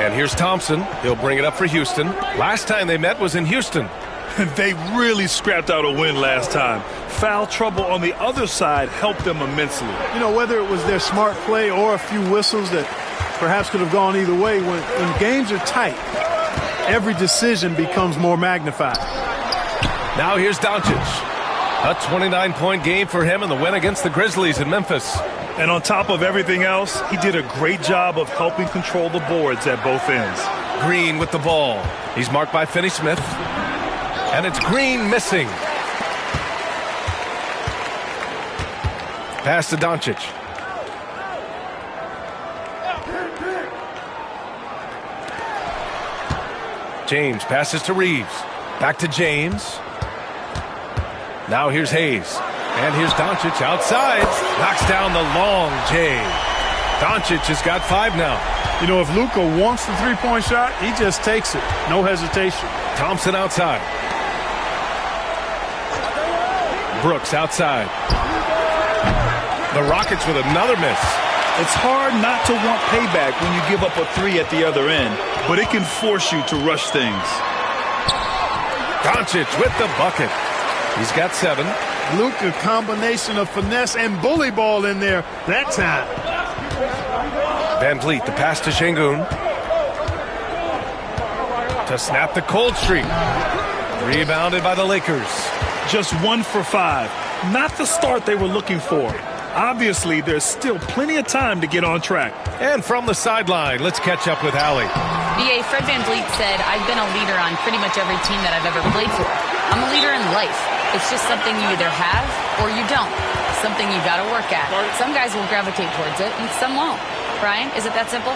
And here's Thompson. He'll bring it up for Houston. Last time they met was in Houston. They really scrapped out a win last time. Foul trouble on the other side helped them immensely. You know, whether it was their smart play or a few whistles that perhaps could have gone either way, when games are tight, every decision becomes more magnified. Now here's Doncic. A 29-point game for him in the win against the Grizzlies in Memphis. And on top of everything else, he did a great job of helping control the boards at both ends. Green with the ball. He's marked by Finney-Smith. And it's Green missing. Pass to Doncic. James passes to Reeves. Back to James. Now here's Hayes. And here's Doncic outside. Knocks down the long J. Doncic has got 5 now. You know, if Luka wants the three-point shot, he just takes it. No hesitation. Thompson outside. Brooks outside. The Rockets with another miss. It's hard not to want payback when you give up a 3 at the other end, but it can force you to rush things. Doncic with the bucket. He's got 7. Luka, combination of finesse and bully ball in there that time. Van Vliet, the pass to Şengün. To snap the cold streak. Rebounded by the Lakers. Just 1 for 5. Not the start they were looking for. Obviously, there's still plenty of time to get on track. And from the sideline, let's catch up with Allie. BA, Fred Van Vliet said, I've been a leader on pretty much every team that I've ever played for. I'm a leader in life. It's just something you either have or you don't. Something you got to work at. Some guys will gravitate towards it and some won't. Brian, is it that simple?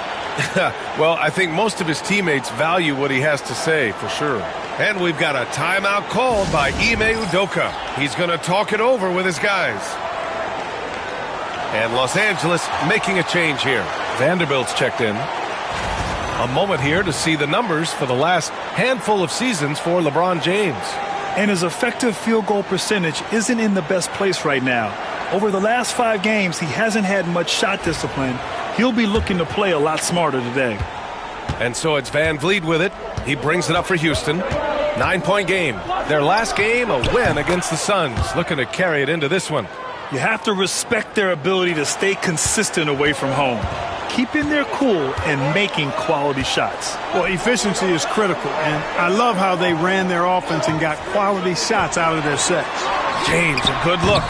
Well, I think most of his teammates value what he has to say, for sure. And we've got a timeout called by Ime Udoka. He's going to talk it over with his guys. And Los Angeles making a change here. Vanderbilt's checked in. A moment here to see the numbers for the last handful of seasons for LeBron James. And his effective field goal percentage isn't in the best place right now. Over the last 5 games, he hasn't had much shot discipline. He'll be looking to play a lot smarter today. And so it's Van Vliet with it. He brings it up for Houston. 9-point game. Their last game, a win against the Suns. Looking to carry it into this one. You have to respect their ability to stay consistent away from home. keeping their cool and making quality shots. Well, efficiency is critical, and I love how they ran their offense and got quality shots out of their sets. James, a good look.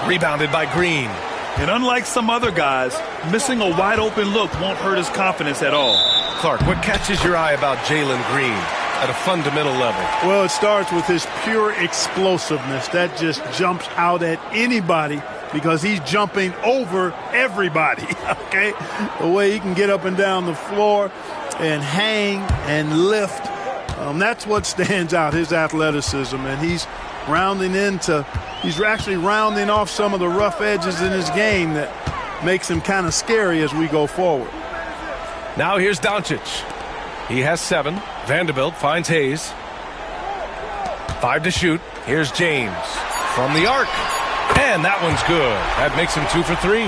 Rebounded by Green. And unlike some other guys, missing a wide-open look won't hurt his confidence at all. Clark, what catches your eye about Jalen Green at a fundamental level? Well, it starts with his pure explosiveness. That just jumps out at anybody because he's jumping over everybody, okay? The way he can get up and down the floor and hang and lift, that's what stands out, his athleticism. And he's actually rounding off some of the rough edges in his game that makes him kind of scary as we go forward. Now here's Doncic. He has 7. Vanderbilt finds Hayes. 5 to shoot. Here's James from the arc. And that one's good. That makes him 2 for 3.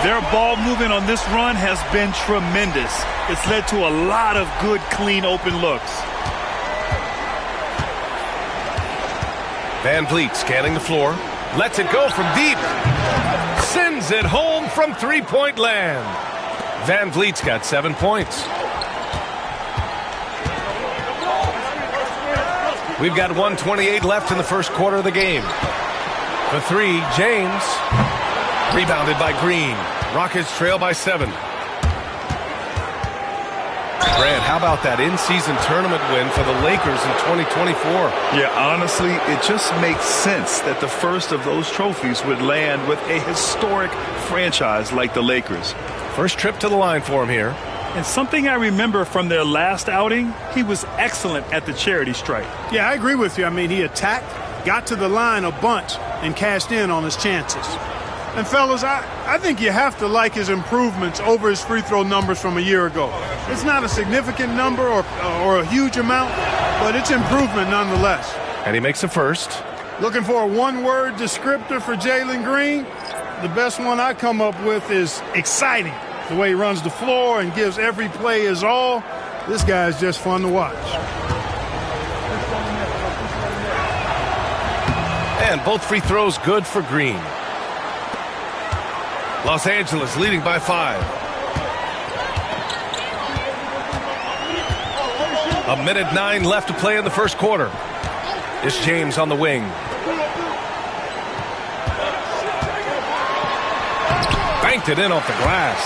Their ball movement on this run has been tremendous. It's led to a lot of good, clean, open looks. Van Vliet scanning the floor. Lets it go from deep. Sends it home from three-point land. Van Vliet's got 7 points. We've got 1:28 left in the first quarter of the game. For 3, James. Rebounded by Green. Rockets trail by 7. Grant, how about that in-season tournament win for the Lakers in 2024? Yeah, honestly, it just makes sense that the first of those trophies would land with a historic franchise like the Lakers. First trip to the line for him here. And something I remember from their last outing, he was excellent at the charity stripe. Yeah, I agree with you. I mean, he attacked, got to the line a bunch, and cashed in on his chances. And, fellas, I think you have to like his improvements over his free throw numbers from a year ago. It's not a significant number or a huge amount, but it's improvement nonetheless. And he makes the first. Looking for a one-word descriptor for Jalen Green? The best one I come up with is exciting. The way he runs the floor and gives every play his all. This guy is just fun to watch. And both free throws good for Green. Los Angeles leading by 5. A minute 9 left to play in the first quarter. It's James on the wing. Banked it in off the glass.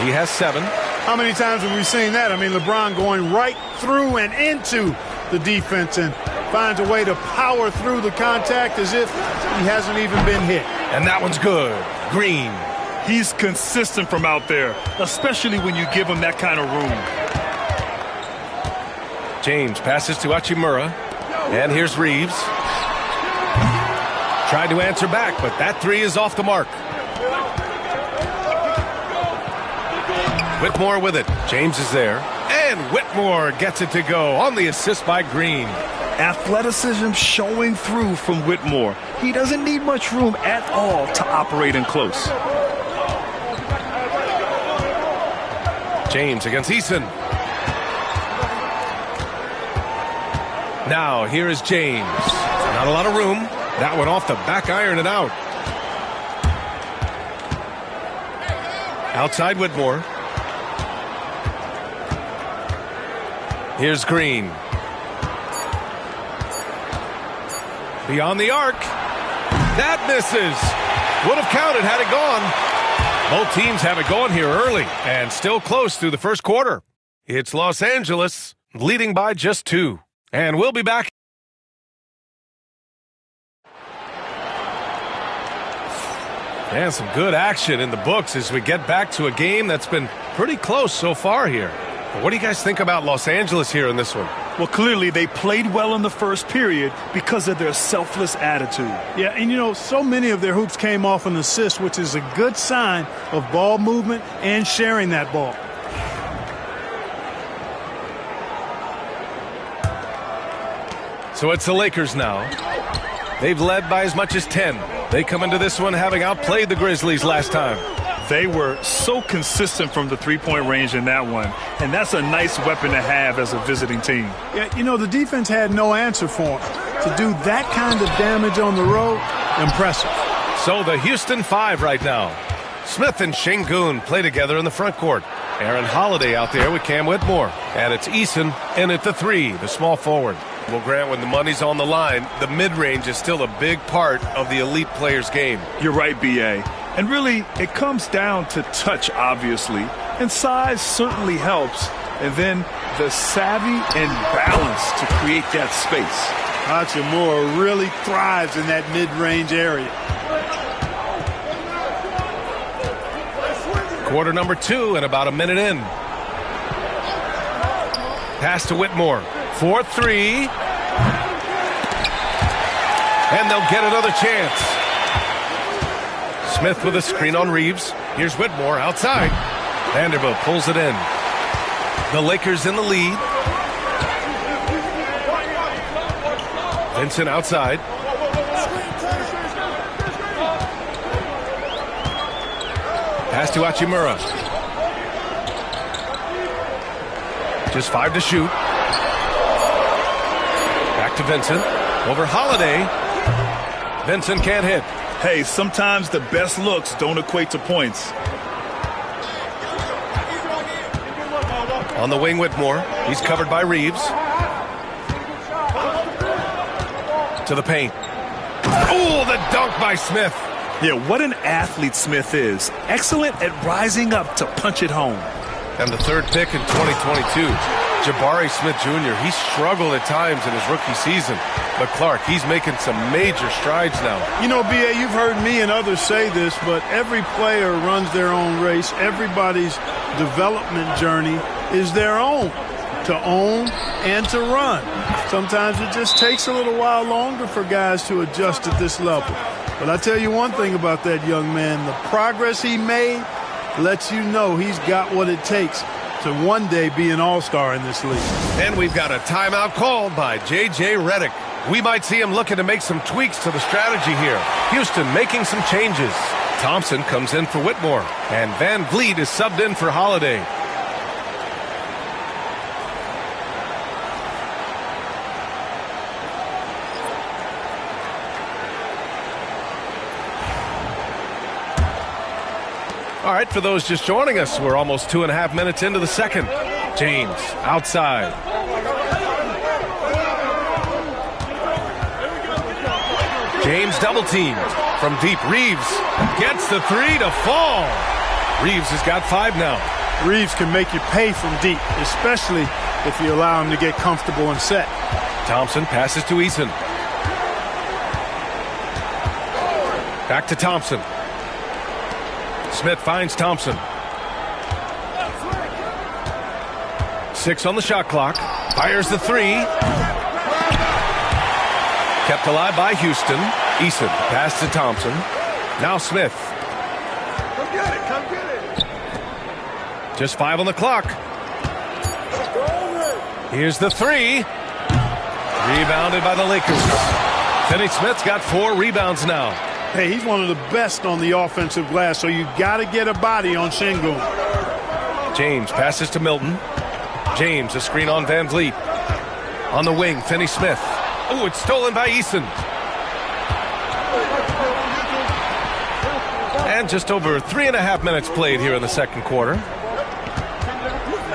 He has 7. How many times have we seen that? I mean, LeBron going right through and into the defense and finds a way to power through the contact as if he hasn't even been hit. And that one's good. Green. He's consistent from out there, especially when you give him that kind of room. James passes to Hachimura. And here's Reeves. Tried to answer back, but that 3 is off the mark. Whitmore with it. James is there. And Whitmore gets it to go on the assist by Green. Athleticism showing through from Whitmore. He doesn't need much room at all to operate in close. James against Eason. Now here is James. Not a lot of room. That one off the back iron and out. Outside Whitmore. Here's Green. Beyond the arc. That misses. Would have counted had it gone. Both teams have it going here early and still close through the first quarter. It's Los Angeles leading by just 2. And we'll be back. And some good action in the books as we get back to a game that's been pretty close so far here. But what do you guys think about Los Angeles here in this one? Well, clearly they played well in the first period because of their selfless attitude. Yeah, and you know, so many of their hoops came off an assist, which is a good sign of ball movement and sharing that ball. So it's the Lakers now. They've led by as much as 10. They come into this one having outplayed the Grizzlies last time. They were so consistent from the three-point range in that one, and that's a nice weapon to have as a visiting team. Yeah, you know, the defense had no answer for them. To do that kind of damage on the road, impressive. So the Houston 5 right now. Smith and Şengün play together in the front court. Aaron Holiday out there with Cam Whitmore. And it's Eason in at the 3, the small forward. Well, Grant, when the money's on the line, the mid-range is still a big part of the elite player's game. You're right, B.A. And really, it comes down to touch, obviously. And size certainly helps. And then the savvy and balance to create that space. Hachimura really thrives in that mid-range area. Quarter number 2 and about a minute in. Pass to Whitmore. 4-3. And they'll get another chance. Smith with a screen on Reeves. Here's Whitmore outside. Vanderbilt pulls it in. The Lakers in the lead. Vincent outside. Pass to Hachimura. Just 5 to shoot. Back to Vincent. Over Holiday. Vincent can't hit. Hey, sometimes the best looks don't equate to points. On the wing, Whitmore. He's covered by Reeves. To the paint. Oh, the dunk by Smith. Yeah, what an athlete Smith is. Excellent at rising up to punch it home. And the third pick in 2022, Jabari Smith Jr. He struggled at times in his rookie season. But Clark, he's making some major strides now. You know, B.A., you've heard me and others say this, but every player runs their own race. Everybody's development journey is their own, to own and to run. Sometimes it just takes a little while longer for guys to adjust at this level. But I tell you one thing about that young man, the progress he made lets you know he's got what it takes to one day be an all-star in this league. And we've got a timeout called by J.J. Redick. We might see him looking to make some tweaks to the strategy here. Houston making some changes. Thompson comes in for Whitmore, and Van Vliet is subbed in for Holiday. All right, for those just joining us, we're almost 2.5 minutes into the second. James outside. James double teamed from deep. Reeves gets the 3 to fall. Reeves has got 5 now. Reeves can make you pay from deep, especially if you allow him to get comfortable and set. Thompson passes to Eason. Back to Thompson. Smith finds Thompson. 6 on the shot clock. Fires the 3. Kept alive by Houston. Eason pass to Thompson. Now Smith. Come get it, come get it. Just 5 on the clock. Here's the 3. Rebounded by the Lakers. Finney Smith's got 4 rebounds now. Hey, he's one of the best on the offensive glass, so you got to get a body on Şengün. James passes to Milton. James, a screen on Van Vliet. On the wing, Finney Smith. Oh, it's stolen by Eason. And just over 3.5 minutes played here in the second quarter.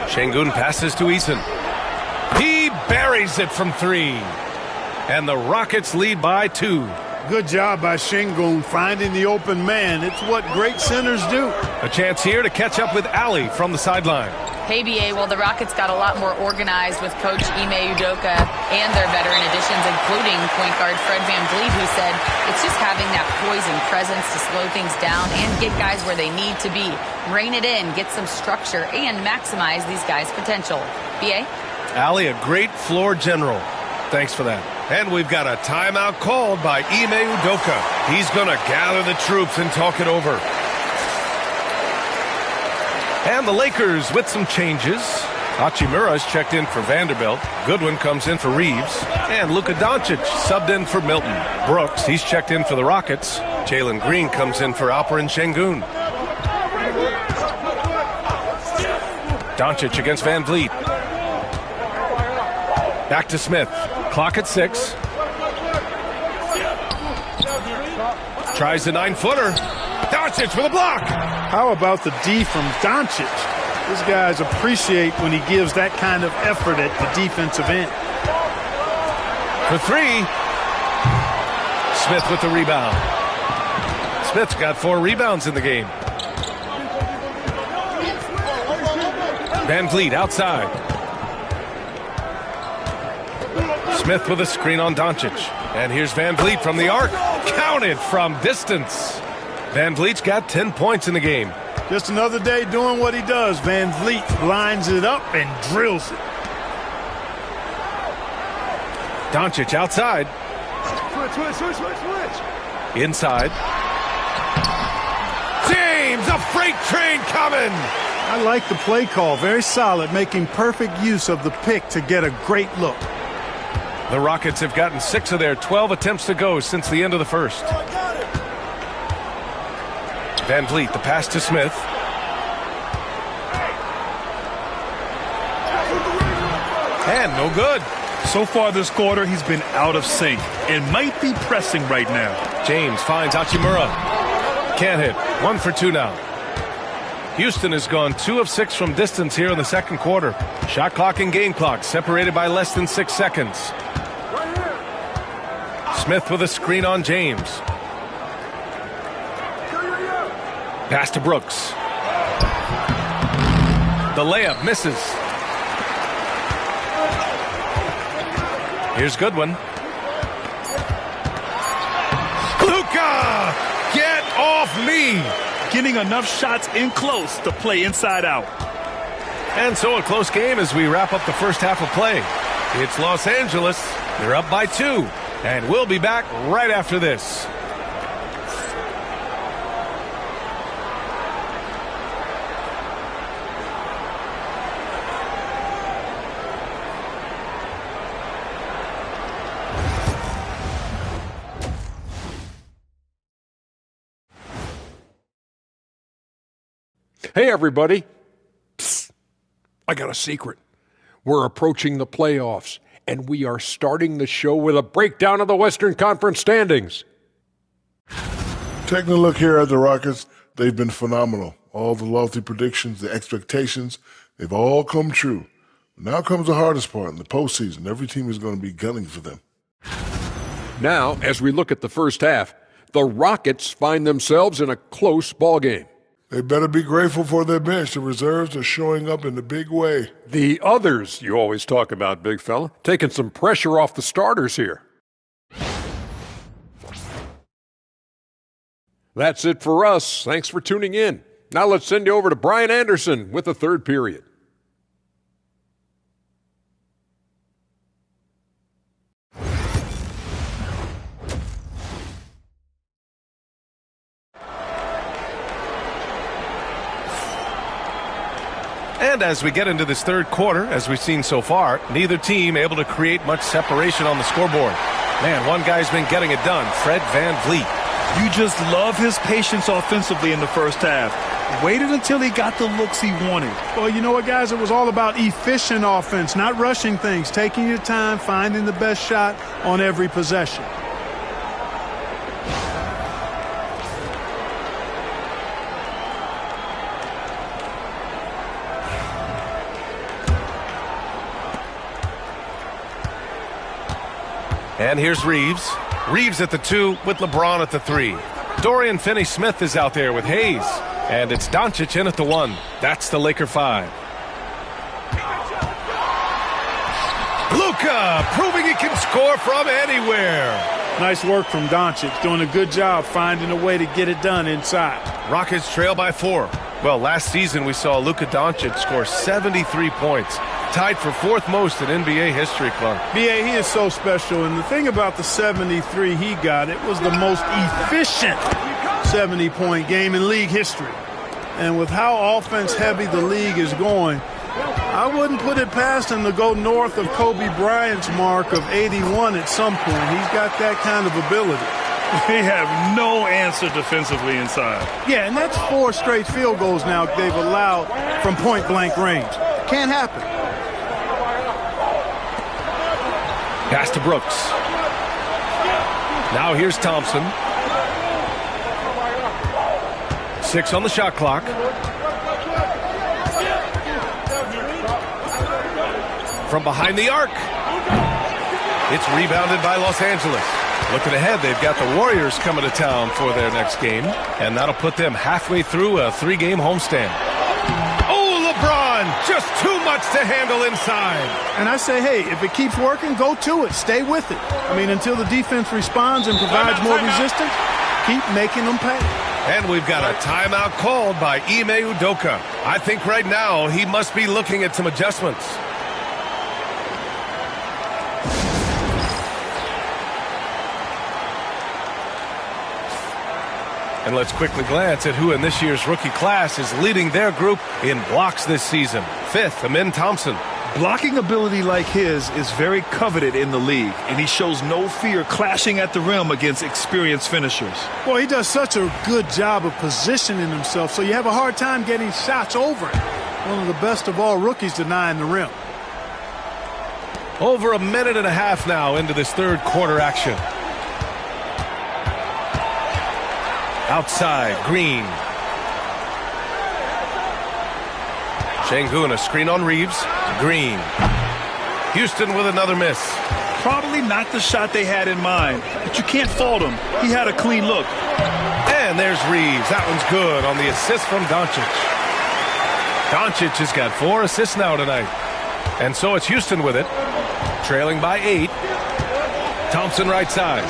Şengün passes to Eason. He buries it from 3. And the Rockets lead by 2. Good job by Şengün finding the open man. It's what great centers do. A chance here to catch up with Ali from the sideline. Hey, BA, well, the Rockets got a lot more organized with Coach Ime Udoka and their veteran additions, including point guard Fred Van Vliet, who said it's just having that poise and presence to slow things down and get guys where they need to be. Rein it in, get some structure, and maximize these guys' potential. BA? Ali, a great floor general. Thanks for that. And we've got a timeout called by Ime Udoka. He's going to gather the troops and talk it over. And the Lakers with some changes. Hachimura's checked in for Vanderbilt. Goodwin comes in for Reeves. And Luka Doncic subbed in for Milton. Brooks, he's checked in for the Rockets. Jalen Green comes in for Alperen Şengün. Doncic against Van Vliet. Back to Smith. Clock at 6. Tries the 9-footer. Doncic with a block. How about the D from Doncic? These guys appreciate when he gives that kind of effort at the defensive end. For three. Smith with the rebound. Smith's got 4 rebounds in the game. Van Vliet outside. Smith with a screen on Doncic. And here's Van Vliet from the arc. Counted from distance. Van Vliet's got 10 points in the game. Just another day doing what he does. Van Vliet lines it up and drills it. Doncic outside. Switch. Inside. James, a freight train coming. I like the play call. Very solid, making perfect use of the pick to get a great look. The Rockets have gotten 6 of their 12 attempts to go since the end of the first. Van Vliet, the pass to Smith. And no good. So far this quarter, he's been out of sync and might be pressing right now. James finds Hachimura. Can't hit. 1 for 2 now. Houston has gone 2 of 6 from distance here in the second quarter. Shot clock and game clock separated by less than 6 seconds. Smith with a screen on James. Pass to Brooks. The layup misses. Here's Goodwin. Luka! Get off me! Getting enough shots in close to play inside out. And so a close game as we wrap up the first half of play. It's Los Angeles. They're up by 2. And we'll be back right after this. Hey, everybody. Psst. I got a secret. We're approaching the playoffs, and we are starting the show with a breakdown of the Western Conference standings. Taking a look here at the Rockets, they've been phenomenal. All the lofty predictions, the expectations, they've all come true. Now comes the hardest part in the postseason. Every team is going to be gunning for them. Now, as we look at the first half, the Rockets find themselves in a close ballgame. They better be grateful for their bench. The reserves are showing up in a big way. The others you always talk about, big fella, taking some pressure off the starters here. That's it for us. Thanks for tuning in. Now let's send you over to Brian Anderson with the third period. And as we get into this third quarter, as we've seen so far, neither team able to create much separation on the scoreboard. Man, one guy's been getting it done, Fred Van Vliet. You just love his patience offensively in the first half. Waited until he got the looks he wanted. Well, you know what, guys? It was all about efficient offense, not rushing things, taking your time, finding the best shot on every possession. And here's Reeves. Reeves at the 2 with LeBron at the 3. Dorian Finney-Smith is out there with Hayes. And it's Doncic in at the 1. That's the Laker 5. Luka proving he can score from anywhere. Nice work from Doncic, doing a good job finding a way to get it done inside. Rockets trail by 4. Well, last season we saw Luka Doncic score 73 points. Tied for 4th most in NBA history, Clark. B.A., he is so special, and the thing about the 73 he got, it was the most efficient 70-point game in league history. And with how offense-heavy the league is going, I wouldn't put it past him to go north of Kobe Bryant's mark of 81 at some point. He's got that kind of ability. They have no answer defensively inside. Yeah, and that's 4 straight field goals now they've allowed from point-blank range. Can't happen. Pass to Brooks. Now here's Thompson. 6 on the shot clock. From behind the arc. It's rebounded by Los Angeles. Looking ahead, they've got the Warriors coming to town for their next game, and that'll put them halfway through a 3-game homestand. Oh, LeBron, just too much to handle inside. And I say, hey, if it keeps working, go to it. Stay with it. I mean, until the defense responds and provides more resistance, keep making them pay. And we've got a timeout called by Ime Udoka. I think right now he must be looking at some adjustments. And let's quickly glance at who in this year's rookie class is leading their group in blocks this season. 5th, Amin Thompson. Blocking ability like his is very coveted in the league, and he shows no fear clashing at the rim against experienced finishers. Well, he does such a good job of positioning himself, so you have a hard time getting shots over it. One of the best of all rookies denying the rim. Over a minute and a half now into this third quarter action. Outside, Green. Şengün, a screen on Reeves. Green. Houston with another miss. Probably not the shot they had in mind, but you can't fault him. He had a clean look. And there's Reeves. That one's good on the assist from Doncic. Doncic has got 4 assists now tonight. And so it's Houston with it. Trailing by 8. Thompson right side.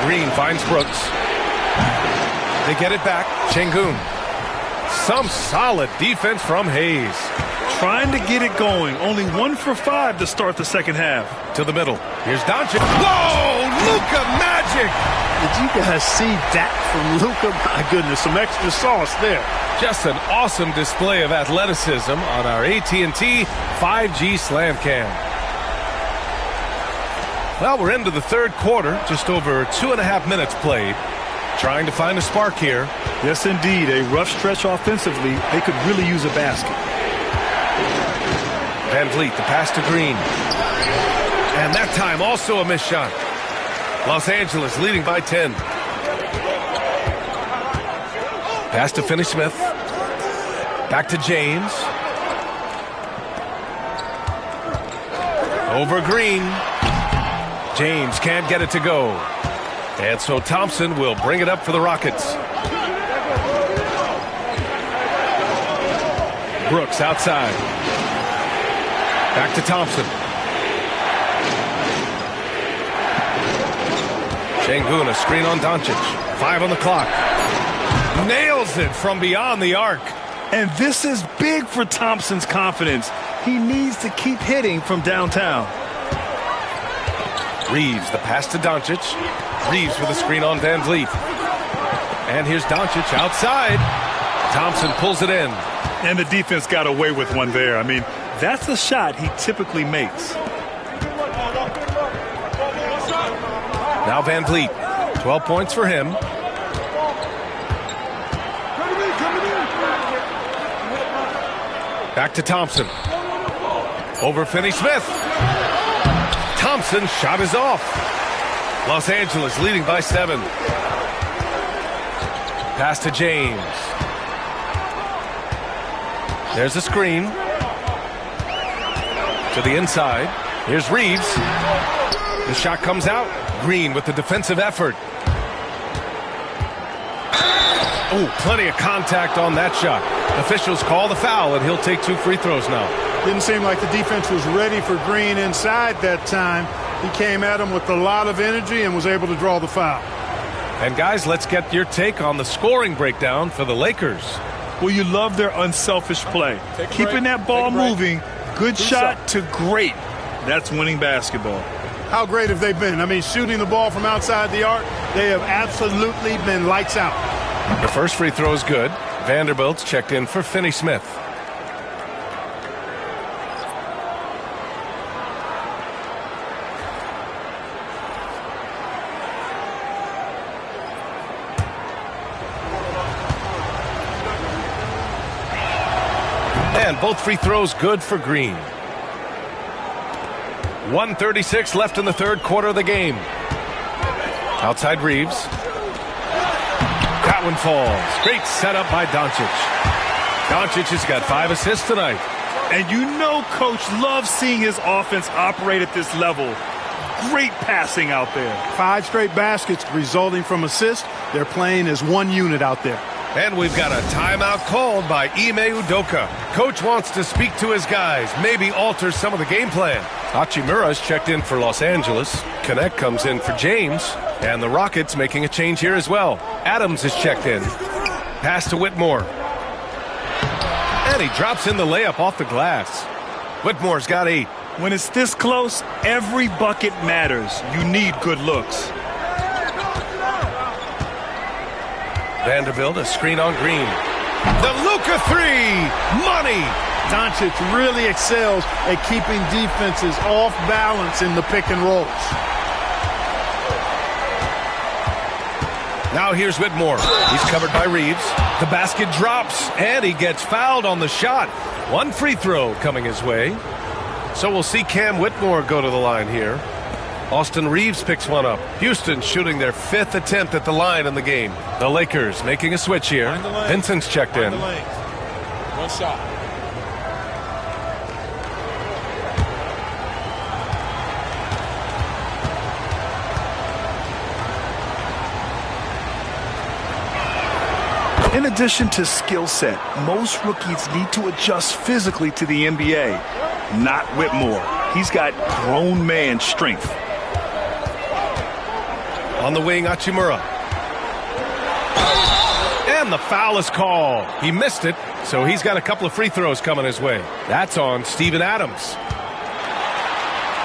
Green finds Brooks. They get it back. Şengün. Some solid defense from Hayes. Trying to get it going. Only 1 for 5 to start the second half. To the middle. Here's Doncic. Whoa! Luka magic! Did you guys see that from Luka? My goodness, some extra sauce there. Just an awesome display of athleticism on our AT&T 5G Slam Cam. Well, we're into the third quarter, just over 2.5 minutes played. Trying to find a spark here. Yes, indeed. A rough stretch offensively. They could really use a basket. Van Vliet, the pass to Green. And that time also a missed shot. Los Angeles leading by 10. Pass to Finney-Smith. Back to James. Over Green. James can't get it to go. And so Thompson will bring it up for the Rockets. Brooks outside. Back to Thompson. Şengün, a screen on Doncic. 5 on the clock. Nails it from beyond the arc. And this is big for Thompson's confidence. He needs to keep hitting from downtown. Reeves, the pass to Doncic. Reeves with a screen on Van Vliet. And here's Doncic outside. Thompson pulls it in. And the defense got away with one there. I mean, that's the shot he typically makes. Now Van Vliet. 12 points for him. Back to Thompson. Over Finney-Smith. Thompson's shot is off. Los Angeles leading by 7. Pass to James. There's a screen. To the inside. Here's Reeves. The shot comes out. Green with the defensive effort. Oh, plenty of contact on that shot. Officials call the foul, and he'll take 2 free throws now. Didn't seem like the defense was ready for Green inside that time. He came at him with a lot of energy and was able to draw the foul. And guys, let's get your take on the scoring breakdown for the Lakers. Well, you love their unselfish play. Keeping that ball moving, good shot to great. That's winning basketball. How great have they been? I mean, shooting the ball from outside the arc, they have absolutely been lights out. The first free throw is good. Vanderbilt's checked in for Finney-Smith. And both free throws good for Green. 1:36 left in the third quarter of the game. Outside Reeves. one falls. Great setup by Doncic. Doncic has got 5 assists tonight. And you know Coach loves seeing his offense operate at this level. Great passing out there. 5 straight baskets resulting from assists. They're playing as one unit out there. And we've got a timeout called by Ime Udoka. Coach wants to speak to his guys, maybe alter some of the game plan. Hachimura's checked in for Los Angeles. Connect comes in for James. And the Rockets making a change here as well. Adams is checked in. Pass to Whitmore. And he drops in the layup off the glass. Whitmore's got 8. When it's this close, every bucket matters. You need good looks. Vanderbilt, a screen on Green. The Luka 3, money. Doncic really excels at keeping defenses off balance in the pick and rolls. Now here's Whitmore. He's covered by Reeves. The basket drops, and he gets fouled on the shot. 1 free throw coming his way. So we'll see Cam Whitmore go to the line here. Austin Reeves picks one up. Houston shooting their 5th attempt at the line in the game. The Lakers making a switch here. Vincent's checked in. One shot. In addition to skill set, most rookies need to adjust physically to the NBA. Not Whitmore. He's got grown man strength. On the wing, Hachimura. And the foul is called. He missed it, so he's got a couple of free throws coming his way. That's on Steven Adams.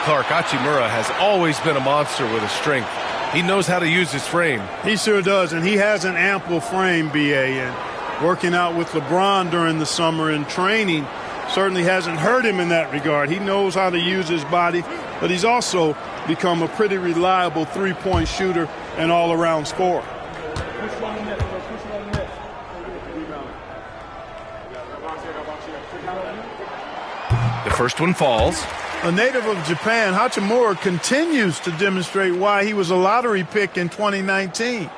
Clark, Hachimura has always been a monster with his strength. He knows how to use his frame. He sure does, and he has an ample frame, B.A. And working out with LeBron during the summer and training certainly hasn't hurt him in that regard. He knows how to use his body, but he's also become a pretty reliable three-point shooter and all-around scorer. The first one falls. A native of Japan, Hachimura continues to demonstrate why he was a lottery pick in 2019.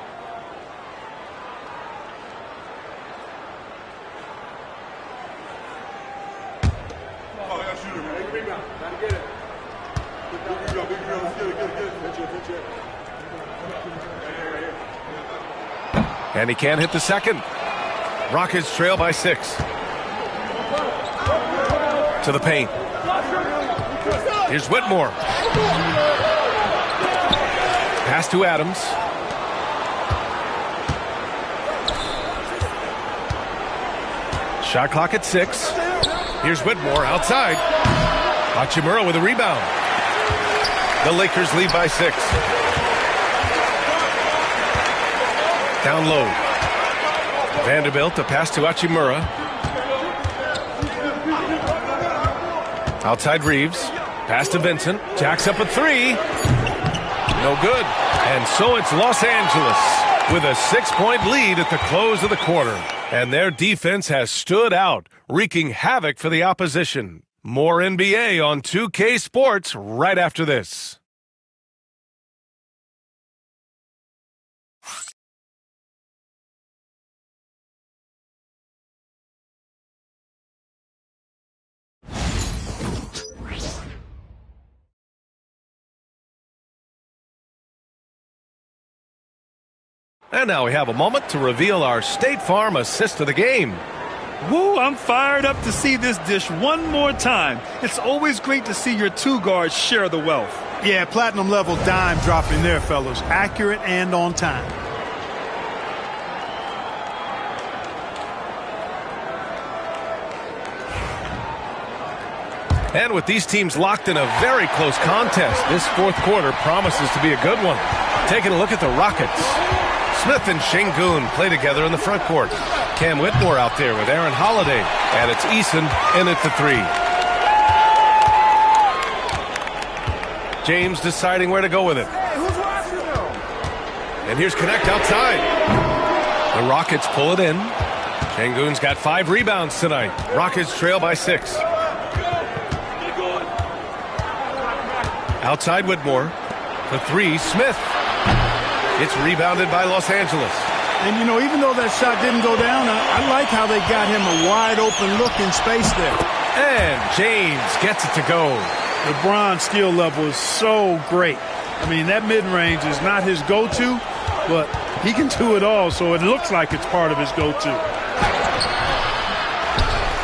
And he can't hit the second. Rockets trail by 6. To the paint. Here's Whitmore. Pass to Adams. Shot clock at 6. Here's Whitmore outside. Hachimura with a rebound. The Lakers lead by 6. Down low. Vanderbilt, a pass to Hachimura. Outside Reeves. Pass to Vincent. Jacks up a 3. No good. And so it's Los Angeles with a 6-point lead at the close of the quarter. And their defense has stood out, wreaking havoc for the opposition. More NBA on 2K Sports right after this. And now we have a moment to reveal our State Farm assist of the game. Woo, I'm fired up to see this dish one more time. It's always great to see your two guards share the wealth. Yeah, platinum level dime dropping there, fellas. Accurate and on time. And with these teams locked in a very close contest, this fourth quarter promises to be a good one. Taking a look at the Rockets. Smith and Şengün play together in the front court. Cam Whitmore out there with Aaron Holiday. And it's Eason in at the 3. James deciding where to go with it. And here's Connect outside. The Rockets pull it in. Şengün's got 5 rebounds tonight. Rockets trail by 6. Outside Whitmore. The 3, Smith. It's rebounded by Los Angeles. And, you know, even though that shot didn't go down, I like how they got him a wide-open look in space there. And James gets it to go. LeBron's skill level is so great. I mean, that mid-range is not his go-to, but he can do it all, so it looks like it's part of his go-to.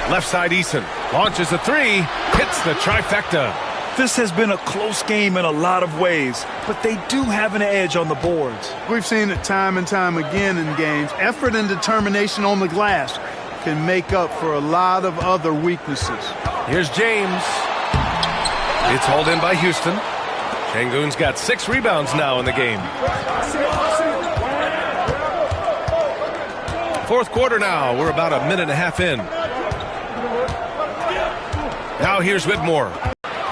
Left side Eason launches a three, hits the trifecta. This has been a close game in a lot of ways, but they do have an edge on the boards. We've seen it time and time again in games. Effort and determination on the glass can make up for a lot of other weaknesses. Here's James. It's hauled in by Houston. Şengün's got 6 rebounds now in the game. Fourth quarter now. We're about a minute and a half in. Now here's Whitmore.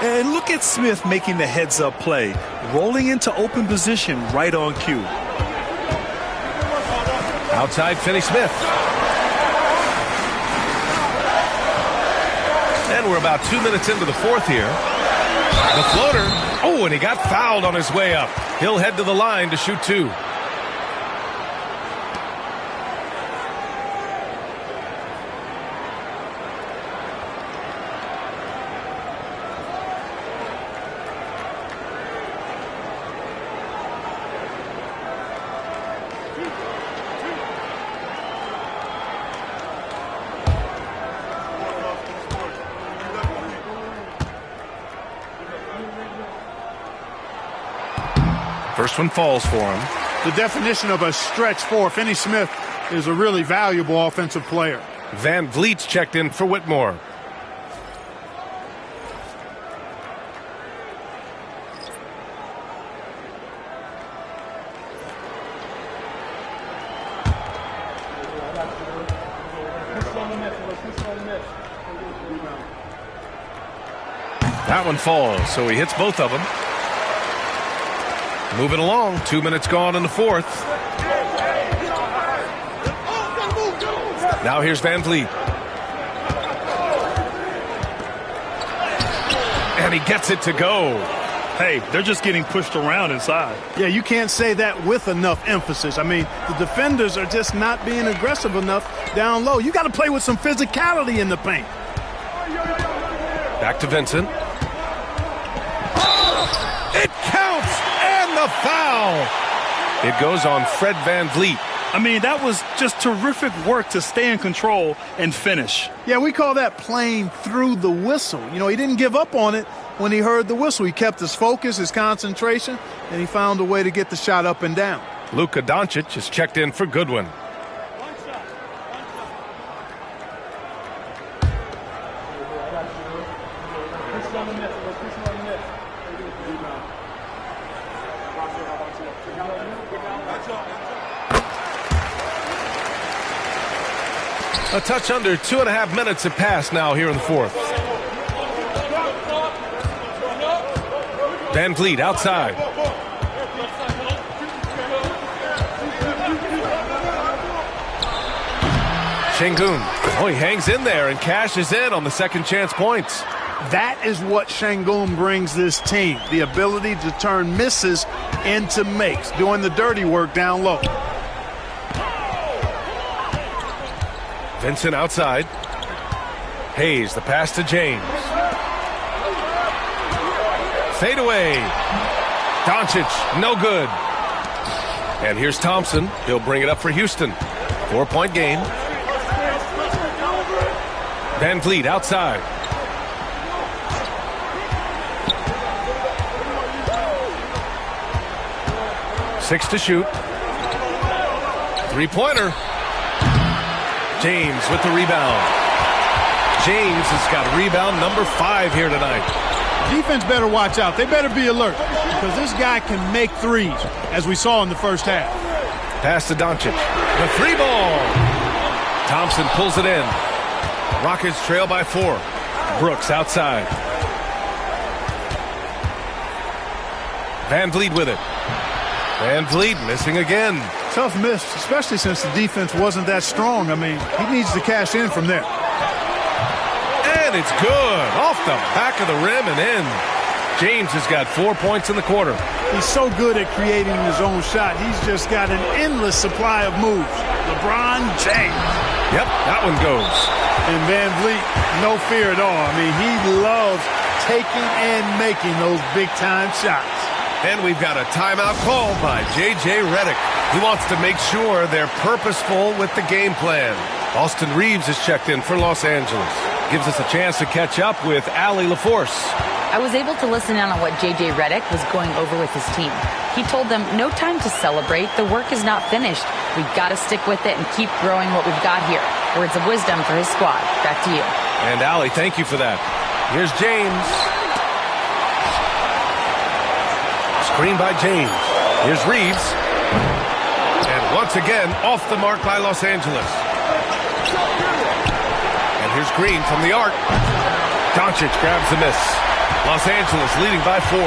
And look at Smith making the heads-up play, rolling into open position right on cue. Outside Finney-Smith. And we're about 2 minutes into the fourth here. The floater. Oh, and he got fouled on his way up. He'll head to the line to shoot 2. First one falls for him. The definition of a stretch 4. Finney-Smith is a really valuable offensive player. Van Vliet's checked in for Whitmore. That one falls, so he hits both of them. Moving along, 2 minutes gone in the fourth. Now here's Van Vliet. And he gets it to go. Hey, they're just getting pushed around inside. Yeah, you can't say that with enough emphasis. I mean, the defenders are just not being aggressive enough down low. You got to play with some physicality in the paint. Back to Vincent. It counts! And the foul! It goes on Fred Van Vliet. I mean, that was just terrific work to stay in control and finish. Yeah, we call that playing through the whistle. You know, he didn't give up on it when he heard the whistle. He kept his focus, his concentration, and he found a way to get the shot up and down. Luka Doncic is checked in for Goodwin. A touch under 2.5 minutes have passed now here in the fourth. Van Vliet outside. Şengün. Oh, he hangs in there and cashes in on the second chance points. That is what Şengün brings this team, the ability to turn misses into makes, doing the dirty work down low. Vincent outside. Hayes, the pass to James. Fade away. Doncic, no good. And here's Thompson. He'll bring it up for Houston. 4-point game. Van Vliet outside. Six to shoot. Three-pointer. James with the rebound. James has got rebound number 5 here tonight. Defense better watch out. They better be alert because this guy can make threes, as we saw in the first half. Pass to Doncic. The 3 ball. Thompson pulls it in. Rockets trail by 4. Brooks outside. Van Vliet with it. Van Vliet missing again. Tough miss, especially since the defense wasn't that strong. I mean, he needs to cash in from there. And it's good. Off the back of the rim and in. James has got 4 points in the quarter. He's so good at creating his own shot. He's just got an endless supply of moves. LeBron James. Yep, that one goes. And Van Vliet, no fear at all. I mean, he loves taking and making those big-time shots. And we've got a timeout call by J.J. Redick. He wants to make sure they're purposeful with the game plan. Austin Reeves is checked in for Los Angeles. Gives us a chance to catch up with Allie LaForce. I was able to listen in on what J.J. Redick was going over with his team. He told them, no time to celebrate. The work is not finished. We've got to stick with it and keep growing what we've got here. Words of wisdom for his squad. Back to you. And Allie, thank you for that. Here's James. Screen by James. Here's Reeves. And once again, off the mark by Los Angeles. And here's Green from the arc. Doncic grabs the miss. Los Angeles leading by 4.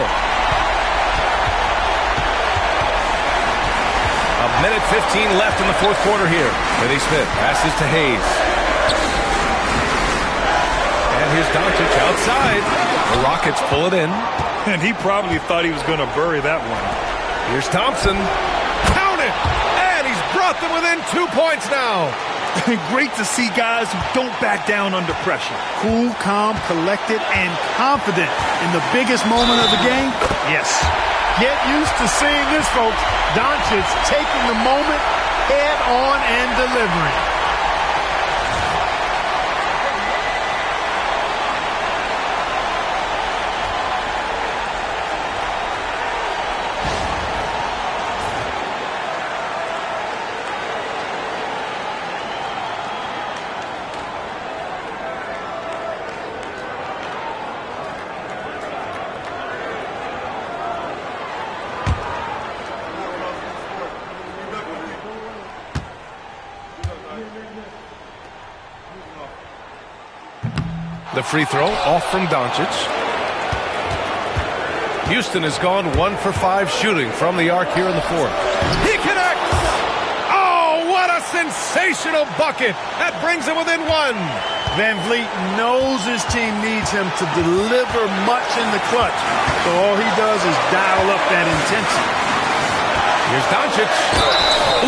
A minute 15 left in the fourth quarter here. Finney Smith passes to Hayes. And here's Doncic outside. The Rockets pull it in. And he probably thought he was going to bury that one. Here's Thompson. Count it! And he's brought them within 2 points now. Great to see guys who don't back down under pressure. Cool, calm, collected, and confident in the biggest moment of the game. Yes. Get used to seeing this, folks. Doncic taking the moment head on and delivering. The free throw off from Doncic. Houston has gone 1 for 5 shooting from the arc here in the fourth. He connects! Oh, what a sensational bucket! That brings him within 1. Van Vliet knows his team needs him to deliver much in the clutch. So all he does is dial up that intensity. Here's Doncic.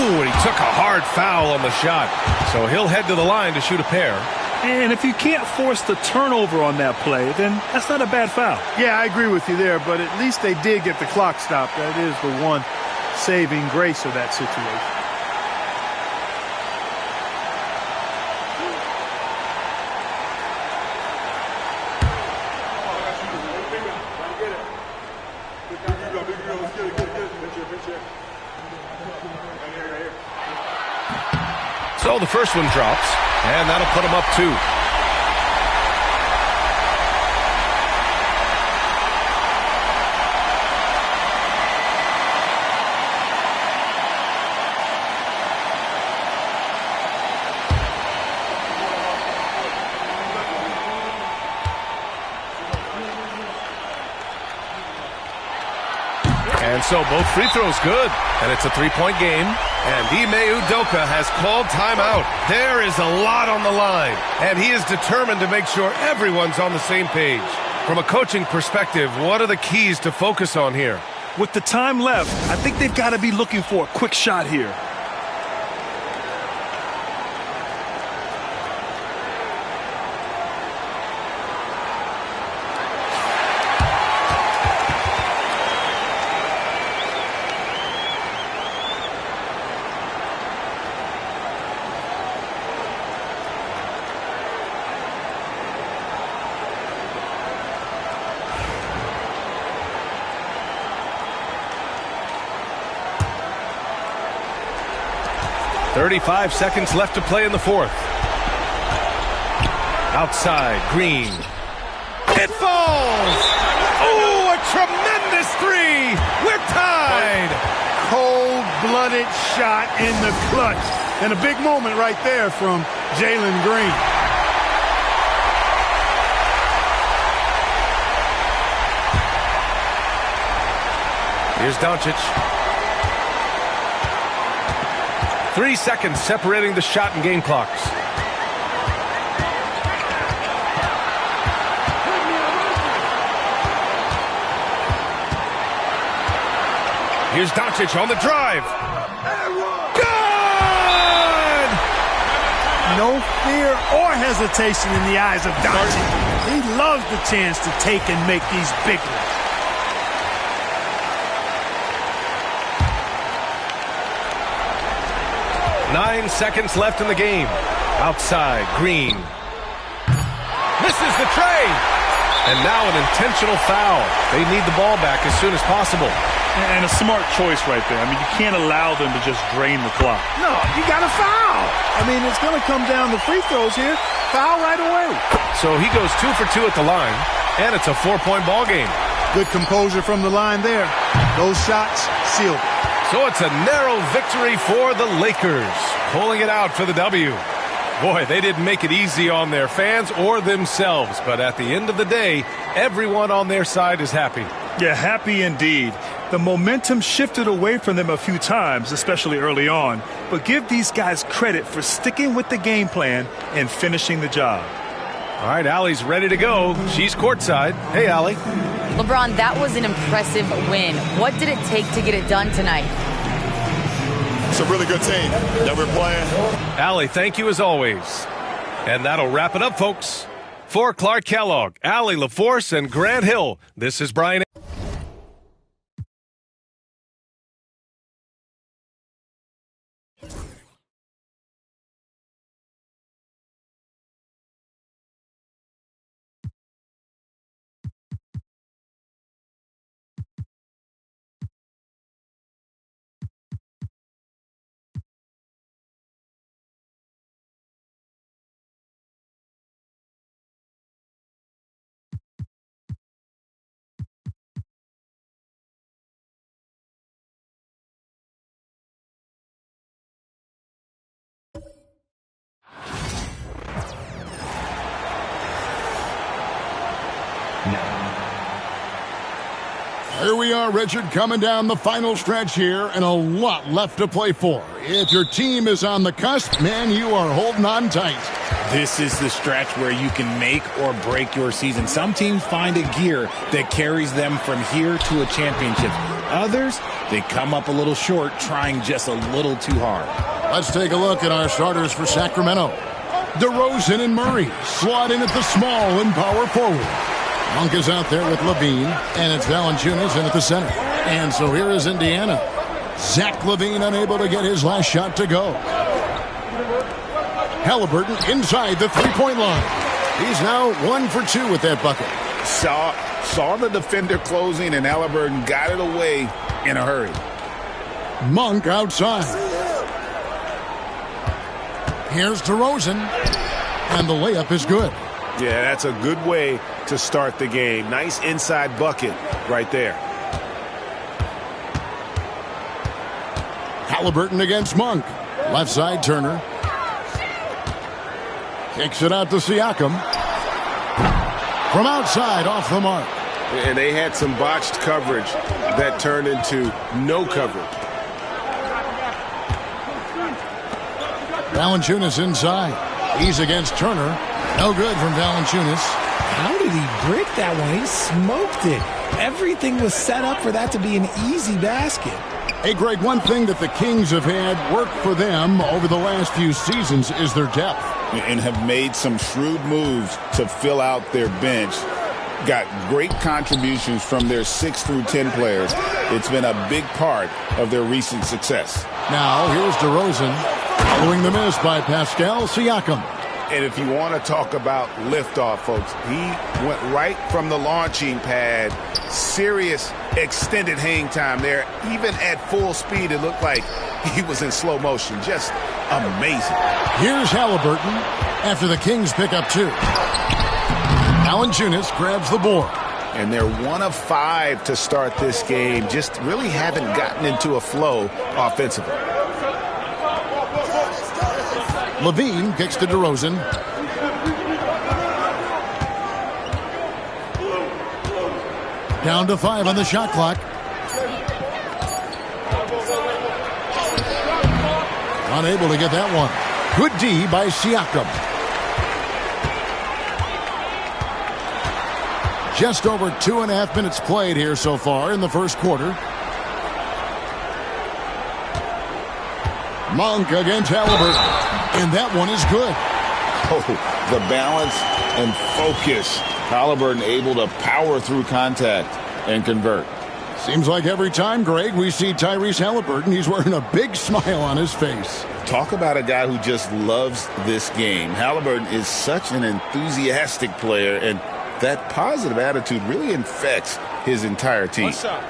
Ooh, and he took a hard foul on the shot. So he'll head to the line to shoot a pair. And if you can't force the turnover on that play, then that's not a bad foul. Yeah, I agree with you there, but at least they did get the clock stopped. That is the one saving grace of that situation. So the first one drops, and that'll put him up 2. And so both free throws good, and it's a 3-point game. And Ime Udoka has called timeout. There is a lot on the line, and he is determined to make sure everyone's on the same page. From a coaching perspective, what are the keys to focus on here? With the time left, I think they've got to be looking for a quick shot here. .35 seconds left to play in the fourth. Outside, Green. It falls! Oh, a tremendous 3! We're tied! Cold-blooded shot in the clutch. And a big moment right there from Jalen Green. Here's Doncic. 3 seconds separating the shot and game clocks. Here's Doncic on the drive. Good! No fear or hesitation in the eyes of Doncic. He loves the chance to take and make these big ones. Nine seconds left in the game. Outside, Green. Misses the tray. And now an intentional foul. They need the ball back as soon as possible. And a smart choice right there. I mean, you can't allow them to just drain the clock. No, you got to foul. I mean, it's going to come down to free throws here. Foul right away. So he goes 2 for 2 at the line, and it's a 4-point ball game. Good composure from the line there. Those shots sealed. So it's a narrow victory for the Lakers, pulling it out for the W. Boy, they didn't make it easy on their fans or themselves, but at the end of the day, everyone on their side is happy. Yeah, happy indeed. The momentum shifted away from them a few times, especially early on, but give these guys credit for sticking with the game plan and finishing the job. All right, Allie's ready to go. She's courtside. Hey, Allie. LeBron, that was an impressive win. What did it take to get it done tonight? It's a really good team that we're playing. Allie, thank you as always. And that'll wrap it up, folks. For Clark Kellogg, Allie LaForce, and Grant Hill, this is Brian. Here we are, Richard, coming down the final stretch here, and a lot left to play for. If your team is on the cusp, man, you are holding on tight. This is the stretch where you can make or break your season. Some teams find a gear that carries them from here to a championship. Others, they come up a little short, trying just a little too hard. Let's take a look at our starters for Sacramento. DeRozan and Murray slot in at the small and power forward. Monk is out there with Levine, and it's Valanciunas in at the center. And so here is Indiana. Zach LaVine unable to get his last shot to go. Halliburton inside the three-point line. He's now 1 for 2 with that bucket. Saw the defender closing, and Halliburton got it away in a hurry. Monk outside. Here's DeRozan, and the layup is good. Yeah, that's a good way to start the game. Nice inside bucket right there. Halliburton against Monk. Left side, Turner. Kicks it out to Siakam. From outside, off the mark. And they had some botched coverage that turned into no coverage. Valanciunas inside. He's against Turner. No good from Valanciunas. How did he break that one? He smoked it. Everything was set up for that to be an easy basket. Hey, Greg, one thing that the Kings have had work for them over the last few seasons is their depth. And have made some shrewd moves to fill out their bench. Got great contributions from their 6 through 10 players. It's been a big part of their recent success. Now, here's DeRozan following the miss by Pascal Siakam. And if you want to talk about liftoff, folks, he went right from the launching pad. Serious extended hang time there. Even at full speed, it looked like he was in slow motion. Just amazing. Here's Halliburton after the Kings pick up 2. Valanciunas grabs the board. And they're 1 of 5 to start this game. Just really haven't gotten into a flow offensively. Levine kicks to DeRozan. Down to 5 on the shot clock. Unable to get that one. Good D by Siakam. Just over 2.5 minutes played here so far in the first quarter. Monk against Halliburton. And that one is good. Oh, the balance and focus. Halliburton able to power through contact and convert. Seems like every time, Greg, we see Tyrese Halliburton, he's wearing a big smile on his face. Talk about a guy who just loves this game. Halliburton is such an enthusiastic player, and that positive attitude really infects his entire team. What's up?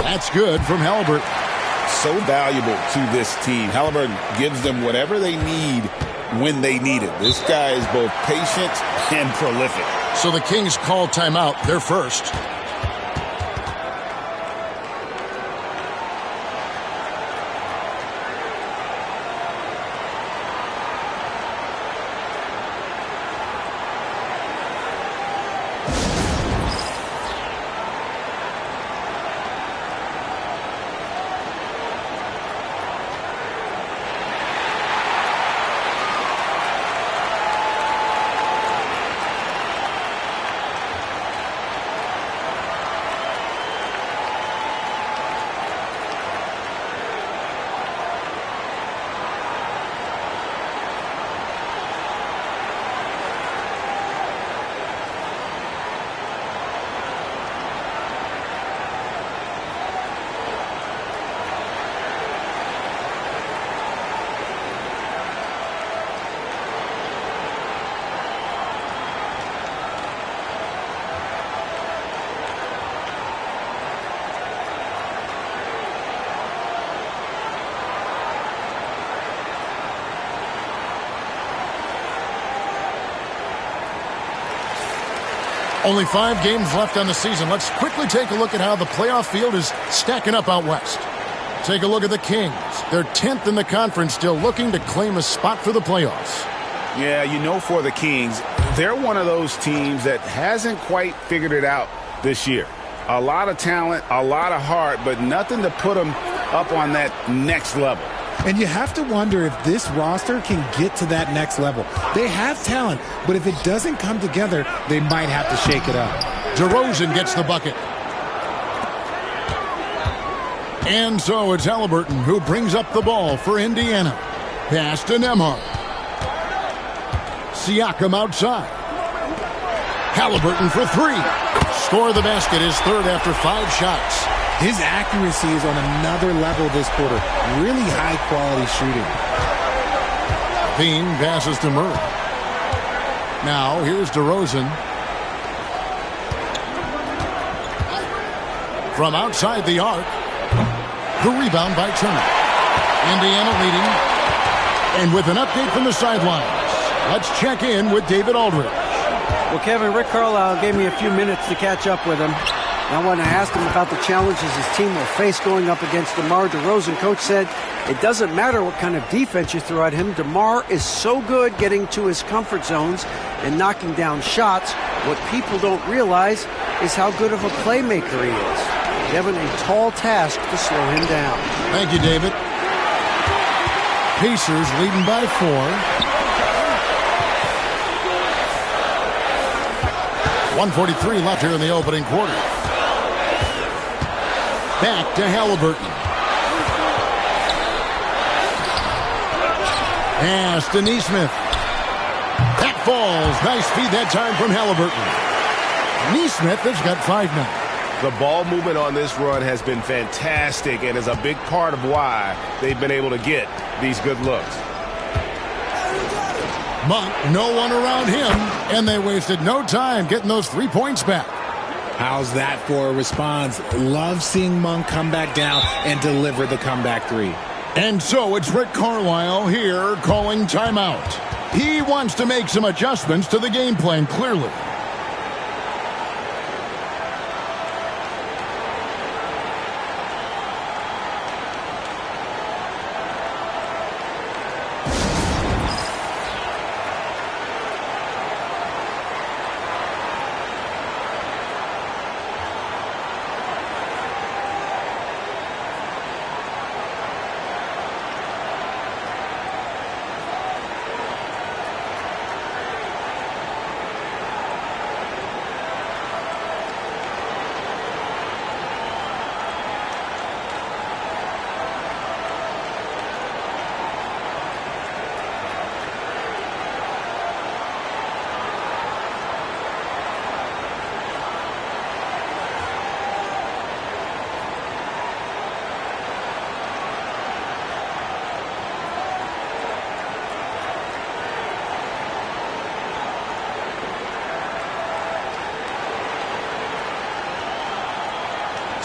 That's good from Halliburton. So valuable to this team. Halliburton gives them whatever they need when they need it. This guy is both patient and prolific. So the Kings call timeout. They're first. Only 5 games left on the season. Let's quickly take a look at how the playoff field is stacking up out west. Take a look at the Kings. They're 10th in the conference, still looking to claim a spot for the playoffs. Yeah, you know, for the Kings, they're one of those teams that hasn't quite figured it out this year. A lot of talent, a lot of heart, but nothing to put them up on that next level. And you have to wonder if this roster can get to that next level. They have talent, but if it doesn't come together, they might have to shake it up. DeRozan gets the bucket. And so it's Halliburton who brings up the ball for Indiana. Pass to Nembhard. Siakam outside. Halliburton for 3. Score the basket, his third after 5 shots. His accuracy is on another level this quarter. Really high-quality shooting. Bean passes to Murray. Now, here's DeRozan. From outside the arc. The rebound by Turner. Indiana leading. And with an update from the sidelines, let's check in with David Aldridge. Well, Kevin, Rick Carlisle gave me a few minutes to catch up with him. And when I asked him about the challenges his team will face going up against DeMar DeRozan, Coach said it doesn't matter what kind of defense you throw at him. DeMar is so good getting to his comfort zones and knocking down shots. What people don't realize is how good of a playmaker he is. Kevin, a tall task to slow him down. Thank you, David. Pacers leading by 4. 1:43 left here in the opening quarter. Back to Halliburton. Pass to Nesmith. That falls. Nice feed that time from Halliburton. Nesmith has got 5 now. The ball movement on this run has been fantastic and is a big part of why they've been able to get these good looks. Monk, no one around him, and they wasted no time getting those 3 points back. How's that for a response? Love seeing Monk come back down and deliver the comeback 3. And so it's Rick Carlisle here calling timeout. He wants to make some adjustments to the game plan, clearly.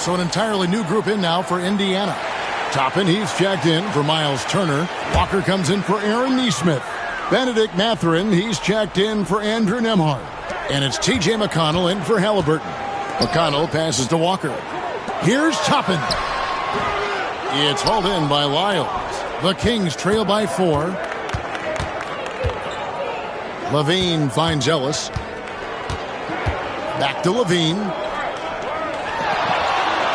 So an entirely new group in now for Indiana. Toppin, he's checked in for Miles Turner. Walker comes in for Aaron Nesmith. Benedict Mathurin, he's checked in for Andrew Nembhard. And it's T.J. McConnell in for Halliburton. McConnell passes to Walker. Here's Toppin. It's hauled in by Lyles. The Kings trail by 4. Levine finds Ellis. Back to Levine.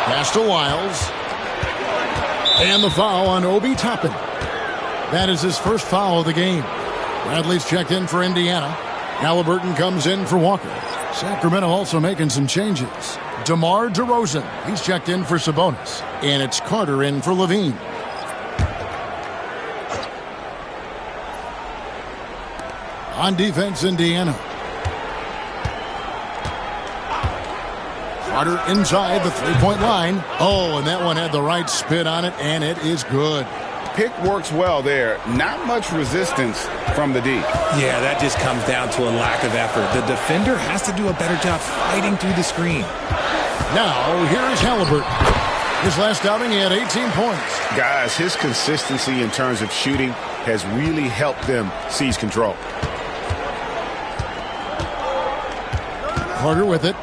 Pass to Lyles. And the foul on Obi Toppin. That is his first foul of the game. Bradley's checked in for Indiana. Halliburton comes in for Walker. Sacramento also making some changes. DeMar DeRozan, he's checked in for Sabonis. And it's Carter in for Levine. On defense, Indiana. Carter inside the three-point line. Oh, and that one had the right spin on it, and it is good. Pick works well there. Not much resistance from the D. Yeah, that just comes down to a lack of effort. The defender has to do a better job fighting through the screen. Now, here's Halliburton. His last outing, he had 18 points. Guys, his consistency in terms of shooting has really helped them seize control. Carter with it.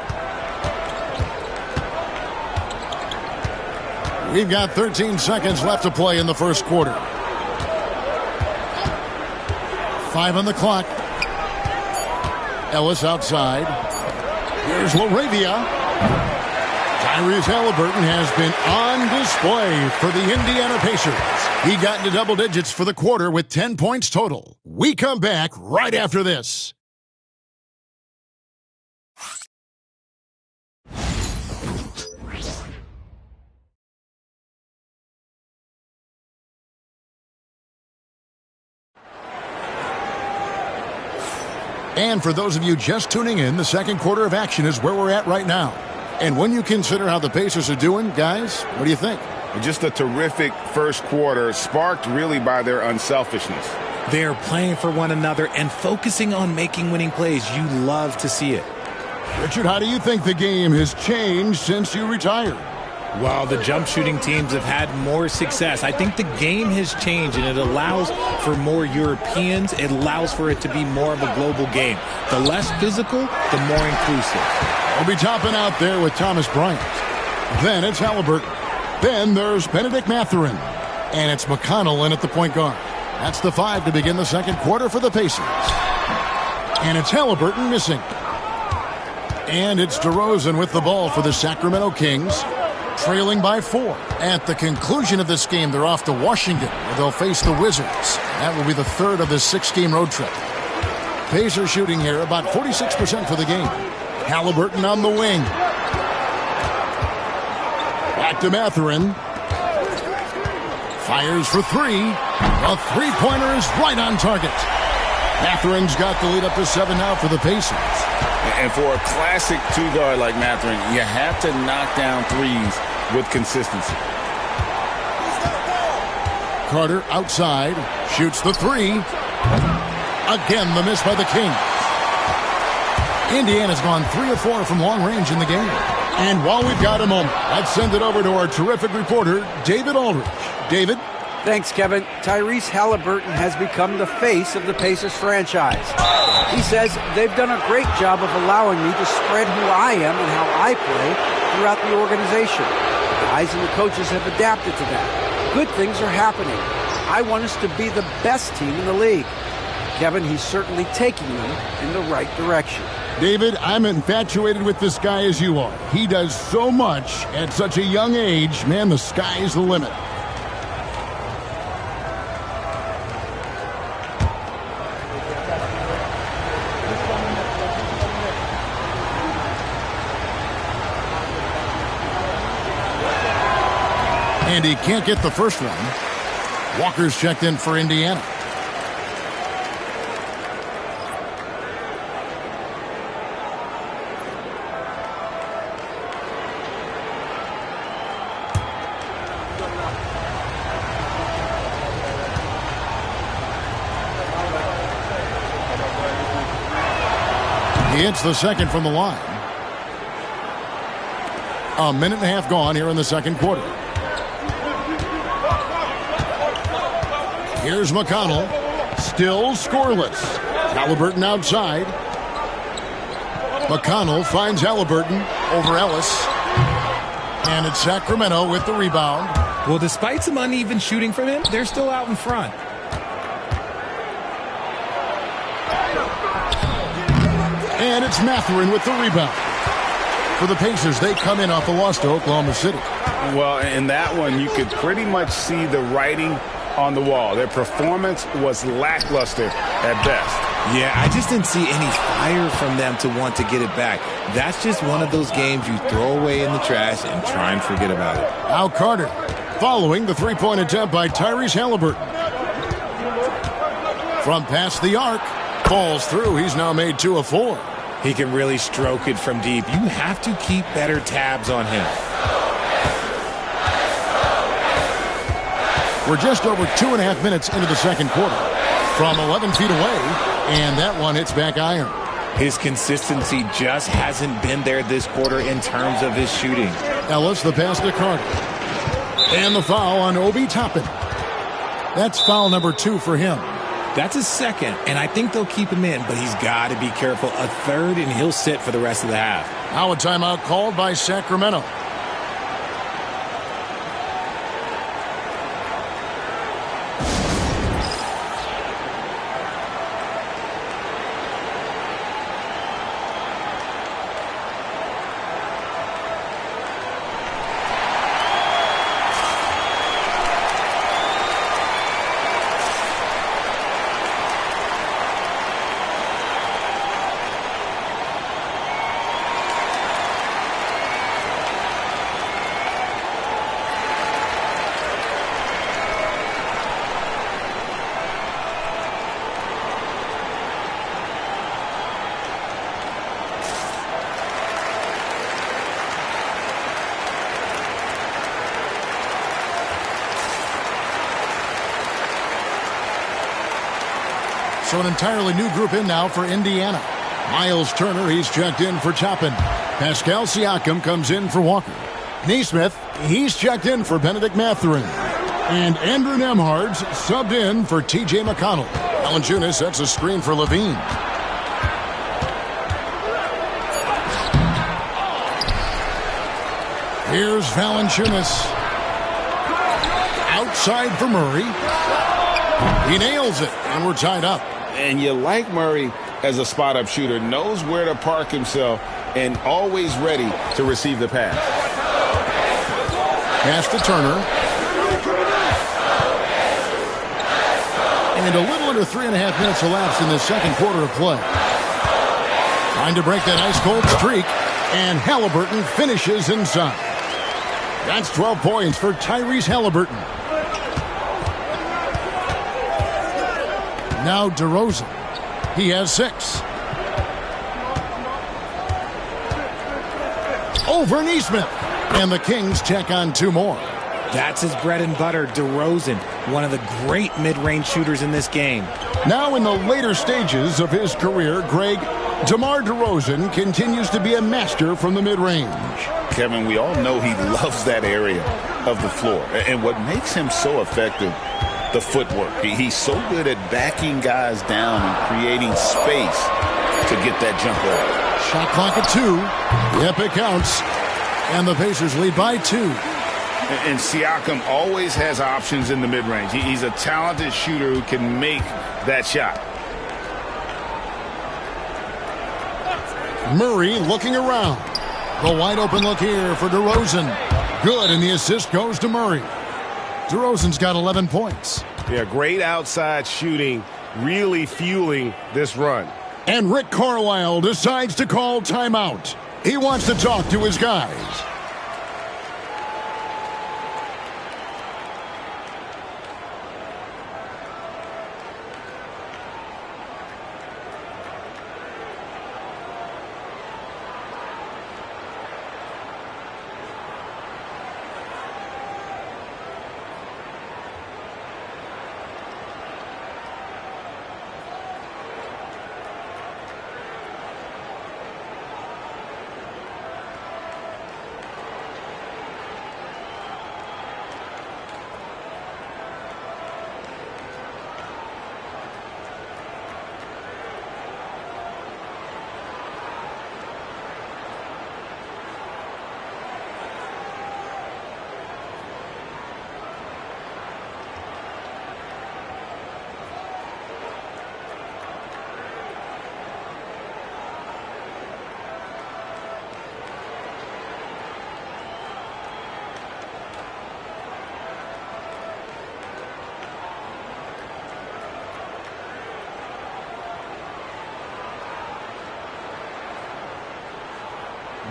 We've got 13 seconds left to play in the first quarter. 5 on the clock. Ellis outside. Here's LaRavia. Tyrese Halliburton has been on display for the Indiana Pacers. He got into double digits for the quarter with 10 points total. We come back right after this. And for those of you just tuning in, the second quarter of action is where we're at right now. And when you consider how the Pacers are doing, guys, what do you think? Just a terrific first quarter, sparked really by their unselfishness. They're playing for one another and focusing on making winning plays. You love to see it. Richard, how do you think the game has changed since you retired? Well, the jump shooting teams have had more success. I think the game has changed, and it allows for more Europeans. It allows for it to be more of a global game. The less physical, the more inclusive. We'll be topping out there with Thomas Bryant. Then it's Halliburton. Then there's Benedict Mathurin. And it's McConnell in at the point guard. That's the 5 to begin the second quarter for the Pacers. And it's Halliburton missing. And it's DeRozan with the ball for the Sacramento Kings. Trailing by 4. At the conclusion of this game, they're off to Washington, where they'll face the Wizards. That will be the third of the 6-game road trip. Pacers shooting here about 46% for the game. Halliburton on the wing. Back to Mathurin. Fires for 3. A three-pointer is right on target. Mathurin's got the lead up to 7 now for the Pacers. And for a classic two-guard like Mathurin, you have to knock down threes with consistency. Carter outside, shoots the 3. Again, the miss by the Kings. Indiana's gone 3 of 4 from long range in the game. And while we've got a moment, let's send it over to our terrific reporter, David Aldridge. David? Thanks, Kevin. Tyrese Halliburton has become the face of the Pacers franchise. He says they've done a great job of allowing me to spread who I am and how I play throughout the organization. The guys and the coaches have adapted to that. Good things are happening. I want us to be the best team in the league. Kevin, he's certainly taking them in the right direction. David, I'm infatuated with this guy as you are. He does so much at such a young age. Man, the sky's the limit. And he can't get the first one. Walker's checked in for Indiana. He hits the second from the line. A minute and a half gone here in the second quarter. Here's McConnell. Still scoreless. Halliburton outside. McConnell finds Halliburton over Ellis. And it's Sacramento with the rebound. Well, despite some uneven shooting from him, they're still out in front. And it's Mathurin with the rebound. For the Pacers, they come in off the loss to Oklahoma City. Well, in that one, you could pretty much see the writing on the wall. Their performance was lackluster at best. Yeah, I just didn't see any fire from them to want to get it back. That's just one of those games you throw away in the trash and try and forget about it. Al Carter following the three-point attempt by Tyrese Halliburton. From past the arc, falls through. He's now made 2 of 4. He can really stroke it from deep. You have to keep better tabs on him. We're just over 2.5 minutes into the second quarter. From 11 feet away, and that one hits back iron. His consistency just hasn't been there this quarter in terms of his shooting. Ellis, the pass to Carter. And the foul on Obi Toppin. That's foul number 2 for him. That's his second, and I think they'll keep him in, but he's got to be careful. A third, and he'll sit for the rest of the half. Now a timeout called by Sacramento. So an entirely new group in now for Indiana. Miles Turner, he's checked in for Toppin. Pascal Siakam comes in for Walker. Naismith, he's checked in for Benedict Mathurin. And Andrew Nembhard's subbed in for T.J. McConnell. Valanciunas sets a screen for Levine. Here's Valanciunas. Outside for Murray. He nails it, and we're tied up. And you like Murray as a spot-up shooter. Knows where to park himself and always ready to receive the pass. Pass to Turner. And a little under 3.5 minutes elapsed in the second quarter of play. Trying to break that ice-cold streak, and Halliburton finishes inside. That's 12 points for Tyrese Halliburton. Now DeRozan. He has 6. Over Naismith. And the Kings check on 2 more. That's his bread and butter, DeRozan, one of the great mid-range shooters in this game. Now in the later stages of his career, Greg, DeMar DeRozan continues to be a master from the mid-range. Kevin, we all know he loves that area of the floor. And what makes him so effective, the footwork. He's so good at backing guys down and creating space to get that jump over. Shot clock at 2. Yep, it counts. And the Pacers lead by 2. And Siakam always has options in the mid-range. He's a talented shooter who can make that shot. Murray looking around. The wide open look here for DeRozan. Good, and the assist goes to Murray. DeRozan's got 11 points. Yeah, great outside shooting, really fueling this run. And Rick Carlisle decides to call timeout. He wants to talk to his guys.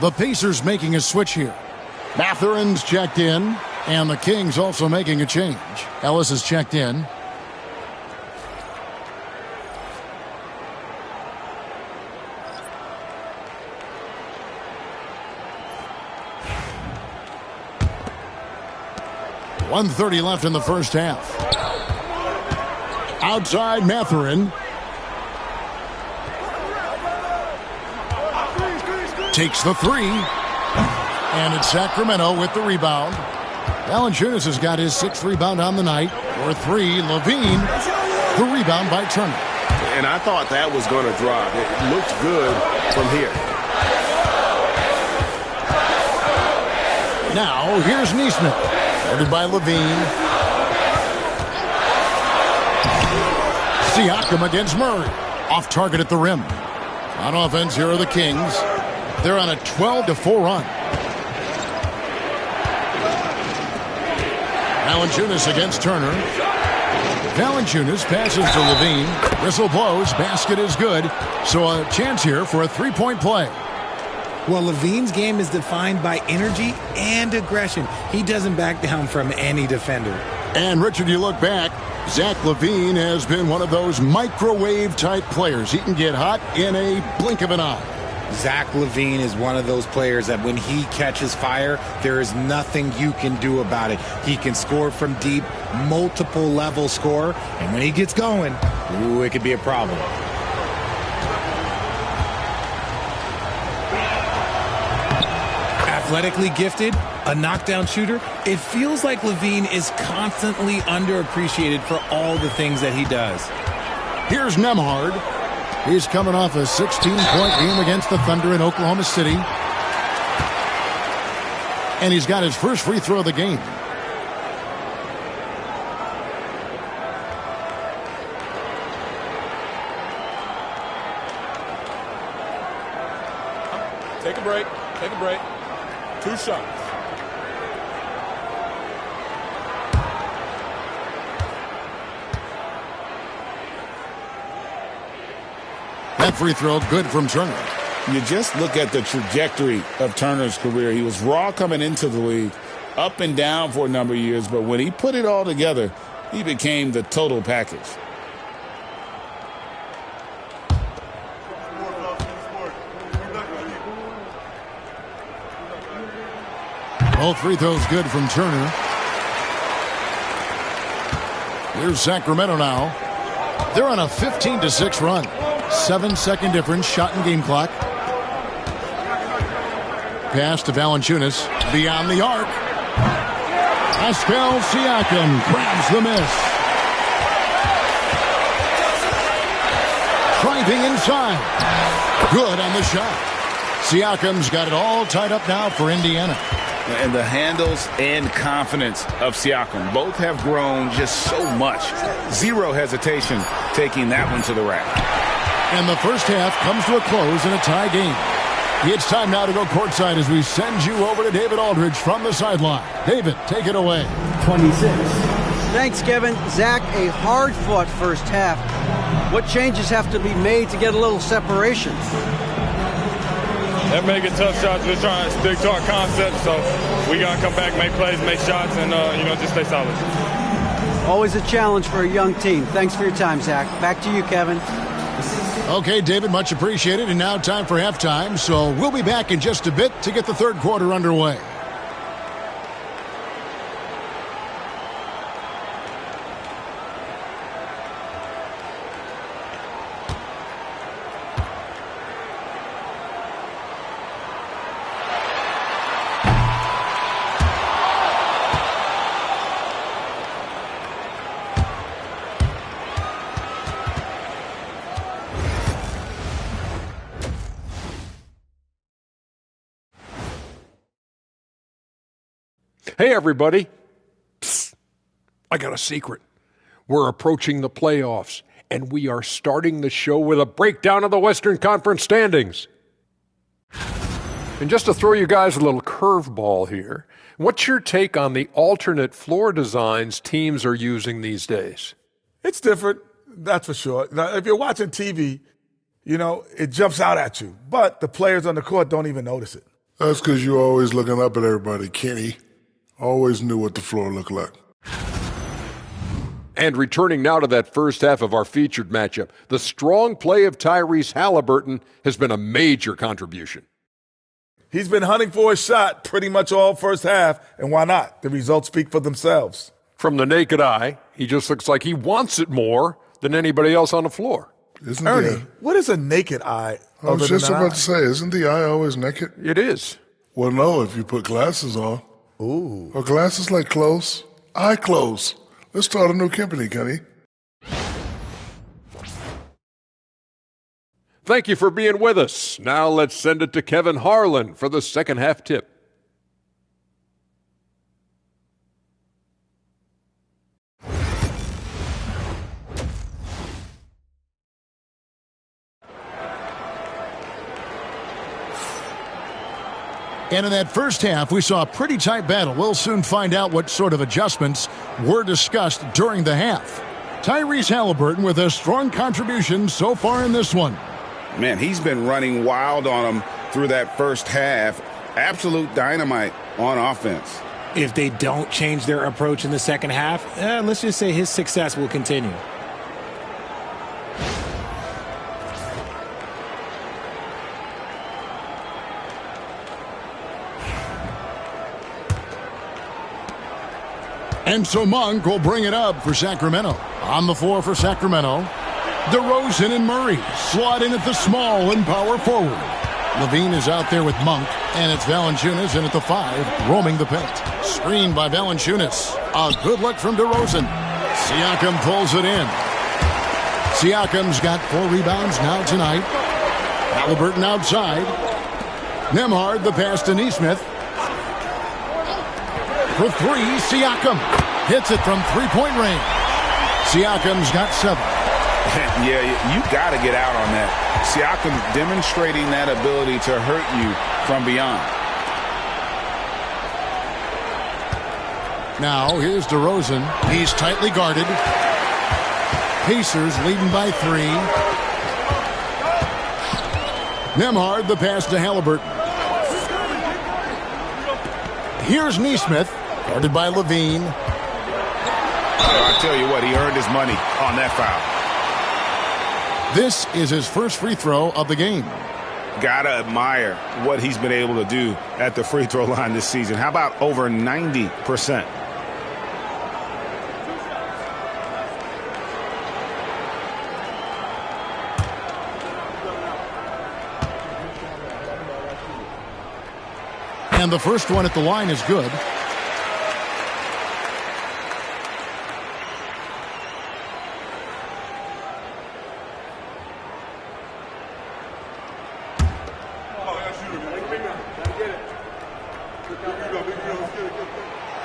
The Pacers making a switch here. Matherin's checked in, and the Kings also making a change. Ellis is checked in. .130 left in the first half. Outside Matherin. Takes the three. And it's Sacramento with the rebound. Valanciunas has got his 6th rebound on the night. For 3, Levine. The rebound by Turner. And I thought that was going to drop. It looked good from here. Now, here's Neesmith. Guarded by Levine. Siakam against Murray. Off target at the rim. On offense, here are the Kings. They're on a 12-4 run. Valanciunas against Turner. Valanciunas passes to Levine. Whistle blows. Basket is good. So a chance here for a three-point play. Well, Levine's game is defined by energy and aggression. He doesn't back down from any defender. And, Richard, you look back, Zach LaVine has been one of those microwave-type players. He can get hot in a blink of an eye. Zach LaVine is one of those players that when he catches fire, there is nothing you can do about it. He can score from deep, multiple level score, and when he gets going, ooh, it could be a problem. Athletically gifted, a knockdown shooter, it feels like LaVine is constantly underappreciated for all the things that he does. Here's Nembhard. He's coming off a 16-point game against the Thunder in Oklahoma City. And he's got his first free throw of the game. Take a break. Take a break. 2 shots. That free throw good from Turner. You just look at the trajectory of Turner's career. He was raw coming into the league, up and down for a number of years, but when he put it all together, he became the total package. Both free throws good from Turner. Here's Sacramento now. They're on a 15-6 run. 7-second difference, shot and game clock. Pass to Valanciunas. Beyond the arc. Pascal Siakam grabs the miss. Driving inside. Good on the shot. Siakam's got it all tied up now for Indiana. And the handles and confidence of Siakam both have grown just so much. Zero hesitation taking that one to the rack. And the first half comes to a close in a tie game. It's time now to go courtside as we send you over to David Aldridge from the sideline. David, take it away. 26. Thanks, Kevin. Zach, a hard-fought first half. What changes have to be made to get a little separation? They're making tough shots. We're trying to stick to our concept, so we got to come back, make plays, make shots, and, just stay solid. Always a challenge for a young team. Thanks for your time, Zach. Back to you, Kevin. Okay, David, much appreciated. And now time for halftime, so we'll be back in just a bit to get the third quarter underway. Hey, everybody. Psst. I got a secret. We're approaching the playoffs, and we are starting the show with a breakdown of the Western Conference standings. And just to throw you guys a little curveball here, what's your take on the alternate floor designs teams are using these days? It's different, that's for sure. Now, if you're watching TV, it jumps out at you. But the players on the court don't even notice it. That's because you're always looking up at everybody, Kenny. Always knew what the floor looked like. And returning now to that first half of our featured matchup, the strong play of Tyrese Halliburton has been a major contribution. He's been hunting for a shot pretty much all first half, and why not? The results speak for themselves. From the naked eye, he just looks like he wants it more than anybody else on the floor. Isn't Ernie, what is a naked eye? I was just about to say, isn't the eye always naked? It is. Well, no, if you put glasses on. Ooh. Are glasses like clothes? Eye clothes. Let's start a new company, Kenny. Thank you for being with us. Now let's send it to Kevin Harlan for the second half tip. And in that first half, we saw a pretty tight battle. We'll soon find out what sort of adjustments were discussed during the half. Tyrese Halliburton with a strong contribution so far in this one. Man, he's been running wild on him through that first half. Absolute dynamite on offense. If they don't change their approach in the second half, let's just say his success will continue. And so Monk will bring it up for Sacramento. On the floor for Sacramento, DeRozan and Murray slot in at the small and power forward. Levine is out there with Monk, and it's Valanciunas in at the 5, roaming the paint. Screened by Valanciunas. A good look from DeRozan. Siakam pulls it in. Siakam's got 4 rebounds now tonight. Halliburton outside. Nembhard, the pass to Nesmith. For 3, Siakam hits it from three-point range. Siakam's got 7. Yeah, you got to get out on that. Siakam demonstrating that ability to hurt you from beyond. Now, here's DeRozan. He's tightly guarded. Pacers leading by 3. Nembhard, the pass to Halliburton. Here's Nesmith, guarded by Levine. I tell you what, he earned his money on that foul. This is his first free throw of the game. Gotta admire what he's been able to do at the free throw line this season. How about over 90%? And the first one at the line is good.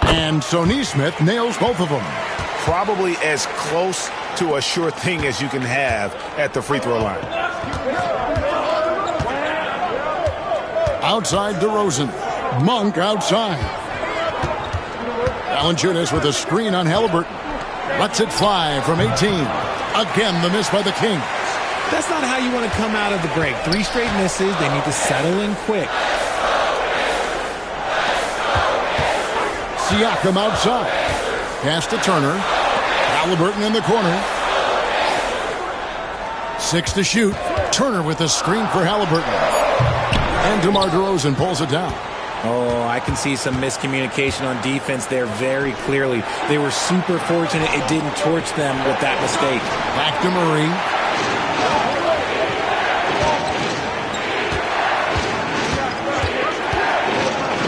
And so Nesmith nails both of them. Probably as close to a sure thing as you can have at the free throw line. Outside DeRozan. Monk outside. Valanciunas with a screen on Halliburton. Lets it fly from 18. Again, the miss by the Kings. That's not how you want to come out of the break. 3 straight misses. They need to settle in quick. Siakam outside. Pass to Turner. Halliburton in the corner. 6 to shoot. Turner with a screen for Halliburton. And DeMar DeRozan pulls it down. Oh, I can see some miscommunication on defense there very clearly. They were super fortunate it didn't torch them with that mistake. Back to Murray.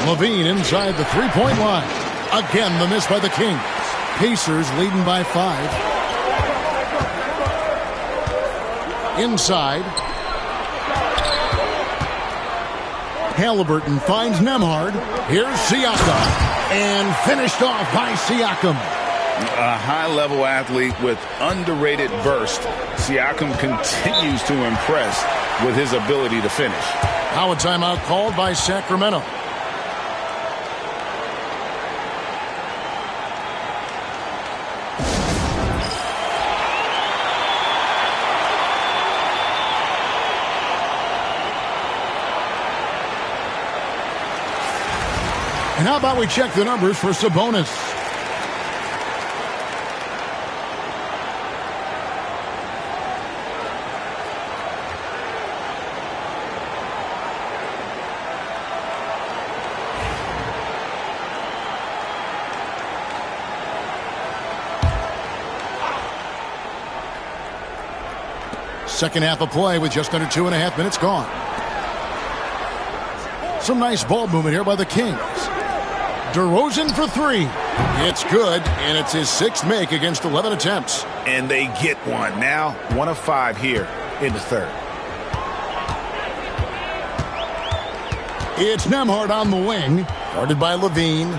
Levine inside the three-point line. Again, the miss by the Kings. Pacers leading by 5. Inside. Halliburton finds Nembhard. Here's Siakam. And finished off by Siakam. A high-level athlete with underrated burst. Siakam continues to impress with his ability to finish. Now a timeout called by Sacramento. And how about we check the numbers for Sabonis? Second half of play with just under 2.5 minutes gone. Some nice ball movement here by the Kings. DeRozan for three. It's good, and it's his sixth make against 11 attempts. And they get one. Now 1 of 5 here in the third. It's Nembhard on the wing, guarded by Levine.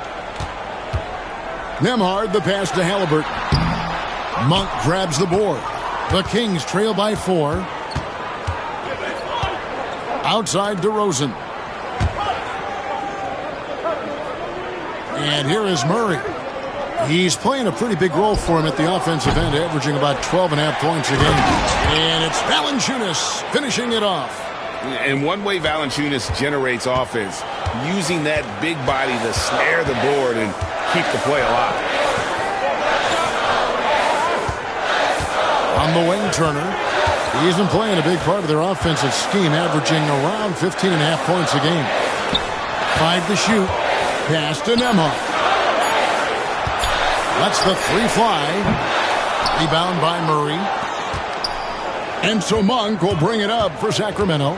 Nembhard, the pass to Halliburton. Monk grabs the board. The Kings trail by 4. Outside DeRozan. And here is Murray. He's playing a pretty big role for him at the offensive end, averaging about 12.5 points a game. And it's Valanciunas finishing it off. And one way Valanciunas generates offense, using that big body to snare the board and keep the play alive. On the wing, Turner. He's been playing a big part of their offensive scheme, averaging around 15.5 points a game. 5 to shoot. Pass to Nembhard. Lets the three fly. Rebound by Murray. And so Monk will bring it up for Sacramento,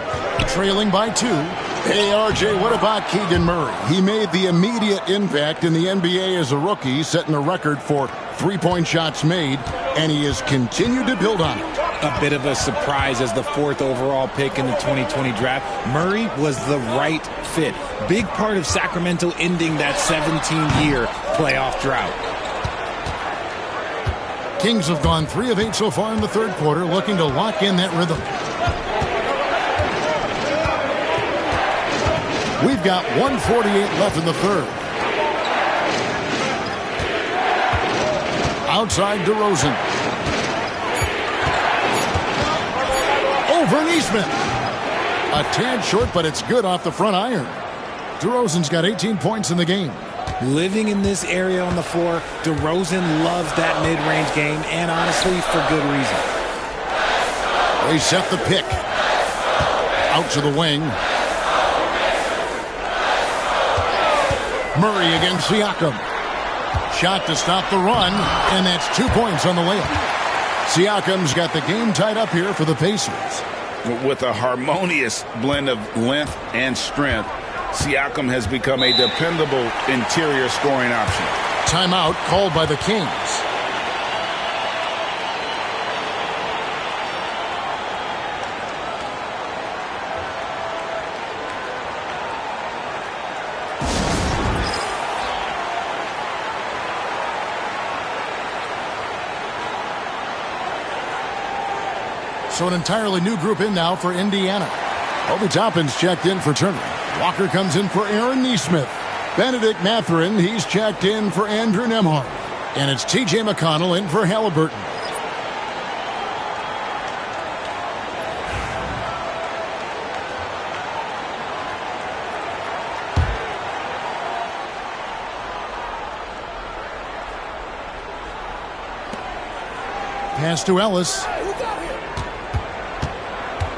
trailing by 2. Hey, RJ, what about Keegan Murray? He made the immediate impact in the NBA as a rookie, setting a record for three-point shots made, and he has continued to build on it. A bit of a surprise as the 4th overall pick in the 2020 draft. Murray was the right fit. Big part of Sacramento ending that 17-year playoff drought. Kings have gone 3 of 8 so far in the third quarter, looking to lock in that rhythm. We've got 1:48 left in the third. Outside DeRozan. Over Neesmith. A tad short, but it's good off the front iron. DeRozan's got 18 points in the game. Living in this area on the floor, DeRozan loves that mid-range game, and honestly, for good reason. They set the pick. Out to the wing. Murray against Siakam. Shot to stop the run, and that's 2 points on the layup. Siakam's got the game tied up here for the Pacers. With a harmonious blend of length and strength, Siakam has become a dependable interior scoring option. Timeout called by the Kings. So an entirely new group in now for Indiana. Obi Toppin's checked in for Turner. Walker comes in for Aaron Neesmith. Benedict Mathurin, he's checked in for Andrew Nembhard. And it's T.J. McConnell in for Halliburton. Pass to Ellis.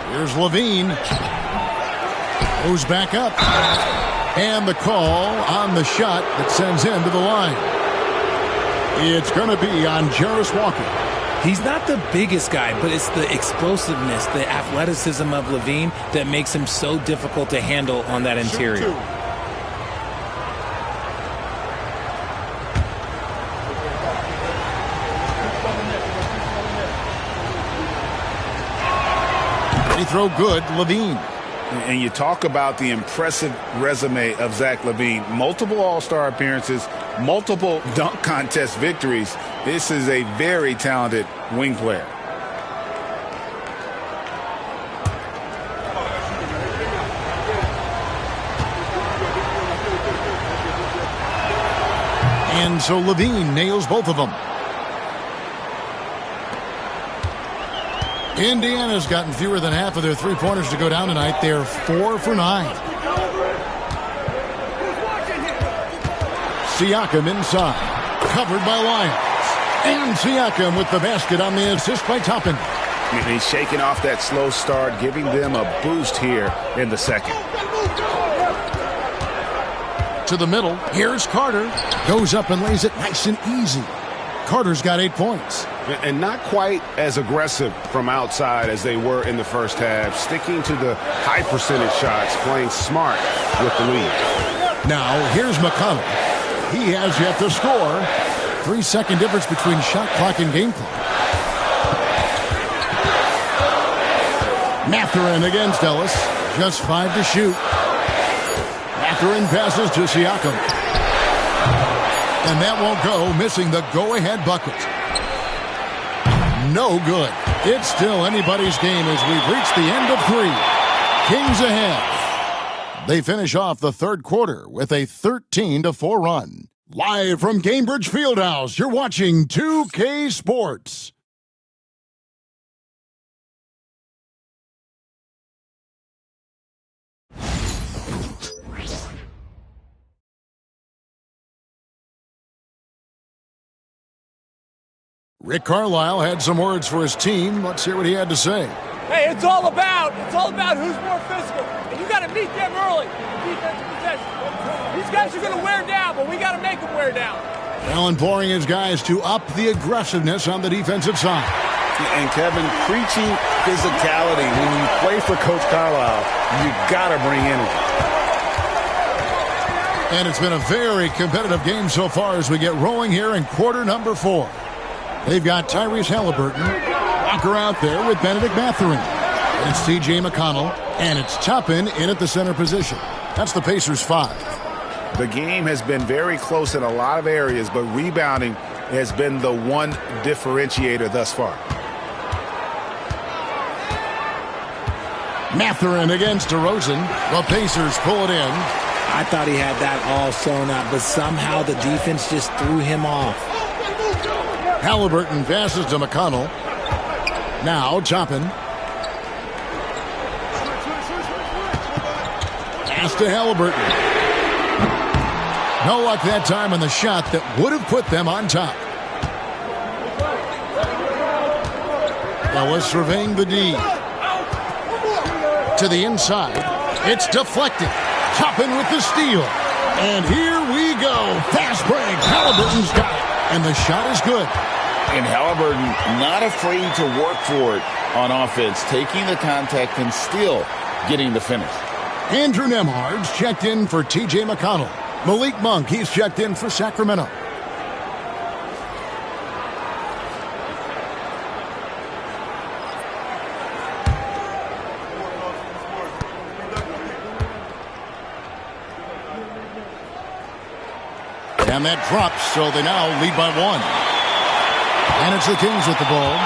Here's Levine. Goes back up. And the call on the shot that sends him to the line. It's going to be on Jarris Walker. He's not the biggest guy, but it's the explosiveness, the athleticism of Levine that makes him so difficult to handle on that interior. They throw good, Levine. And you talk about the impressive resume of Zach LaVine. Multiple All-Star appearances, multiple dunk contest victories. This is a very talented wing player. And so Levine nails both of them. Indiana's gotten fewer than half of their three-pointers to go down tonight. They're 4 for 9. Siakam inside. Covered by Lyons. And Siakam with the basket on the assist by Toppin. And he's shaking off that slow start, giving them a boost here in the second. To the middle. Here's Carter. Goes up and lays it nice and easy. Carter's got 8 points. And not quite as aggressive from outside as they were in the first half. Sticking to the high percentage shots, playing smart with the lead. Now, here's McConnell. He has yet to score. 3-second difference between shot clock and game clock. Mathurin against Ellis. Just 5 to shoot. Mathurin passes to Siakam. And that won't go, missing the go-ahead bucket. No good. It's still anybody's game as we've reached the end of 3. Kings ahead. They finish off the third quarter with a 13-4 run. Live from Cambridge Fieldhouse, you're watching 2K Sports. Rick Carlisle had some words for his team. Let's hear what he had to say. Hey, it's all about who's more physical. And you got to meet them early. Defensive possession. These guys are going to wear down, but we got to make them wear down. Well, imploring his guys to up the aggressiveness on the defensive side. And Kevin, preaching physicality. When you play for Coach Carlisle, you got to bring energy. And it's been a very competitive game so far as we get rolling here in quarter number 4. They've got Tyrese Halliburton, Walker out there with Benedict Mathurin. It's T.J. McConnell, and it's Toppin in at the center position. That's the Pacers' 5. The game has been very close in a lot of areas, but rebounding has been the one differentiator thus far. Mathurin against DeRozan. The Pacers pull it in. I thought he had that all sewn up, but somehow the defense just threw him off. Halliburton passes to McConnell. Now Toppin. Pass to Halliburton. No luck that time on the shot that would have put them on top. Ellis surveying the D. To the inside. It's deflected. Toppin with the steal. And here we go. Fast break. Halliburton's got it. And the shot is good. And Halliburton not afraid to work for it on offense, taking the contact and still getting the finish. Andrew Nembhard's checked in for T.J. McConnell. Malik Monk, he's checked in for Sacramento. And that drops, so they now lead by 1. And it's the Kings with the ball.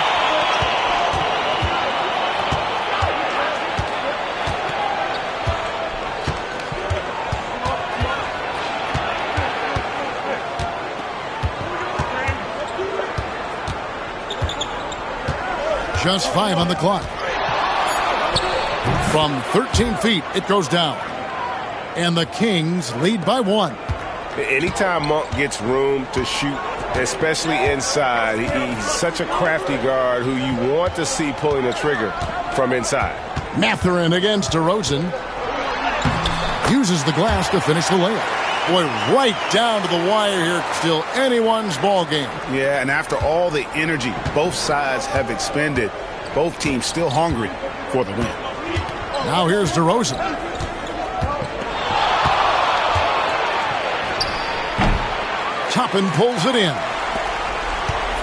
Just 5 on the clock. From 13 feet, it goes down. And the Kings lead by 1. Anytime Monk gets room to shoot, especially inside, he's such a crafty guard who you want to see pulling the trigger from inside. Mathurin against DeRozan. Uses the glass to finish the layup. Boy, right down to the wire here. Still anyone's ball game. Yeah, and after all the energy both sides have expended, both teams still hungry for the win. Now here's DeRozan. Toppin pulls it in.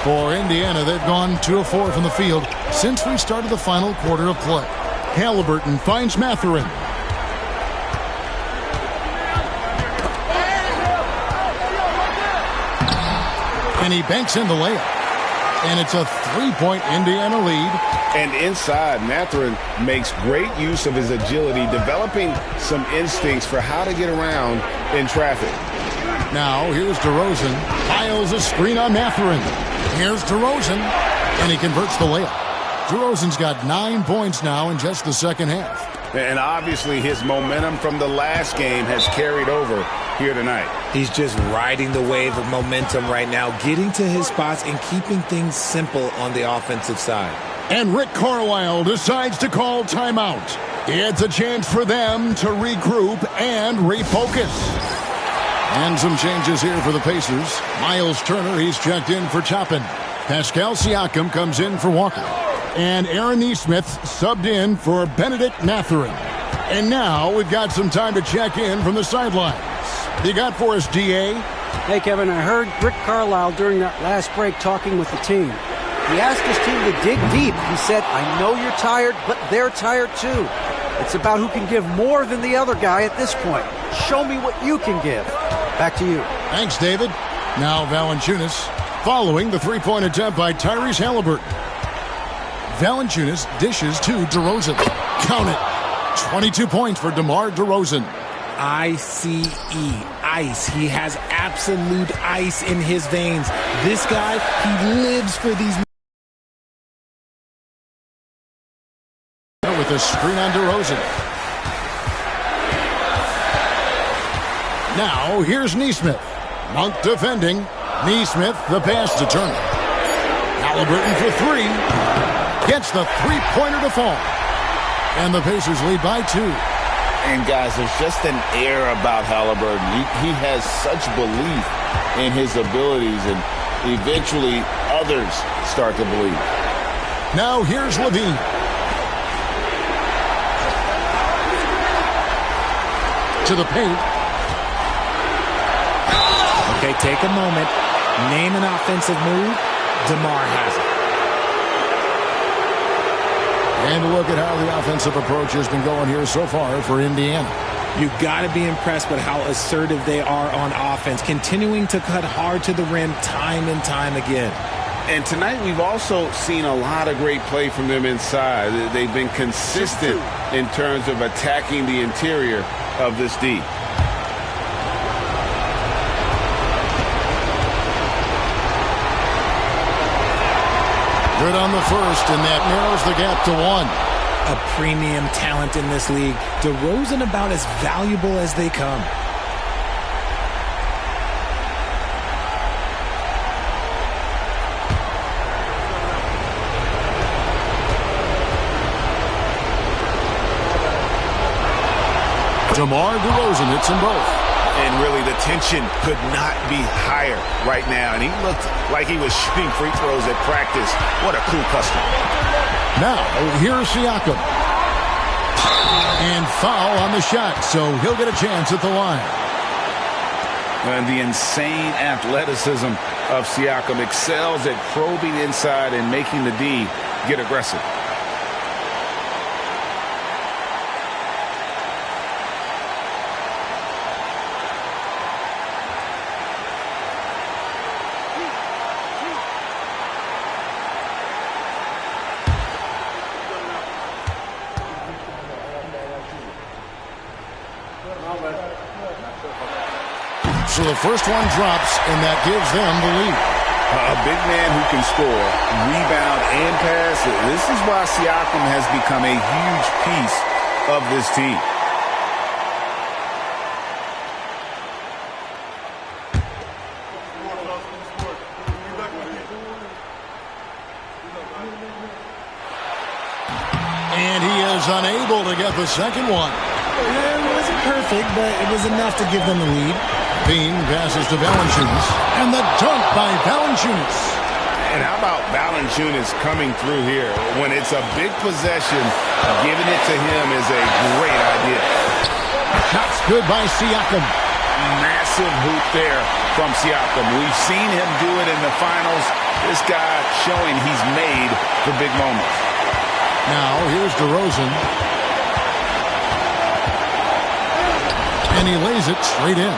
For Indiana, they've gone 2 of 4 from the field since we started the final quarter of play. Halliburton finds Mathurin. And he banks in the layup. And it's a 3-point Indiana lead. And inside, Mathurin makes great use of his agility, developing some instincts for how to get around in traffic. Now, here's DeRozan. Piles a screen on Mathurin. Here's DeRozan. And he converts the layup. DeRozan's got 9 points now in just the second half. And obviously his momentum from the last game has carried over here tonight. He's just riding the wave of momentum right now, getting to his spots and keeping things simple on the offensive side. And Rick Carlisle decides to call timeout. It's a chance for them to regroup and refocus. And some changes here for the Pacers. Miles Turner, he's checked in for Toppin. Pascal Siakam comes in for Walker. And Aaron Nesmith subbed in for Benedict Mathurin. And now we've got some time to check in from the sidelines. You got for us, DA? Hey, Kevin, I heard Rick Carlisle during that last break talking with the team. He asked his team to dig deep. He said, I know you're tired, but they're tired too. It's about who can give more than the other guy at this point. Show me what you can give. Back to you. Thanks, David. Now Valanciunas, following the three-point attempt by Tyrese Halliburton. Valanciunas dishes to DeRozan. Count it. 22 points for DeMar DeRozan. ICE, ice. He has absolute ice in his veins. This guy, he lives for these. With a screen on DeRozan. Now, here's Nesmith. Monk defending. Nesmith, the pass to Turner. Halliburton for three. Gets the three-pointer to fall. And the Pacers lead by 2. And, guys, there's just an air about Halliburton. He has such belief in his abilities, and eventually others start to believe. Now, here's Levine. To the paint. Okay, take a moment. Name an offensive move. DeMar has it. And look at how the offensive approach has been going here so far for Indiana. You've got to be impressed with how assertive they are on offense, continuing to cut hard to the rim time and time again. And tonight we've also seen a lot of great play from them inside. They've been consistent in terms of attacking the interior of this D. Good on the first, and that narrows the gap to 1. A premium talent in this league. DeRozan about as valuable as they come. DeMar DeRozan hits them both. And really, the tension could not be higher right now. And he looked like he was shooting free throws at practice. What a cool customer. Now, here's Siakam. And foul on the shot, so he'll get a chance at the line. And the insane athleticism of Siakam excels at probing inside and making the D get aggressive. So the first one drops, and that gives them the lead. A big man who can score, rebound, and pass. This is why Siakam has become a huge piece of this team. And he is unable to get the second one. It wasn't perfect, but it was enough to give them the lead. Bean passes to Valanciunas, and the dunk by Valanciunas. And how about Valanciunas coming through here? When it's a big possession, giving it to him is a great idea. Shots good by Siakam. Massive hoop there from Siakam. We've seen him do it in the finals. This guy showing he's made for big moments. Now, here's DeRozan. And he lays it straight in.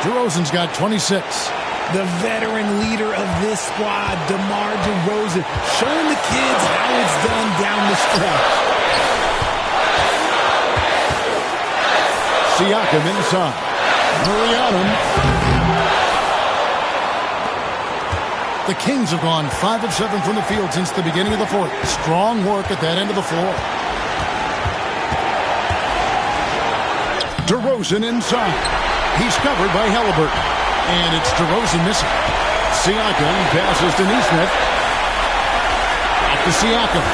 DeRozan's got 26. The veteran leader of this squad, DeMar DeRozan, showing the kids how it's done down the stretch. Siakam inside. Murray on him. The Kings have gone 5 of 7 from the field since the beginning of the fourth. Strong work at that end of the floor. DeRozan inside. He's covered by Halliburton. And it's DeRozan missing. Siakam passes to Neesmith. Off to Siakam.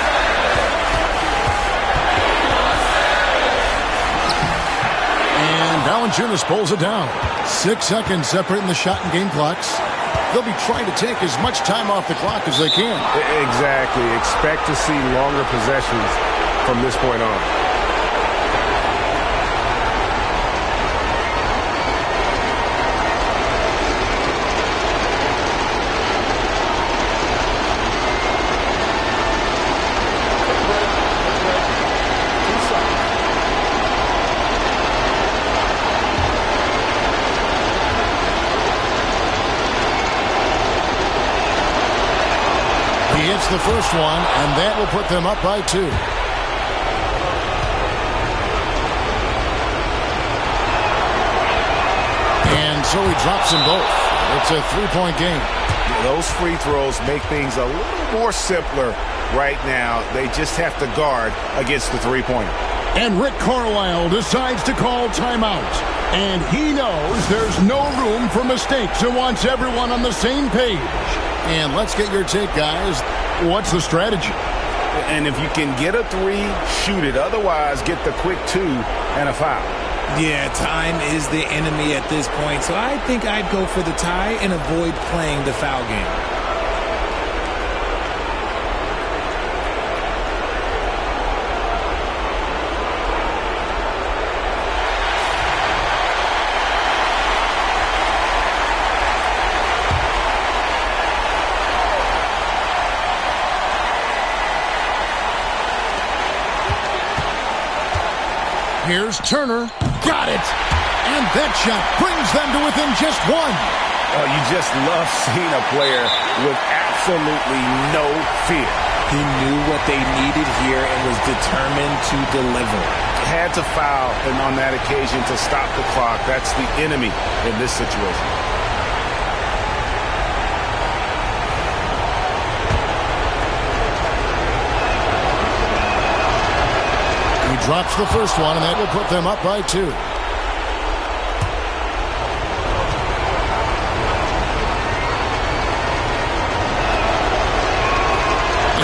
And Valanciunas pulls it down. 6 seconds separating the shot and game clocks. They'll be trying to take as much time off the clock as they can. Exactly. Expect to see longer possessions from this point on. He hits the first one, and that will put them up by 2. And so he drops them both. It's a 3-point game. Those free throws make things a little more simpler right now. They just have to guard against the three-pointer. And Rick Carlisle decides to call timeout. And he knows there's no room for mistakes and wants everyone on the same page. And let's get your take, guys. What's the strategy? And if you can get a 3, shoot it. Otherwise, get the quick 2 and a foul. Yeah, time is the enemy at this point, so I think I'd go for the tie and avoid playing the foul game. Here's Turner. Got it. And that shot brings them to within just 1. Oh, you just love seeing a player with absolutely no fear. He knew what they needed here and was determined to deliver. Had to foul, and on that occasion to stop the clock. That's the enemy in this situation. Drops the first one, and that will put them up by 2.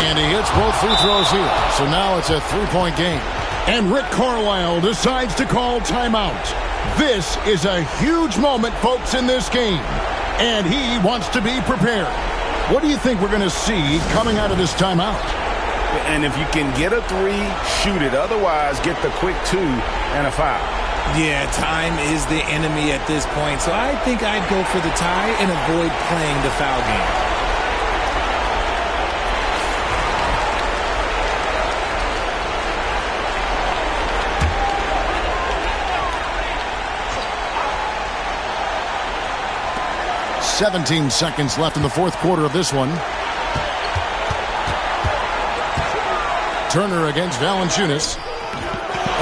And he hits both free throws here. So now it's a 3-point game. And Rick Carlisle decides to call timeout. This is a huge moment, folks, in this game. And he wants to be prepared. What do you think we're going to see coming out of this timeout? And if you can get a 3, shoot it. Otherwise, get the quick 2 and a foul. Yeah, time is the enemy at this point, so I think I'd go for the tie and avoid playing the foul game. .17 seconds left in the fourth quarter of this one. Turner against Valanciunas.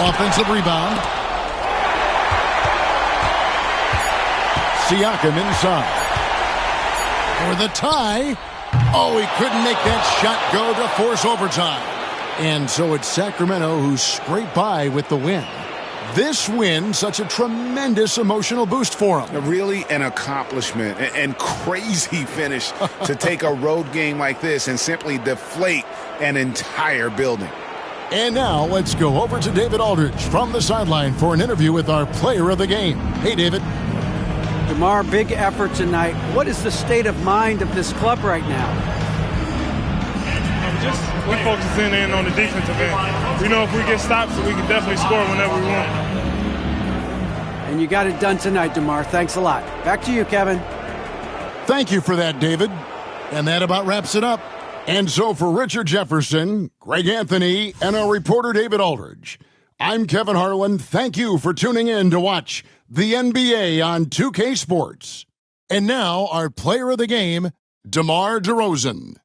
Offensive rebound. Siakam inside. For the tie. Oh, he couldn't make that shot go to force overtime. And so it's Sacramento who scraped by with the win. This win, such a tremendous emotional boost for him. Really an accomplishment and crazy finish to take a road game like this and simply deflate an entire building. And now let's go over to David Aldridge from the sideline for an interview with our player of the game. Hey, David. DeMar, big effort tonight. What is the state of mind of this club right now? We're focusing in on the defensive end. We know if we get stops, we can definitely score whenever we want. And you got it done tonight, DeMar. Thanks a lot. Back to you, Kevin. Thank you for that, David. And that about wraps it up. And so for Richard Jefferson, Greg Anthony, and our reporter David Aldridge, I'm Kevin Harlan. Thank you for tuning in to watch the NBA on 2K Sports. And now our player of the game, DeMar DeRozan.